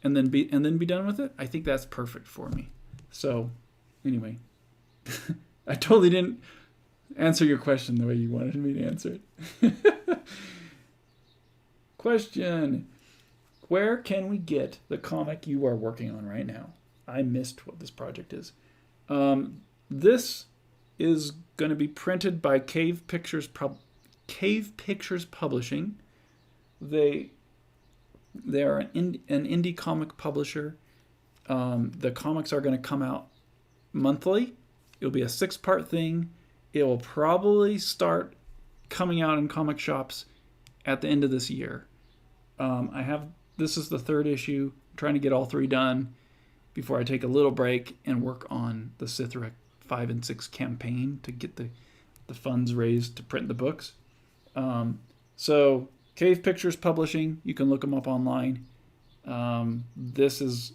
Speaker 1: and then be done with it, I think that's perfect for me. So anyway, I totally didn't answer your question the way you wanted me to answer it. Question: where can we get the comic you are working on right now? I missed what this project is. This is going to be printed by Cave Pictures Publishing. They are an indie comic publisher. The comics are going to come out monthly. It'll be a 6-part thing. It will probably start coming out in comic shops at the end of this year. This is the 3rd issue. I'm trying to get all 3 done before I take a little break and work on the Xeric 5 and 6 campaign to get the funds raised to print the books. So Cave Pictures Publishing, you can look them up online. This is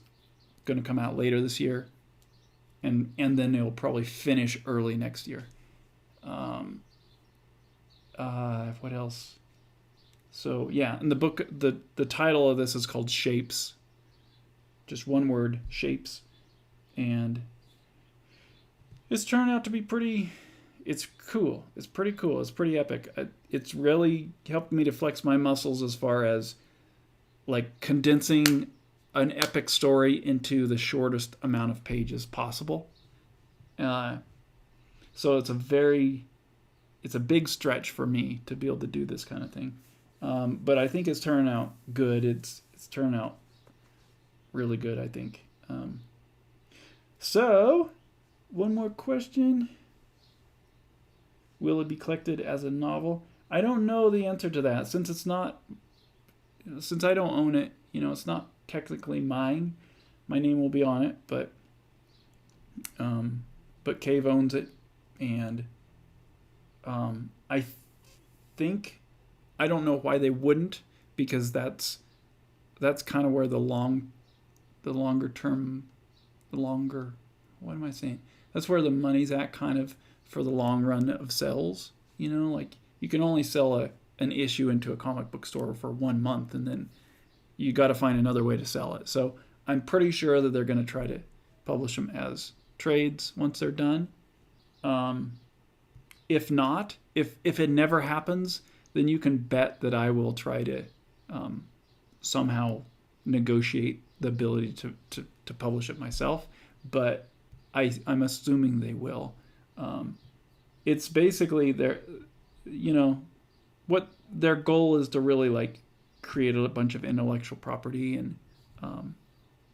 Speaker 1: going to come out later this year, and then it'll probably finish early next year. What else? So yeah, and the book, the title of this is called Shapes. Just one word, Shapes. And it's turned out to be it's cool. It's pretty cool. It's pretty epic. It's really helped me to flex my muscles as far as like condensing an epic story into the shortest amount of pages possible. So it's a very it's a big stretch for me to be able to do this kind of thing. But I think it's turning out good. It's turning out really good, I think. So, one more question. Will it be collected as a novel? I don't know the answer to that, since I don't own it. It's not technically mine. My name will be on it, but Cave owns it, and I think, I don't know why they wouldn't, because that's kind of where what am I saying? That's where the money's at, kind of, for the long run of sales. Like, you can only sell an issue into a comic book store for 1 month, and then you got to find another way to sell it. So I'm pretty sure that they're going to try to publish them as trades once they're done. If not, if it never happens, then you can bet that I will try to somehow negotiate the ability to publish it myself. But I'm assuming they will. It's basically what their goal is, to really like create a bunch of intellectual property, and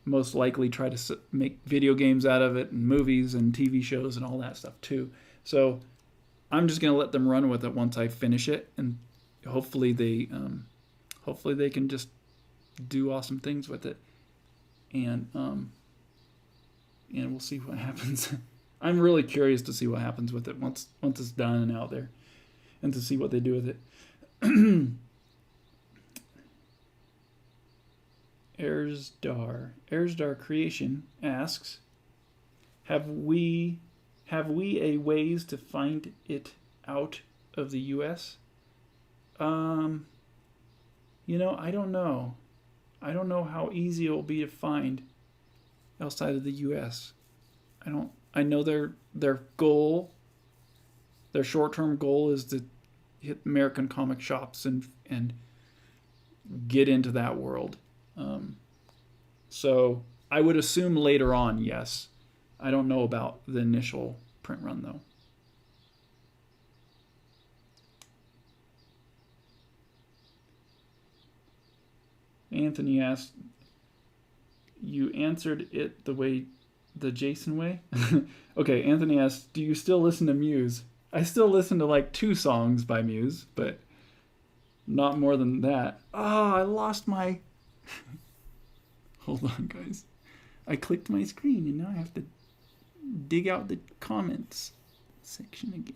Speaker 1: most likely try to make video games out of it, and movies and TV shows and all that stuff too. So I'm just gonna let them run with it once I finish it, and hopefully they can just do awesome things with it, and we'll see what happens. I'm really curious to see what happens with it once it's done and out there, and to see what they do with it. Airsdar Creation asks, have we a ways to find it out of the US? I don't know. I don't know how easy it will be to find outside of the US. I know their goal, their short-term goal, is to hit American comic shops and get into that world. So I would assume later on, yes. I don't know about the initial print run, though. Anthony asked, you answered it the Jason way? Okay, Anthony asked, do you still listen to Muse? I still listen to like 2 songs by Muse, but not more than that. Oh, I lost my... Hold on, guys. I clicked my screen, and now I have to dig out the comments section again.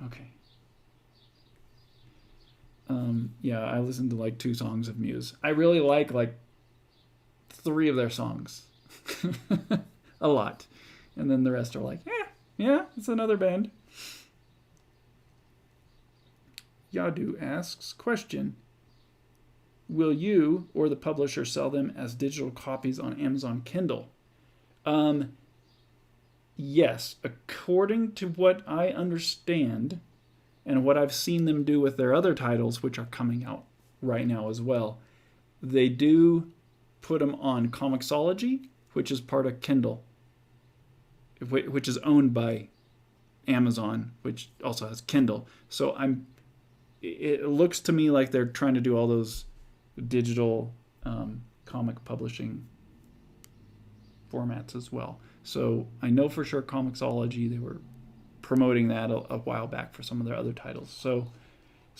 Speaker 1: Okay. Yeah, I listened to like 2 songs of Muse. I really like 3 of their songs. A lot. And then the rest are like, yeah, it's another band. Yadu asks, question, will you or the publisher sell them as digital copies on Amazon Kindle? Yes, according to what I understand, and what I've seen them do with their other titles, which are coming out right now as well, they do put them on Comixology, which is part of Kindle, which is owned by Amazon, which also has Kindle. So it looks to me like they're trying to do all those digital comic publishing formats as well. So I know for sure Comixology, they were promoting that a while back for some of their other titles. So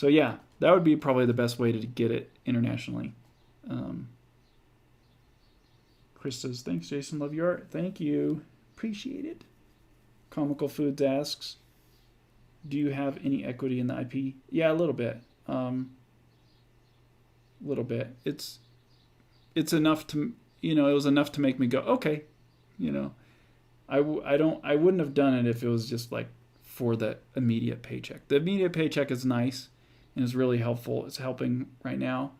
Speaker 1: yeah, that would be probably the best way to get it internationally. Chris says, thanks, Jason. Love your art. Thank you. Appreciate it. Comical Foods asks, do you have any equity in the IP? Yeah, a little bit. Little bit. It's enough to, it was enough to make me go, okay, I wouldn't have done it if it was just like for the immediate paycheck. The immediate paycheck is nice and is really helpful. It's helping right now.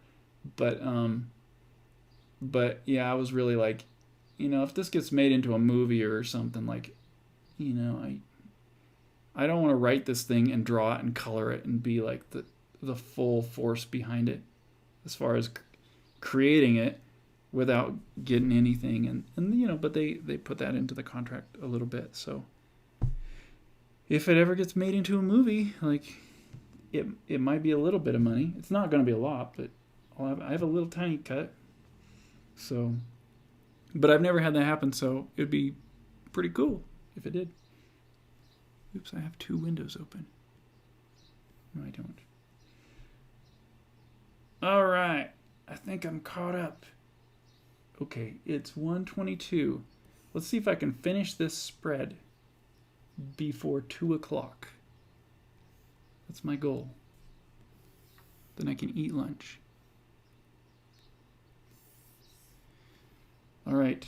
Speaker 1: But yeah, I was really like, if this gets made into a movie or something, like, I don't want to write this thing and draw it and color it and be like the full force behind it as far as creating it, without getting anything, and you know, but they put that into the contract a little bit. So if it ever gets made into a movie, like it might be a little bit of money. It's not going to be a lot, but I have a little tiny cut. So, but I've never had that happen, so it'd be pretty cool if it did. Oops, I have 2 windows open. No, I don't. All right, I think I'm caught up. Okay, it's 1:22. Let's see if I can finish this spread before 2 o'clock. That's my goal. Then I can eat lunch. All right.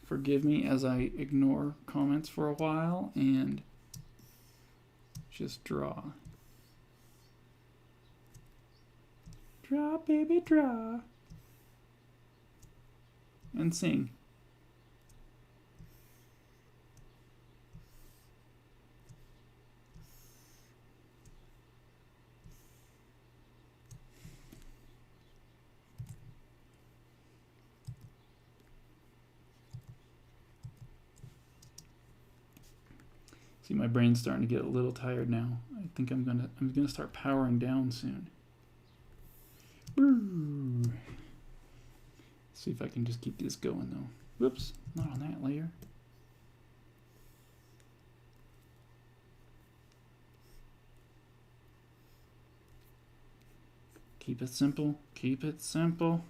Speaker 1: Forgive me as I ignore comments for a while and just draw. Draw, baby, draw. And sing. See, my brain's starting to get a little tired now. I think I'm gonna start powering down soon. See if I can just keep this going though. Whoops, not on that layer. Keep it simple. Keep it simple.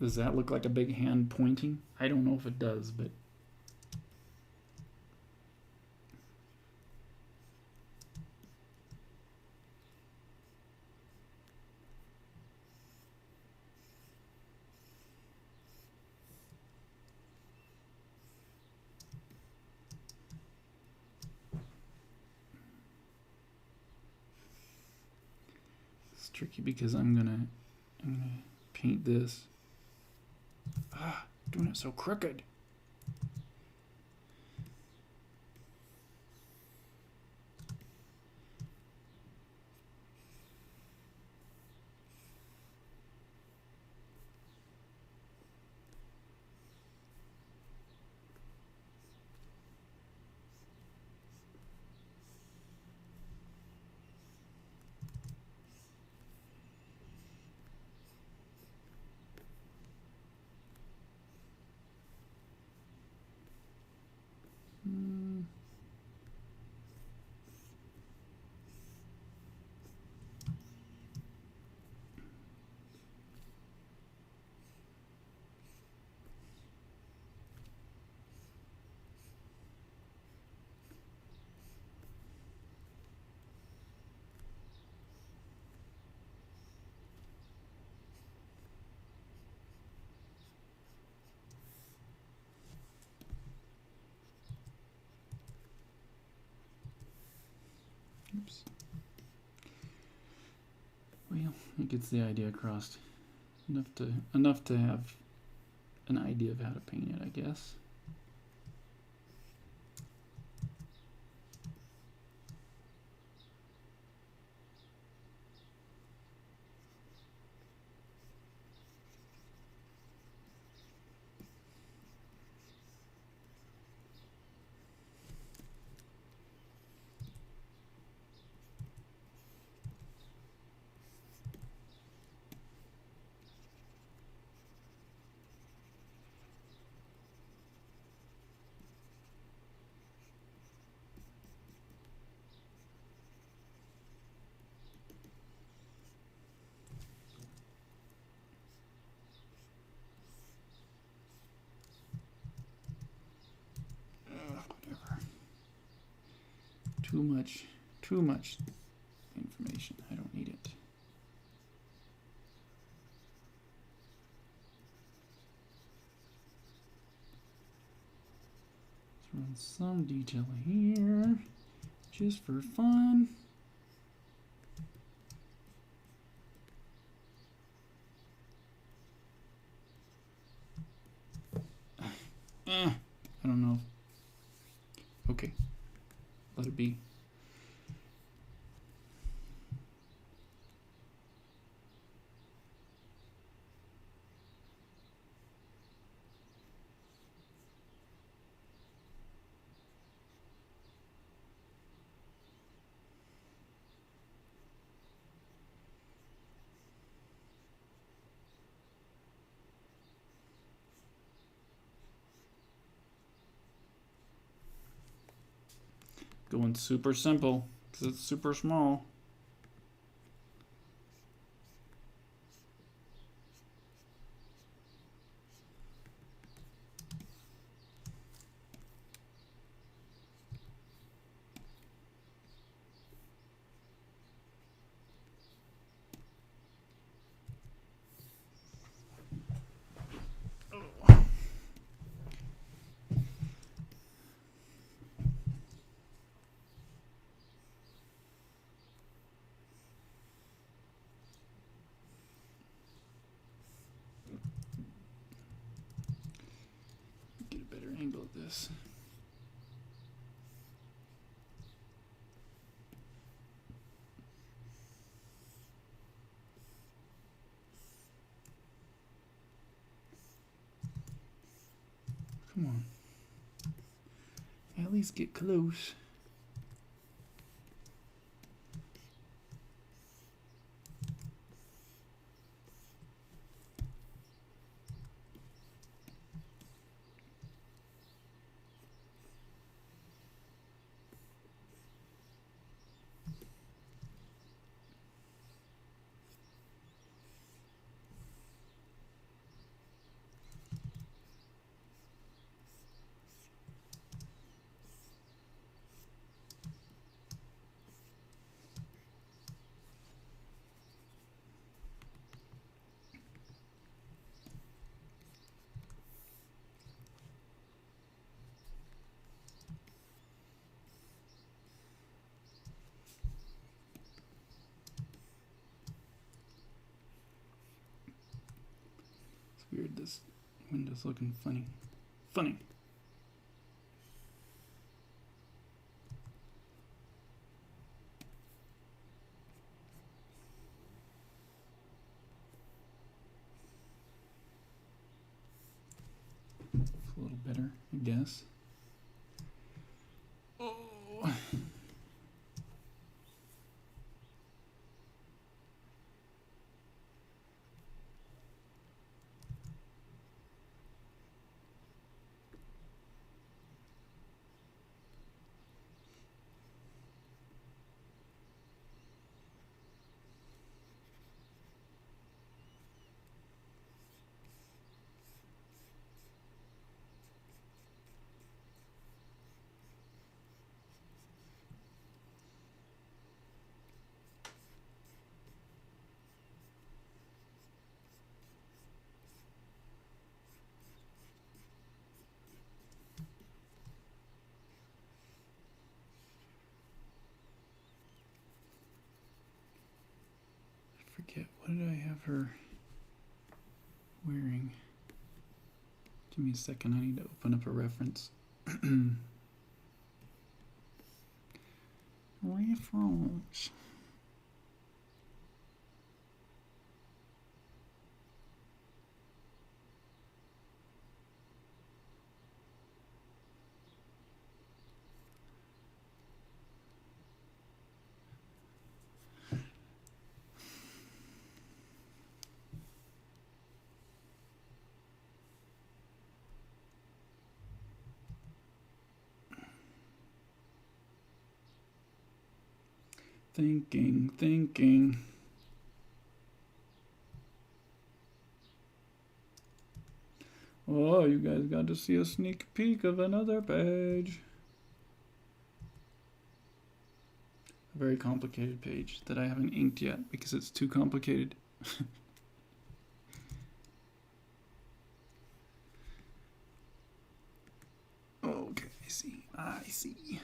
Speaker 1: Does that look like a big hand pointing? I don't know if it does, but it's tricky because I'm gonna paint this. Doing it so crooked. Oops. Well, it gets the idea across. Enough to have an idea of how to paint it, I guess. Too much information. I don't need it. Throw in some detail here, just for fun. I don't know. Okay, let it be. Going super simple because it's super small. Get a better angle at this. Come on. At least get close. Weird, this window's looking funny. Funny. It's a little better, I guess. Oh. Forget, what did I have her wearing? Give me a second, I need to open up a reference. Reference. Thinking. Oh, you guys got to see a sneak peek of another page. A very complicated page that I haven't inked yet because it's too complicated. Okay, I see.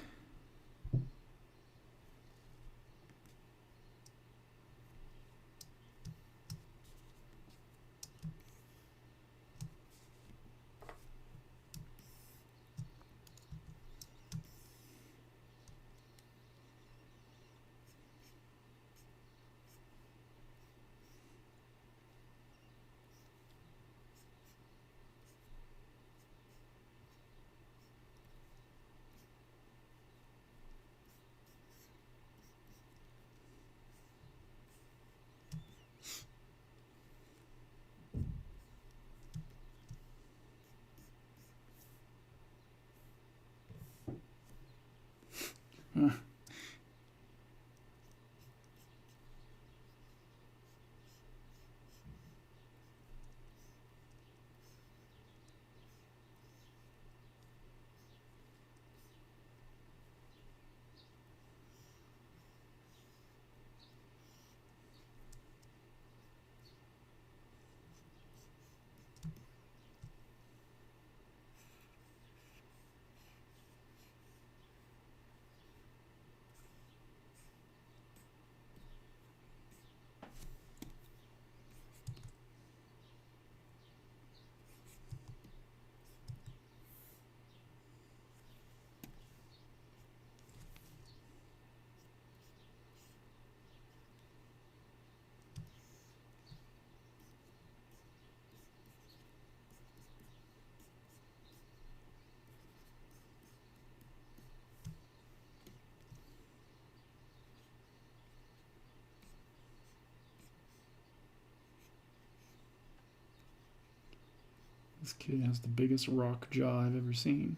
Speaker 1: This kid has the biggest rock jaw I've ever seen.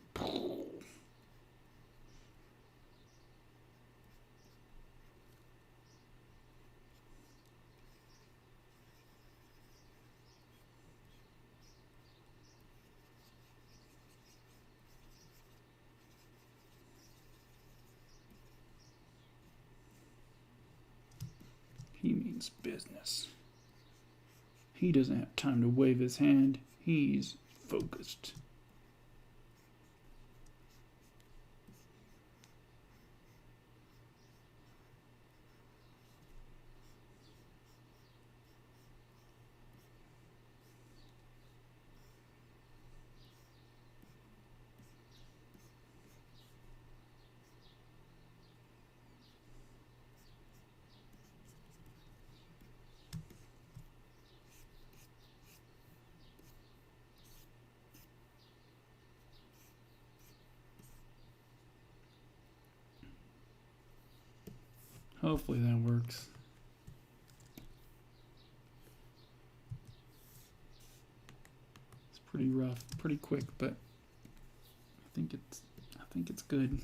Speaker 1: He means business. He doesn't have time to wave his hand. He's focused. Hopefully that works. It's pretty rough, pretty quick, but I think it's good.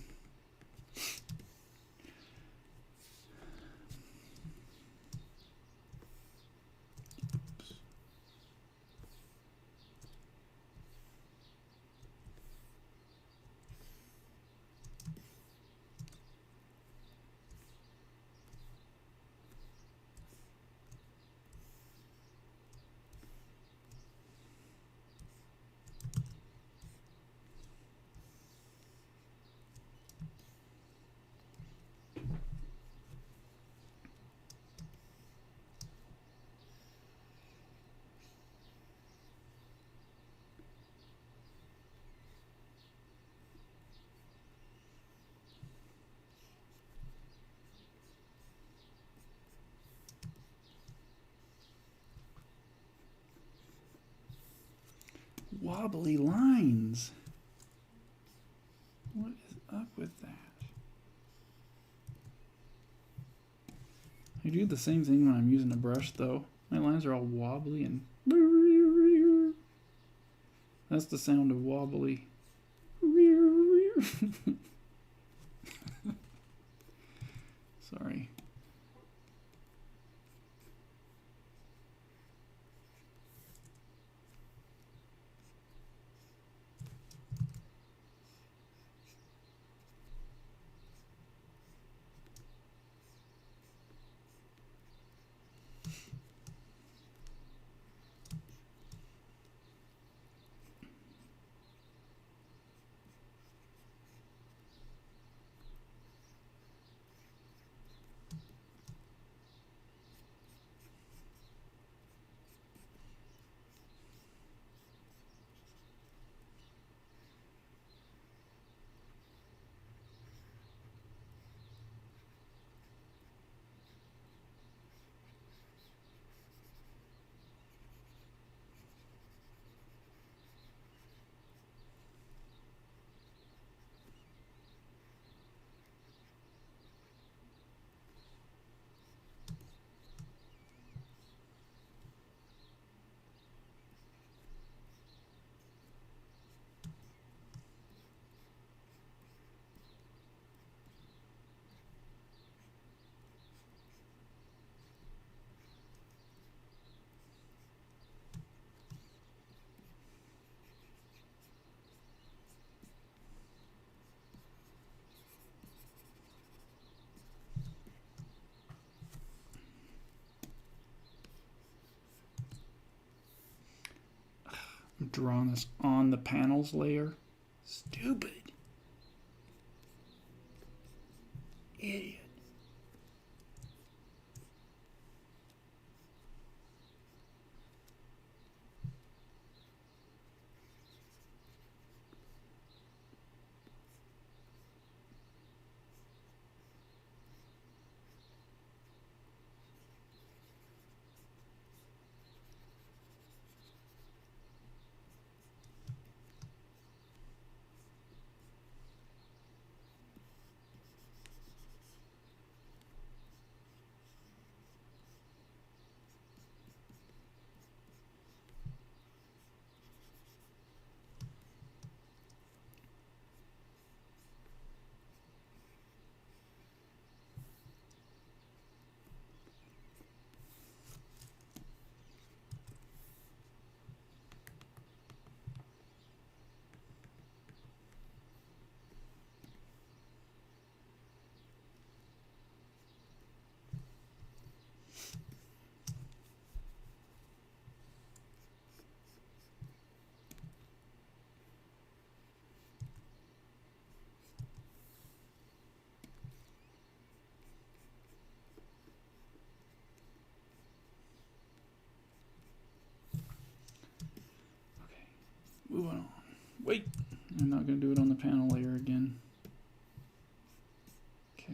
Speaker 1: Wobbly lines. What is up with that? I do the same thing when I'm using a brush though. My lines are all wobbly and that's the sound of wobbly. Sorry. I'm drawing this on the panels layer. Stupid. Idiot. Moving on. Wait, I'm not going to do it on the panel layer again. Okay.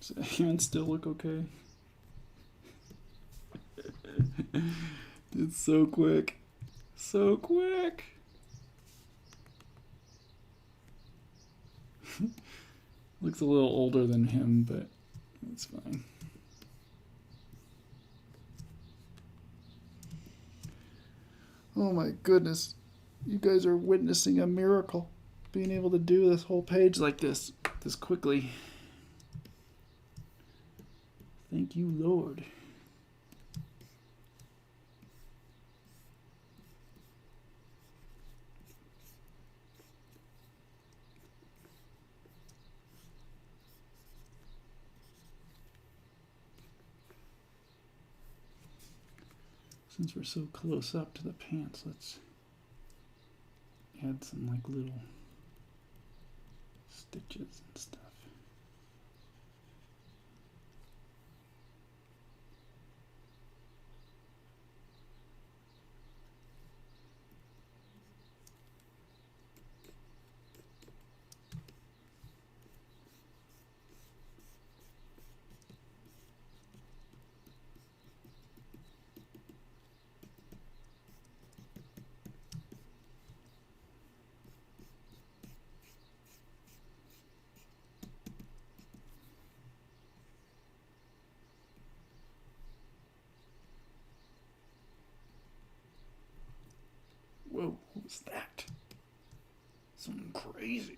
Speaker 1: Does the hand still look okay? It's so quick. So quick. Looks a little older than him, but it's fine. Oh my goodness. You guys are witnessing a miracle. Being able to do this whole page like this quickly. Thank you, Lord. Since we're so close up to the pants, let's add some like little stitches and stuff. Whoa, what was that? Something crazy.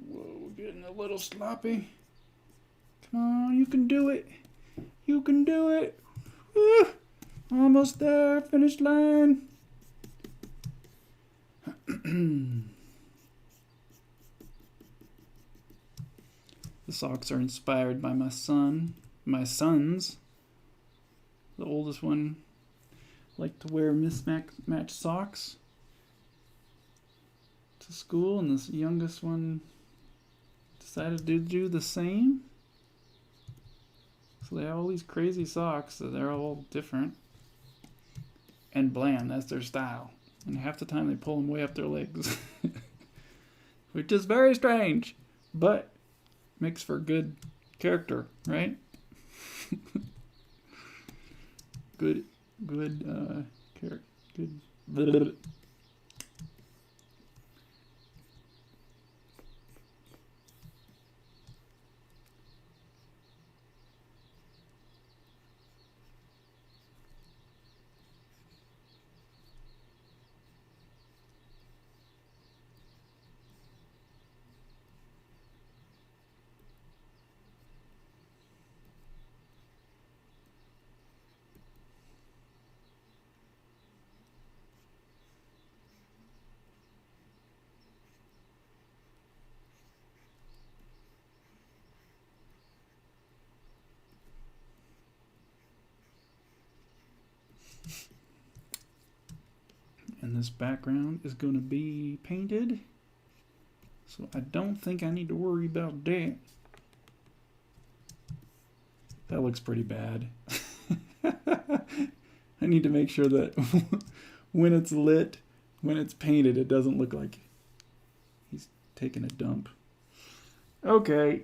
Speaker 1: Whoa, getting a little sloppy. Come on, you can do it. You can do it. Woo! Almost there, finish line. The socks are inspired by my sons. The oldest one liked to wear mismatched socks to school, and this youngest one decided to do the same. So they have all these crazy socks that they're all different and bland. That's their style. And half the time they pull them way up their legs, which is very strange, but makes for good character, right? good character. Good. And this background is going to be painted, so I don't think I need to worry about that. That looks pretty bad. I need to make sure that when it's lit, when it's painted, it doesn't look like he's taking a dump. Okay.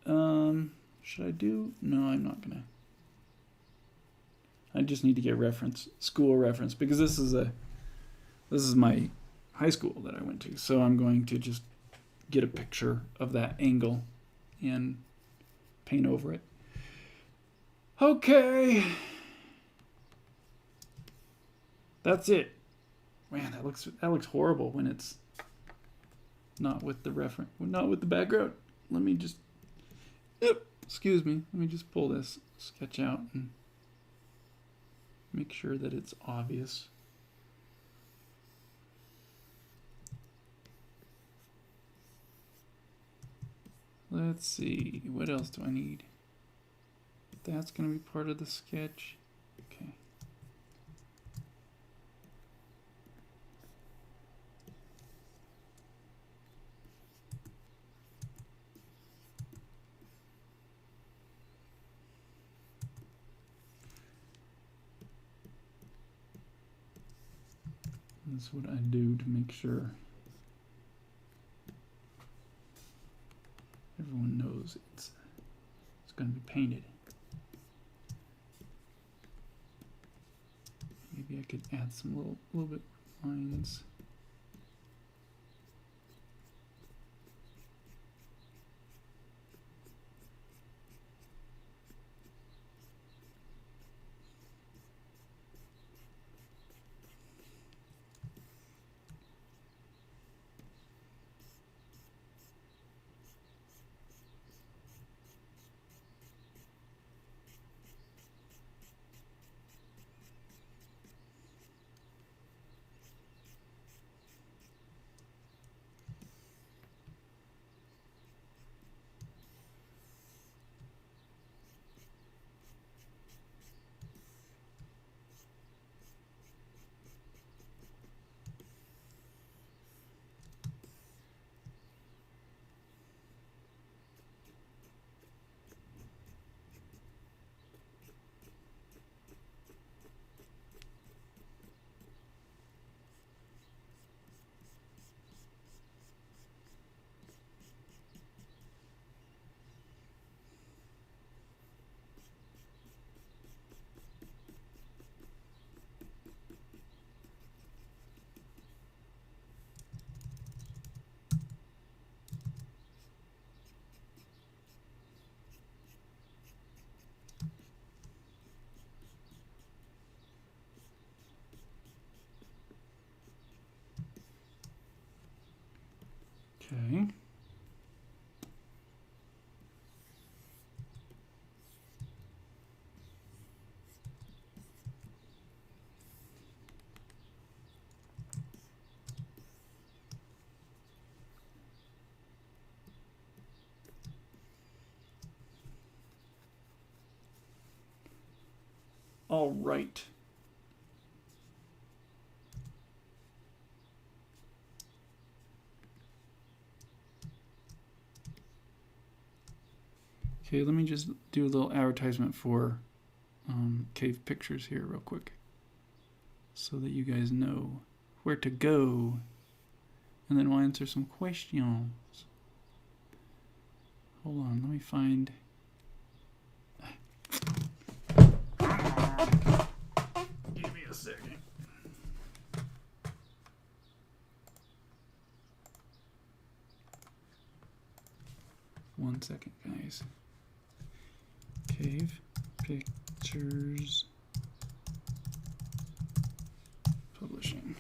Speaker 1: Should I do? No, I'm not gonna. I just need to get school reference, because this is my high school that I went to. So I'm going to just get a picture of that angle and paint over it. Okay. That's it. Man, that looks horrible when it's not with the reference, not with the background. Let me just, excuse me. Let me just pull this sketch out and make sure that it's obvious. Let's see, what else do I need? That's going to be part of the sketch. Okay. That's what I do to make sure everyone knows it's going to be painted. Maybe I could add some little bit lines. Okay. All right. Okay, let me just do a little advertisement for Cave Pictures here real quick so that you guys know where to go, and then we'll answer some questions. Hold on, let me find... Give me a second. One second, guys. Cave Pictures Publishing.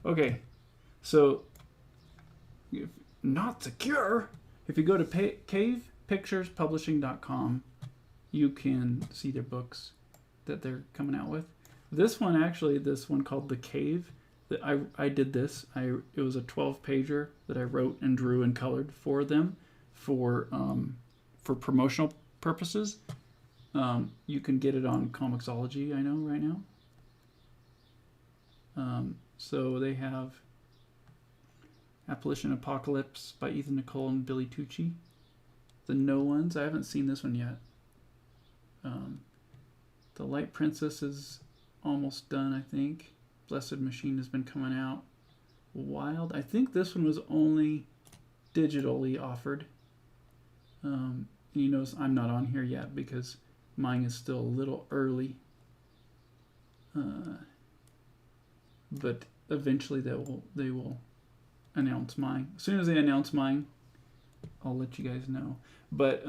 Speaker 1: Okay, so if not secure, if you go to cavepicturespublishing.com, you can see their books that they're coming out with. This one, actually, this one called The Cave, that I did this. It was a 12-pager that I wrote and drew and colored for them for promotional purposes. You can get it on Comixology, I know, right now. So they have Apparition Apocalypse by Ethan Nicole and Billy Tucci. The No Ones, I haven't seen this one yet. The Light Princess is almost done, I think. Blessed Machine has been coming out. Wild, I think this one was only digitally offered. You notice I'm not on here yet because mine is still a little early. But eventually they will announce mine. As soon as they announce mine, I'll let you guys know. But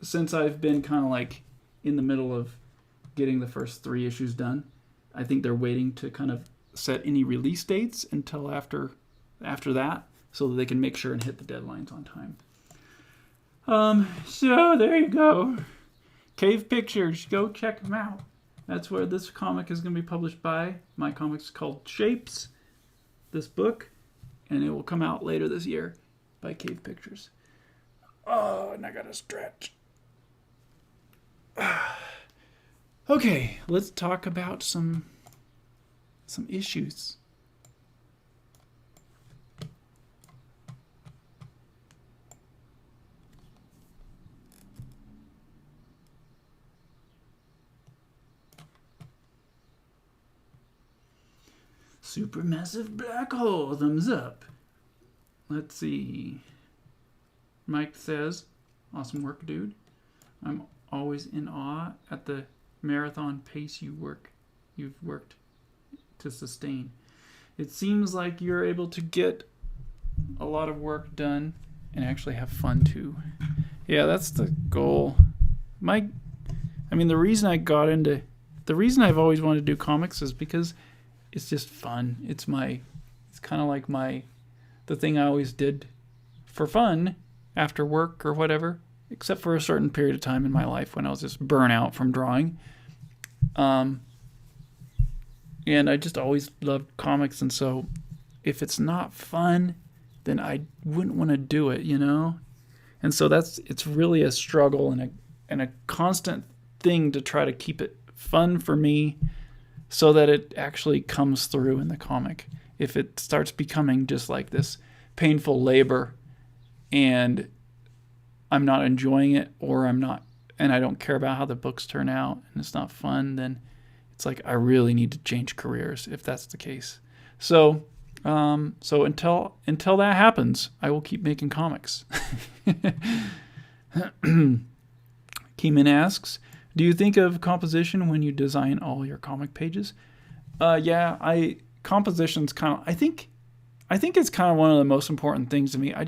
Speaker 1: since I've been kind of like in the middle of getting the first 3 issues done, I think they're waiting to kind of set any release dates until after that, so that they can make sure and hit the deadlines on time. So there you go. Cave Pictures, go check them out. That's where this comic is going to be published by. My comic's called Shapes, this book, and it will come out later this year by Cave Pictures. Oh, and I gotta stretch. Okay, let's talk about some issues. Supermassive black hole, thumbs up. Let's see. Mike says, awesome work, dude. I'm always in awe at the marathon pace you've worked to sustain. It seems like you're able to get a lot of work done and actually have fun too. Yeah, that's the goal. The reason I've always wanted to do comics is because it's just fun. It's kind of like the thing I always did for fun after work or whatever, except for a certain period of time in my life when I was just burnt out from drawing. And I just always loved comics, and so if it's not fun, then I wouldn't want to do it, you know? And so it's really a struggle and a constant thing to try to keep it fun for me so that it actually comes through in the comic. If it starts becoming just like this painful labor and I'm not enjoying it, or and I don't care about how the books turn out and it's not fun, then it's like I really need to change careers if that's the case. So until that happens, I will keep making comics. Keeman asks, do you think of composition when you design all your comic pages? Composition's kind of, I think it's kind of one of the most important things to me. I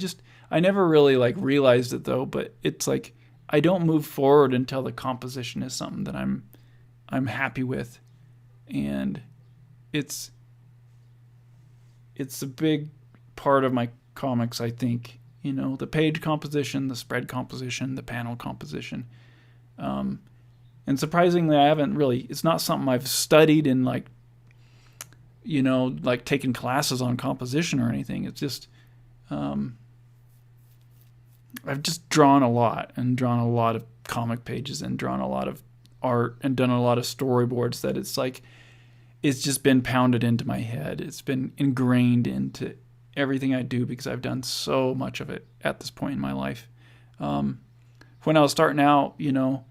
Speaker 1: never really realized it though, but it's like I don't move forward until the composition is something that I'm happy with, and it's a big part of my comics, I think. You know, the page composition, the spread composition, the panel composition. And surprisingly, I haven't really, it's not something I've studied in like, you know, like taking classes on composition or anything. It's just, I've just drawn a lot of comic pages and drawn a lot of art and done a lot of storyboards that it's like, it's just been pounded into my head. It's been ingrained into everything I do because I've done so much of it at this point in my life. When I was starting out, you know,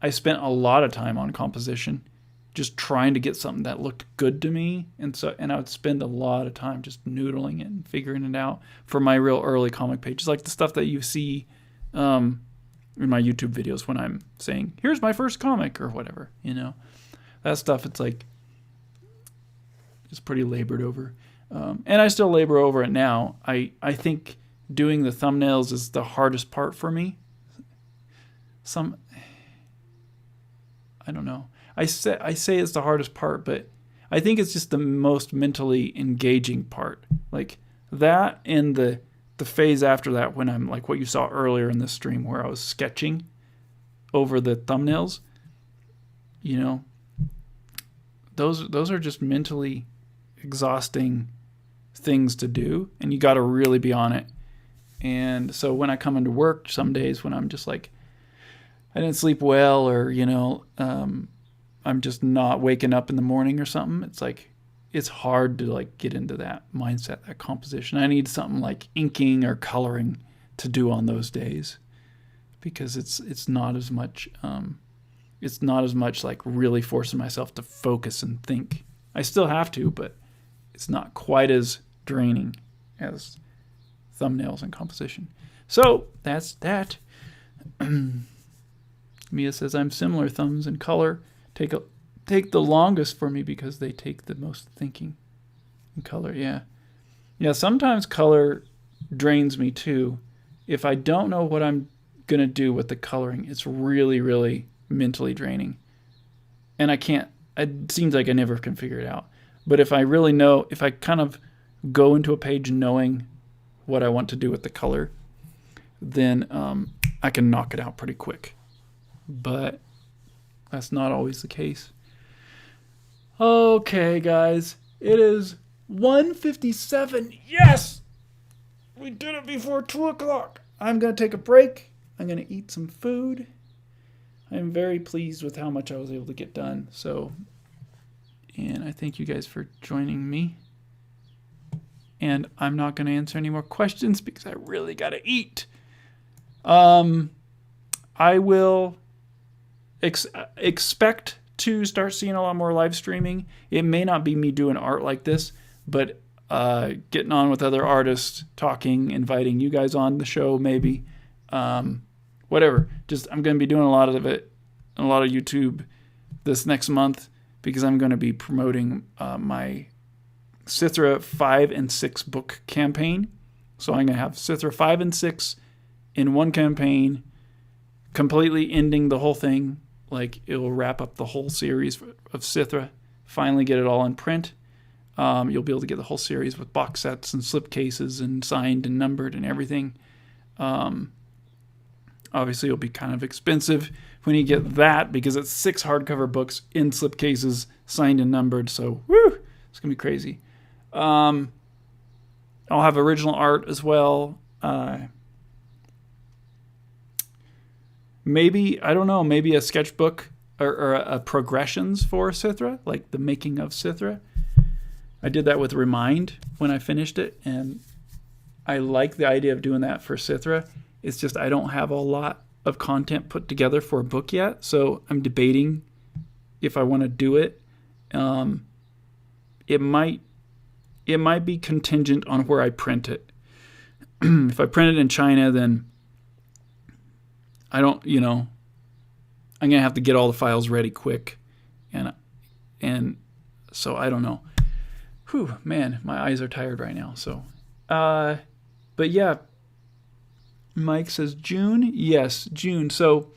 Speaker 1: I spent a lot of time on composition, just trying to get something that looked good to me. And I would spend a lot of time just noodling it and figuring it out for my real early comic pages, like the stuff that you see in my YouTube videos when I'm saying, here's my first comic or whatever, you know. That stuff, it's like, it's pretty labored over. And I still labor over it now. I think doing the thumbnails is the hardest part for me. I don't know. I say it's the hardest part, but I think it's just the most mentally engaging part. Like that and the phase after that when I'm like what you saw earlier in the stream where I was sketching over the thumbnails, you know, those are just mentally exhausting things to do, and you got to really be on it. And so when I come into work some days when I'm just like, I didn't sleep well, or, you know, I'm just not waking up in the morning or something, it's like, it's hard to like get into that mindset, that composition. I need something like inking or coloring to do on those days, because it's not as much like really forcing myself to focus and think. I still have to, but it's not quite as draining as thumbnails and composition. So that's that. Mia says, I'm similar. Thumbs and color take the longest for me because they take the most thinking. And color, yeah. Yeah, sometimes color drains me too. If I don't know what I'm going to do with the coloring, it's really, really mentally draining. And it seems like I never can figure it out. But if I really know, if I kind of go into a page knowing what I want to do with the color, then I can knock it out pretty quick. But that's not always the case. Okay, guys. It is 1:57. Yes! We did it before 2 o'clock. I'm going to take a break. I'm going to eat some food. I'm very pleased with how much I was able to get done. And I thank you guys for joining me. And I'm not going to answer any more questions because I really got to eat. I will expect to start seeing a lot more live streaming. It may not be me doing art like this, but getting on with other artists, talking, inviting you guys on the show, maybe. Whatever. Just I'm going to be doing a lot of it, a lot of YouTube this next month, because I'm going to be promoting my Sithra 5 and 6 book campaign. So I'm going to have Sithra 5 and 6 in one campaign, completely ending the whole thing. Like, it'll wrap up the whole series of Sithra, finally get it all in print. You'll be able to get the whole series with box sets and slipcases and signed and numbered and everything. Obviously, it'll be kind of expensive when you get that, because it's 6 hardcover books in slipcases, signed and numbered. So, woo, it's going to be crazy. I'll have original art as well. Maybe, I don't know, maybe a sketchbook or a progressions for Sithra, like the making of Sithra. I did that with Remind when I finished it, and I like the idea of doing that for Sithra. It's just I don't have a lot of content put together for a book yet, so I'm debating if I want to do it. It might be contingent on where I print it. If I print it in China, then I don't, I'm going to have to get all the files ready quick. And so I don't know. Whew, man, my eyes are tired right now. So, but yeah, Mike says June. Yes, June. So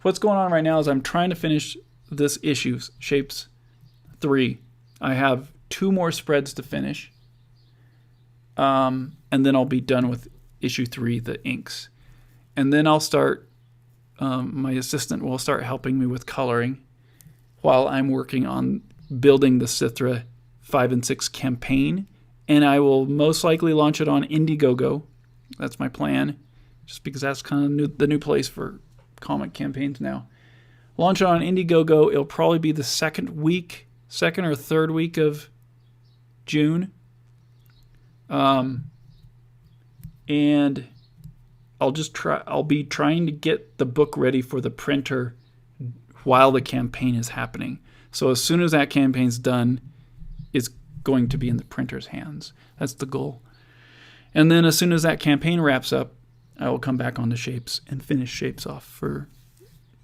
Speaker 1: what's going on right now is I'm trying to finish this issue, Shapes 3. I have 2 more spreads to finish. and then I'll be done with issue 3, the inks. And then I'll start, my assistant will start helping me with coloring while I'm working on building the Cithra 5 and 6 campaign. And I will most likely launch it on Indiegogo. That's my plan, just because that's kind of the new place for comic campaigns now. Launch it on Indiegogo. It'll probably be the second or third week of June. And I'll be trying to get the book ready for the printer while the campaign is happening. So as soon as that campaign's done, it's going to be in the printer's hands. That's the goal. And then as soon as that campaign wraps up, I will come back on to Shapes and finish Shapes off for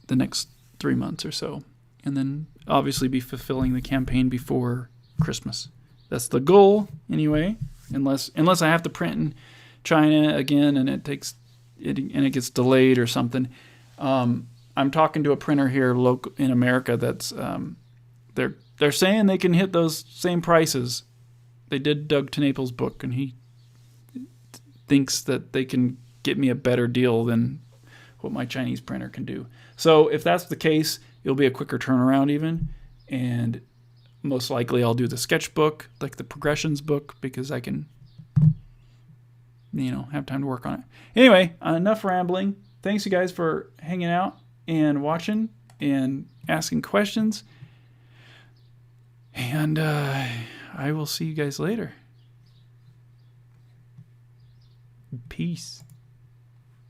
Speaker 1: the next 3 months or so. And then obviously be fulfilling the campaign before Christmas. That's the goal anyway, unless I have to print in China again and it gets delayed or something. I'm talking to a printer here in America that's they're saying they can hit those same prices. They did Doug TeNaples' book, and he thinks that they can get me a better deal than what my Chinese printer can do. So if that's the case, it'll be a quicker turnaround even, and most likely I'll do the sketchbook, like the progressions book, because I can, have time to work on it. Anyway, enough rambling. Thanks you guys for hanging out and watching and asking questions. And I will see you guys later. Peace.